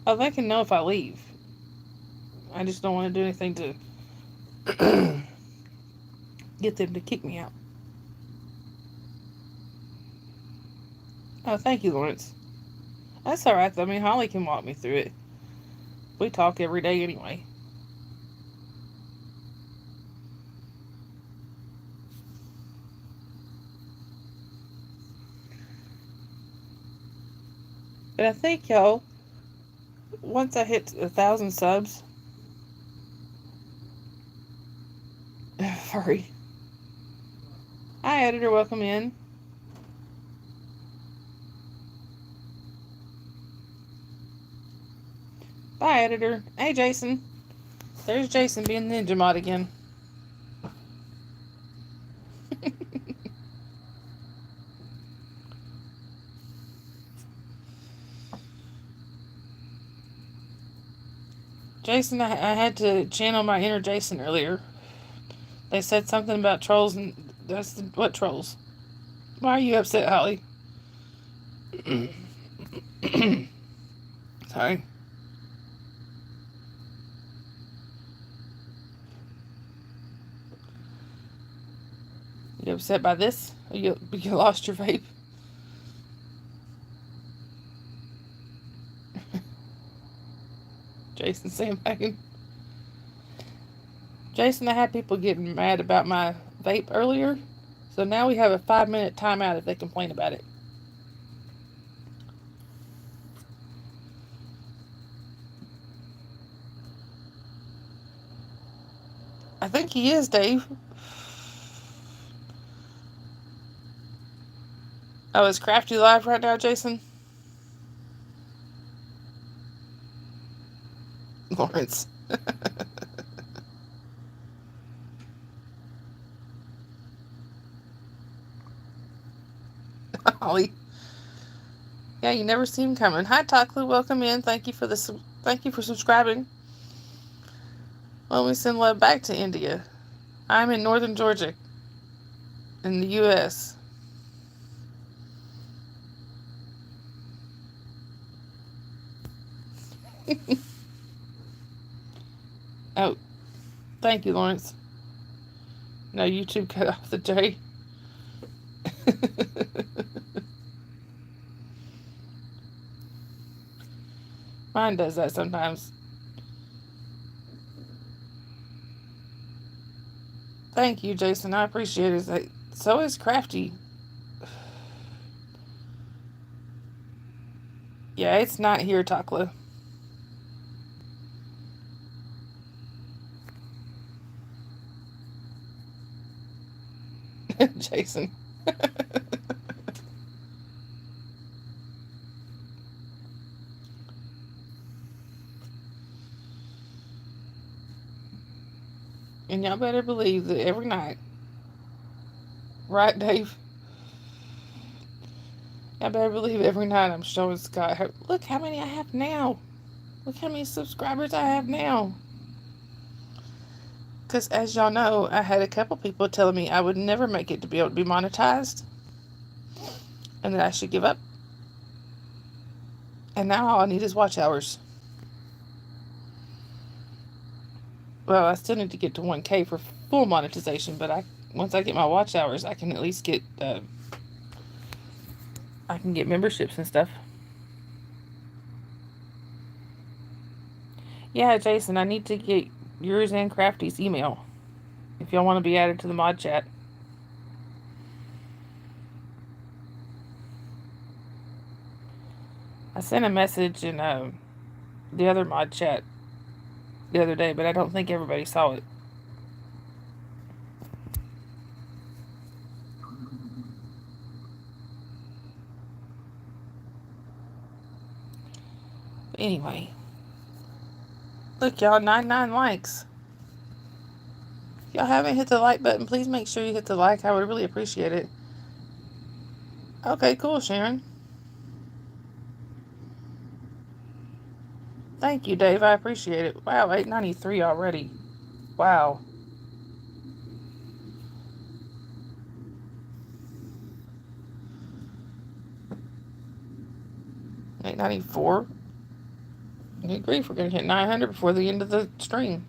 Oh, they can know if I leave. I just don't want to do anything to get them to kick me out. Oh, thank you, Lawrence. That's alright, I mean, Holly can walk me through it. We talk every day anyway. But I think, y'all, once I hit 1,000 subs... Furry. Hi, editor, welcome in. Bye, editor. Hey, Jason. There's Jason being Ninja Mod again. Jason, I had to channel my inner Jason earlier. They said something about trolls, and what trolls? Why are you upset, Holly? Sorry. You upset by this? You lost your vape? Jason sandbagging. Jason, I had people getting mad about my vape earlier, So now we have a 5-minute timeout if they complain about it. I think he is, Dave. Oh, is Crafty live right now, Jason? Lawrence. Holly. Yeah, you never see him coming. Hi, Taklu. Welcome in. Thank you for subscribing. Well, we send love back to India. I'm in northern Georgia, in the U.S. Oh, thank you, Lawrence. No, YouTube cut off the J. Mine does that sometimes. Thank you, Jason. I appreciate it. So is Crafty. Yeah, it's not here, Takla. Jason. And y'all better believe that every night, right, Dave? I better believe every night I'm showing Scott, look how many I have now. Look how many subscribers I have now. Because as y'all know, I had a couple people telling me I would never make it to be able to be monetized. And that I should give up. And now all I need is watch hours. Well, I still need to get to 1K for full monetization, but once I get my watch hours, I can at least get I can get memberships and stuff. Yeah, Jason, I need to get yours and Crafty's email if y'all want to be added to the mod chat. I sent a message in the other mod chat the other day, but I don't think everybody saw it. But anyway, look, y'all, 99 likes. If y'all haven't hit the like button, please make sure you hit the like. I would really appreciate it. Okay, cool, Sharon. Thank you, Dave. I appreciate it. Wow, 893 already. Wow. 894. Good grief, we're going to hit 900 before the end of the stream.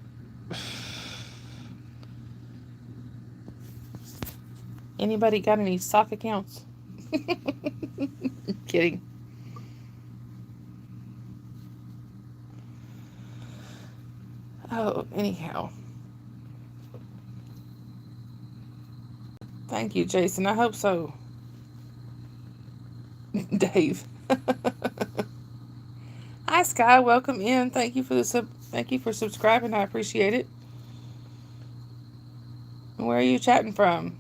Anybody got any sock accounts? Kidding. Oh, anyhow. Thank you, Jason. I hope so. Dave. Hi, Sky. Welcome in. Thank you for subscribing. I appreciate it. Where are you chatting from?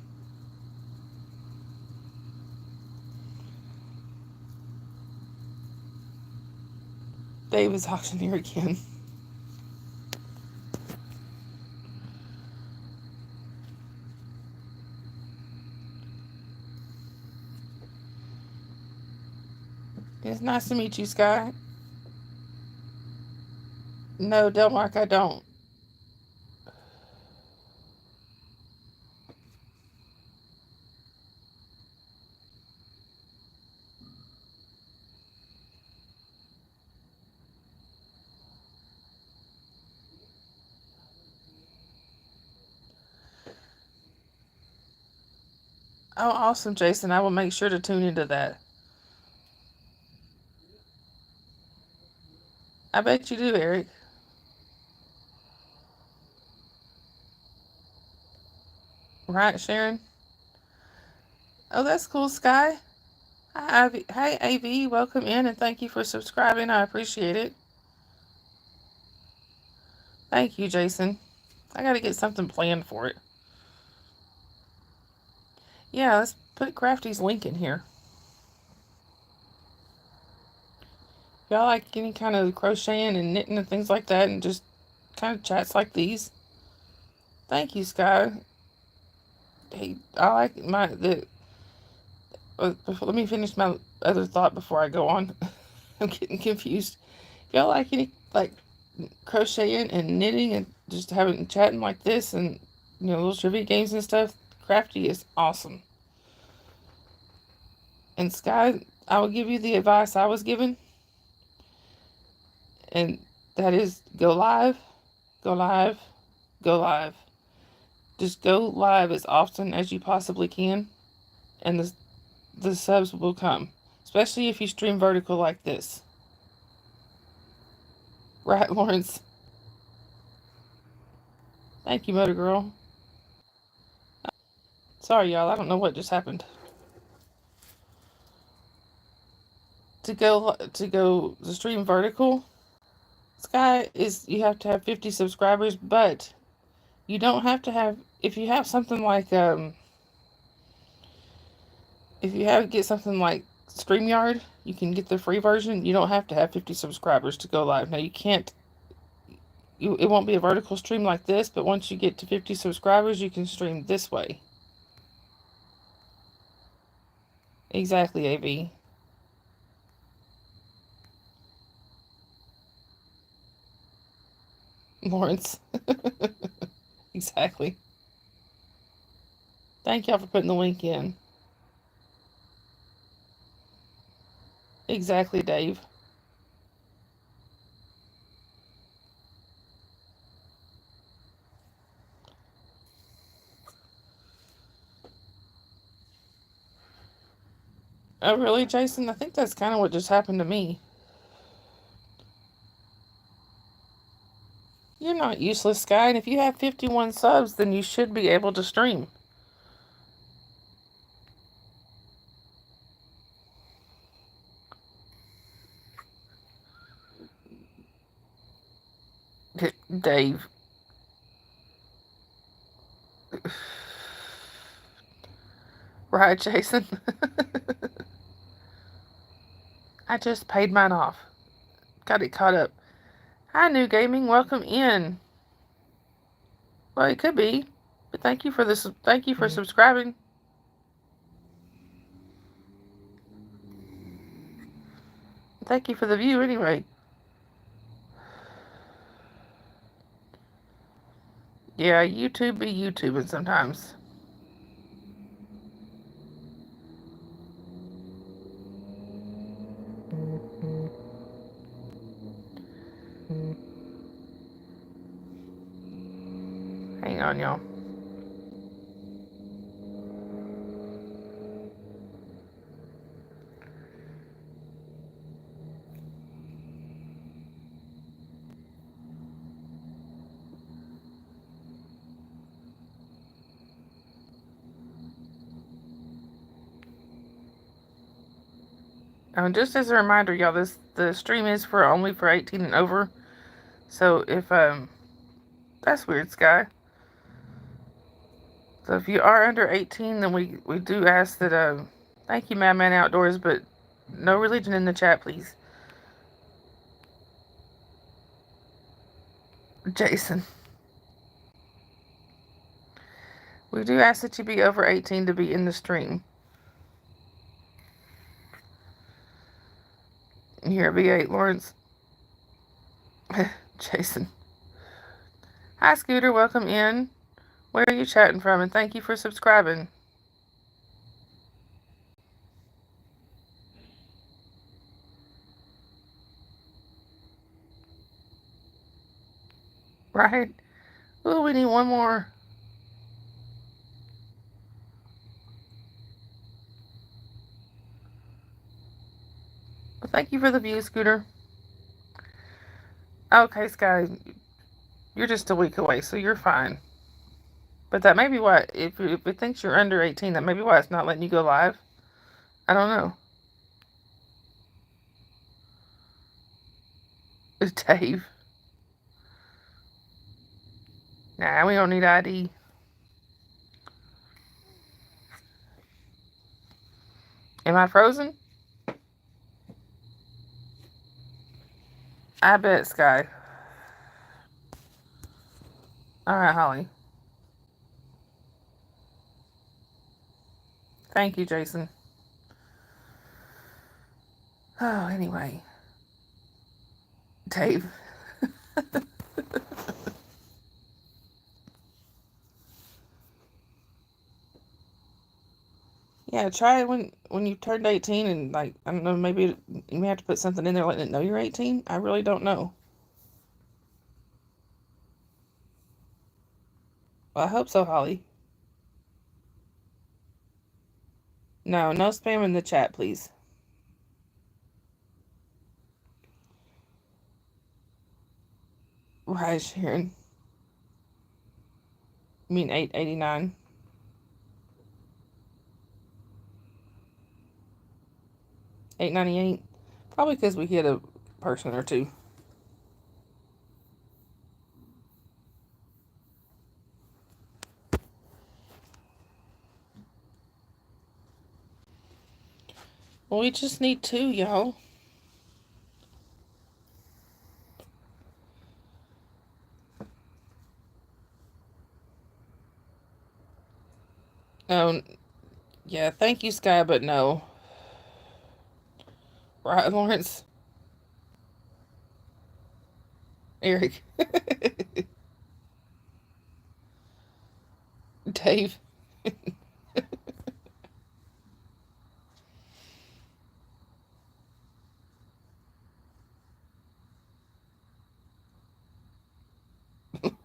Dave is auctioneer again. It's nice to meet you, Sky. No, Delmark, I don't. Oh, awesome, Jason. I will make sure to tune into that. I bet you do, Eric. Right, Sharon? Oh, that's cool, Sky. Hi, Ivy. Hi, AV. Welcome in and thank you for subscribing. I appreciate it. Thank you, Jason. I gotta get something planned for it. Yeah, let's put Crafty's link in here. If y'all like any kind of crocheting and knitting and things like that and just kind of chats like these. Thank you, Sky. Hey, I like let me finish my other thought before I go on. I'm getting confused. Y'all like any like crocheting and knitting and just having chatting like this and little trivia games and stuff? Crafty is awesome. And Sky, I will give you the advice I was given, and that is go live, go live, go live. Just go live as often as you possibly can, and the subs will come. Especially if you stream vertical like this. Right, Lawrence? Thank you, Motor Girl. Sorry, y'all. I don't know what just happened. To stream vertical, Sky, is you have to have 50 subscribers, but you don't have to have. If you have something like if you have get something like StreamYard, you can get the free version. You don't have to have 50 subscribers to go live. Now you can't. It won't be a vertical stream like this, but once you get to 50 subscribers, you can stream this way. Exactly, AV. Lawrence. Exactly. Thank y'all for putting the link in. Exactly, Dave. Oh, really, Jason? I think that's kind of what just happened to me. You're not useless, Sky, and if you have 51 subs, then you should be able to stream. Dave. Right, Jason? I just paid mine off. Got it caught up. Hi, New Gaming. Welcome in. Well, it could be, but thank you for this. Thank you for subscribing. Thank you for the view, anyway. Yeah, YouTube be YouTubing sometimes. Hang on, y'all. Just as a reminder, y'all, the stream is for only for 18 and over. So if that's weird, Sky. So if you are under 18, then we do ask that thank you, Madman Outdoors, but no religion in the chat, please. Jason. We do ask that you be over 18 to be in the stream. Here, B8, Lawrence. Jason. Hi, Scooter. Welcome in. Where are you chatting from? And thank you for subscribing. Right? Oh, we need one more. Well, thank you for the view, Scooter. Okay, Sky. You're just a week away, so you're fine. But that may be why, if it thinks you're under 18, that may be why it's not letting you go live. I don't know. Dave. Nah, we don't need ID. Am I frozen? I bet, Sky. Alright, Holly. Thank you, Jason. Oh, anyway. Dave. Yeah, try it when you turned 18 and, like, I don't know, maybe you may have to put something in there letting it know you're 18. I really don't know. Well, I hope so, Holly. No spam in the chat, please. Right, Sharon. You mean 889? 898? Probably because we hit a person or two. Well, we just need two, y'all. Oh, yeah, thank you, Sky, but no. Right, Lawrence? Eric? Dave?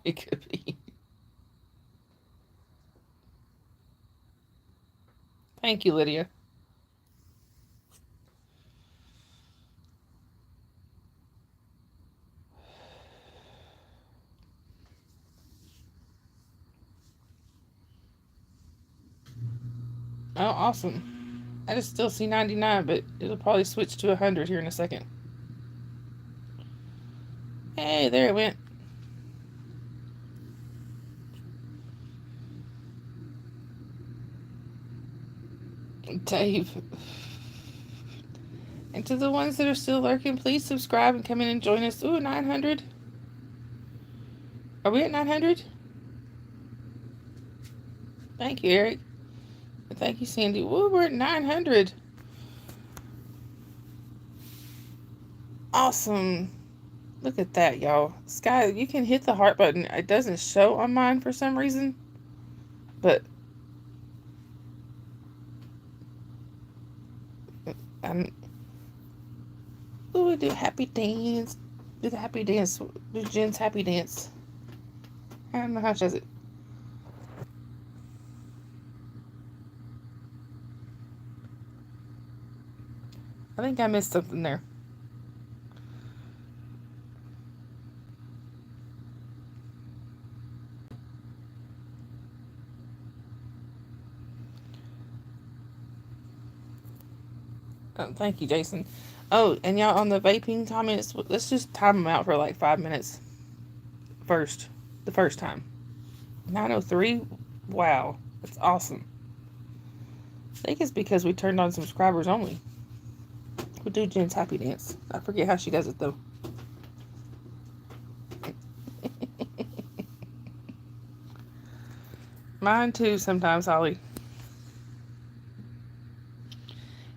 It could be. Thank you, Lydia. Oh, awesome. I just still see 99, but it'll probably switch to 100 here in a second. Hey, there it went. Dave. And to the ones that are still lurking, please subscribe and come in and join us. Ooh, 900. Are we at 900? Thank you, Eric. And thank you, Sandy. Ooh, we're at 900. Awesome. Look at that, y'all. Sky, you can hit the heart button. It doesn't show on mine for some reason. But ooh, do happy dance. Do the happy dance. Do Jen's happy dance. I don't know how she does it. I think I missed something there. Oh, thank you, Jason. Oh, and y'all on the vaping comments, let's just time them out for like 5 minutes. The first time. 903? Wow. That's awesome. I think it's because we turned on subscribers only. We'll do Jen's happy dance. I forget how she does it, though. Mine, too, sometimes, Holly.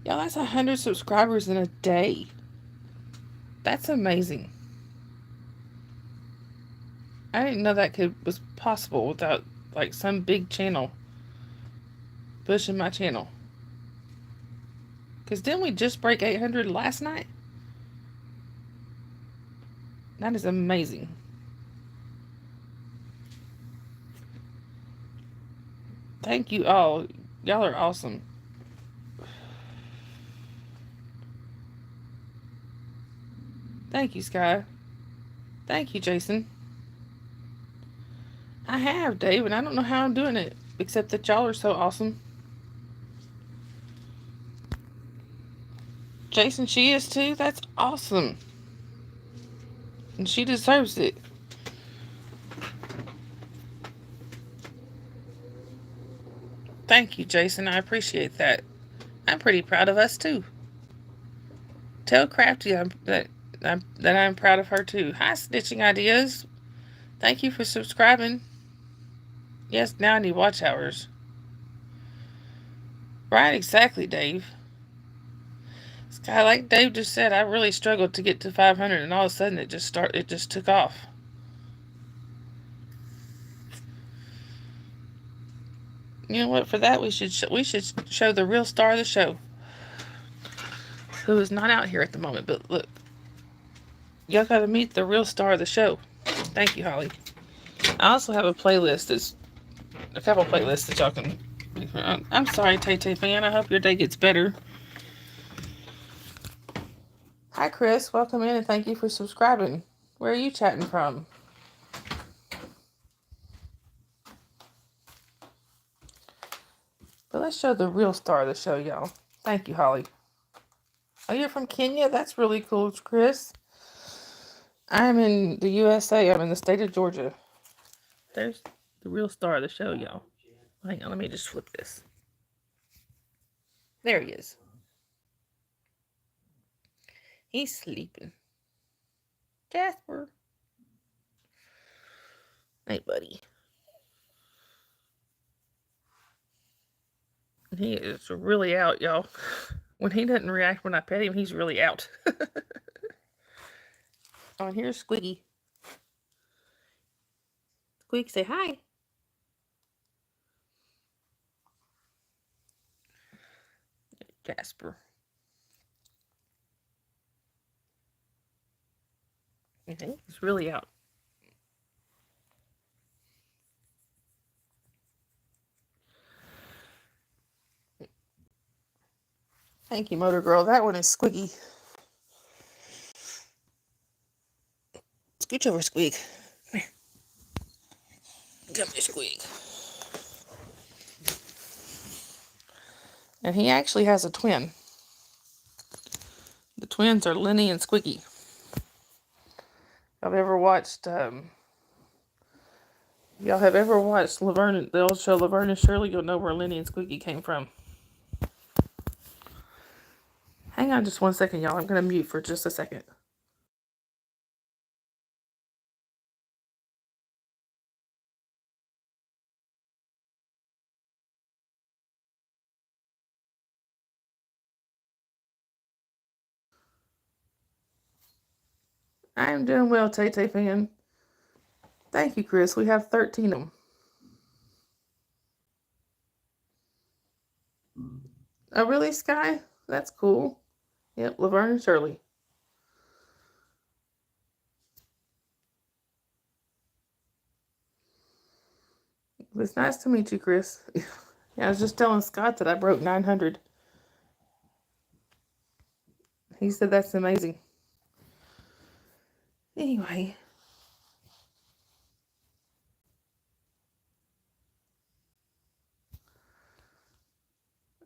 Y'all, that's 100 subscribers in a day. That's amazing. I didn't know that was possible without, like, some big channel pushing my channel. Because didn't we just break 800 last night? That is amazing. Thank you all. Y'all are awesome. Thank you, Sky. Thank you, Jason. I have, Dave, and I don't know how I'm doing it, except that y'all are so awesome. Jason, she is too? That's awesome. And she deserves it. Thank you, Jason. I appreciate that. I'm pretty proud of us too. Tell Crafty that I'm proud of her too. Hi, Snitching Ideas. Thank you for subscribing. Yes, now I need watch hours. Right, exactly, Dave. Sky, like Dave just said, I really struggled to get to 500, and all of a sudden it just took off. You know what? For that, we should show the real star of the show, who is not out here at the moment. But look, y'all got to meet the real star of the show. Thank you, Holly. I also have a playlist. That's a couple playlists that y'all can. I'm sorry, Tay Tay fan. I hope your day gets better. Hi, Chris. Welcome in and thank you for subscribing. Where are you chatting from? But let's show the real star of the show, y'all. Thank you, Holly. Oh, you're from Kenya? That's really cool, Chris. I'm in the USA. I'm in the state of Georgia. There's the real star of the show, y'all. Hang on, let me just flip this. There he is. He's sleeping. Jasper. Hey, buddy. He is really out, y'all. When he doesn't react when I pet him, he's really out. Oh, and here's Squeaky. Squeak, say hi. Jasper. Okay, he's really out. Thank you, Motor Girl. That one is Squeaky. Scooch over, Squeak. Come here. Come here, Squeak. And he actually has a twin. The twins are Lenny and Squeaky. Y'all ever watched Laverne, the old show Laverne and Shirley? You'll know where Lenny and Squeaky came from. Hang on just one second, y'all. I'm going to mute for just a second. I am doing well, Tay Tay fan. Thank you, Chris. We have 13 of them. Oh, really, Sky? That's cool. Yep, Laverne and Shirley. It's nice to meet you, Chris. Yeah, I was just telling Scott that I broke 900. He said that's amazing. Anyway.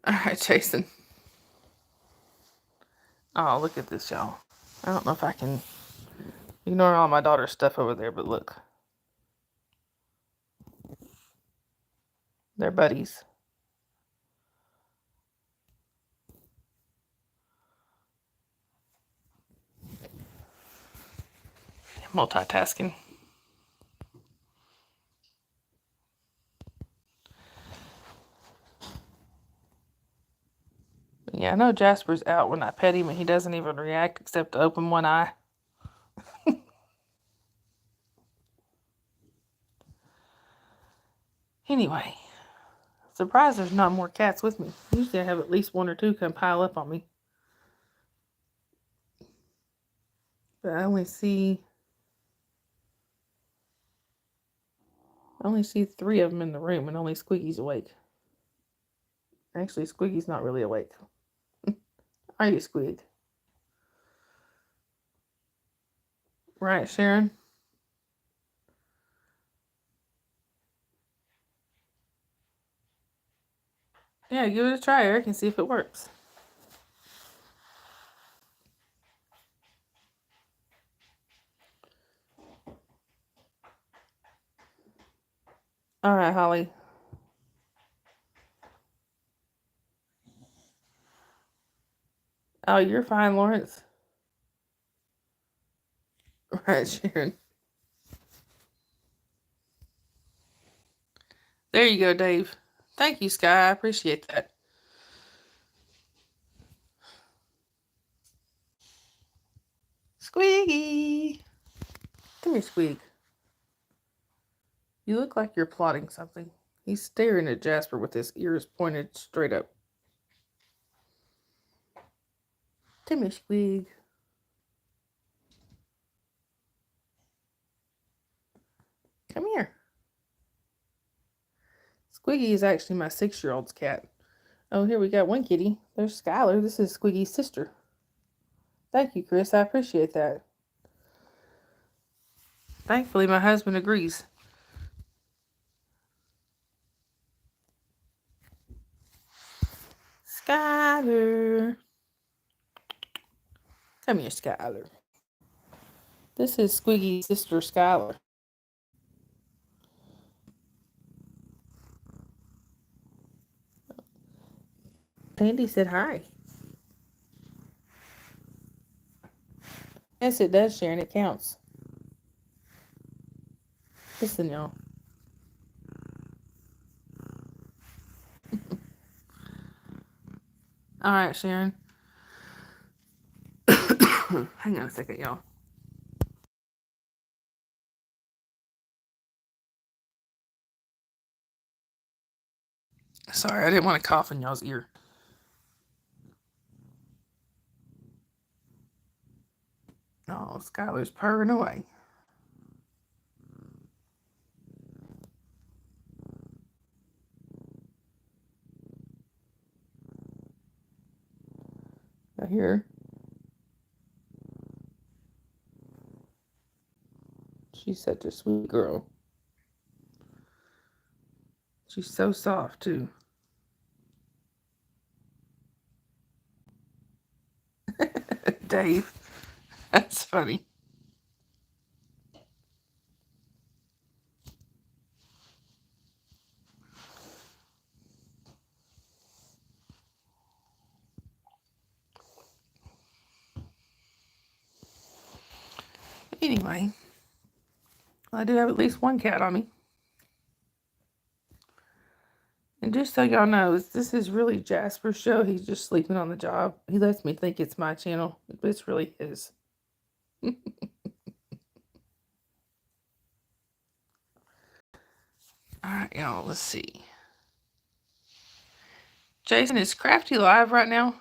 All right, Jason. Oh, look at this, y'all. I don't know if I can ignore all my daughter's stuff over there, but look. They're buddies. Multitasking. Yeah, I know Jasper's out when I pet him and he doesn't even react except to open one eye. Anyway, surprised there's not more cats with me. Usually I have at least one or two come pile up on me. But I only see 3 of them in the room and only Squeaky's awake. Actually, Squeaky's not really awake. Are you, Squeak? Right, Sharon? Yeah, give it a try, Eric, and see if it works. All right, Holly. Oh, you're fine, Lawrence. Right, Sharon. There you go, Dave. Thank you, Sky. I appreciate that. Squeaky! Come here, Squeak. You look like you're plotting something. He's staring at Jasper with his ears pointed straight up. Come here, Squeak. Come here. Squeaky is actually my 6-year-old's cat. Oh, here we got one kitty. There's Skylar. This is Squeaky's sister. Thank you, Chris. I appreciate that. Thankfully, my husband agrees. Skylar. Come here, Skylar. This is Squeaky's sister, Skylar. Sandy said hi. Yes, it does, Sharon. It counts. Listen, y'all. All right, Sharon. Hang on a second, y'all. Sorry, I didn't want to cough in y'all's ear. Oh, Skylar's purring away. I hear her. She's such a sweet girl. She's so soft, too. Dave. That's funny. Anyway, I do have at least one cat on me. And just so y'all know, this is really Jasper's show. He's just sleeping on the job. He lets me think it's my channel, but it's really his. All right, y'all, let's see. Jason, is Crafty live right now?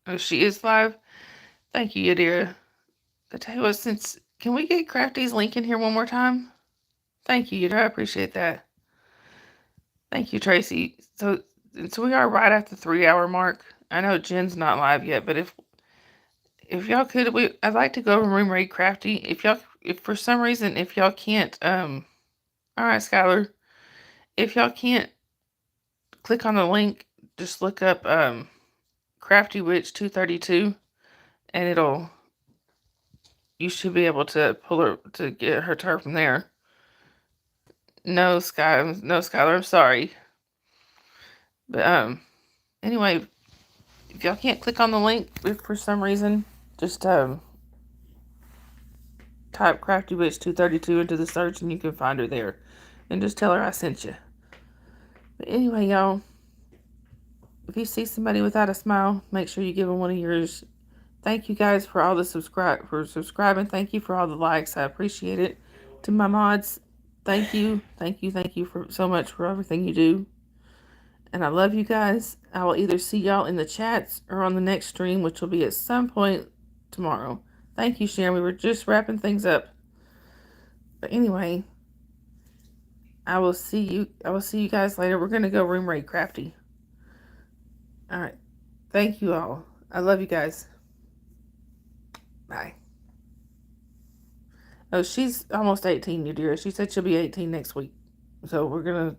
Oh, she is live? Thank you, Yadira. I tell you what, can we get Crafty's link in here one more time? Thank you, Yadira. I appreciate that. Thank you, Tracy. So we are right at the 3-hour mark. I know Jen's not live yet, but if y'all could, I'd like to go over and read Crafty. If for some reason, if y'all can't, all right, Skylar, if y'all can't click on the link, just look up Crafty Witch 232, and you should be able to pull her to get her to her from there. No, Skylar, I'm sorry, but anyway, if y'all can't click on the link if for some reason, just type Crafty Witch 232 into the search and you can find her there. And just tell her I sent you. But anyway, y'all, if you see somebody without a smile, make sure you give them one of yours. Thank you guys for all the subscribing. Thank you for all the likes. I appreciate it. To my mods, thank you for so much for everything you do. And I love you guys. I will either see y'all in the chats or on the next stream, which will be at some point tomorrow. Thank you, Sharon. We were just wrapping things up. But anyway, I will see you guys later. We're gonna go room raid Crafty. All right. Thank you all. I love you guys. Bye. Oh, she's almost 18, you dear. She said she'll be 18 next week. So we're gonna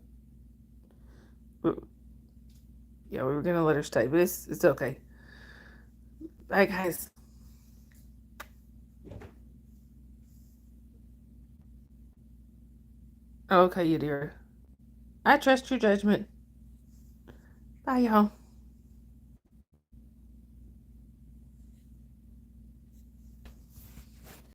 let her stay, but it's okay. Bye, guys. Okay, you dear. I trust your judgment. Bye, y'all.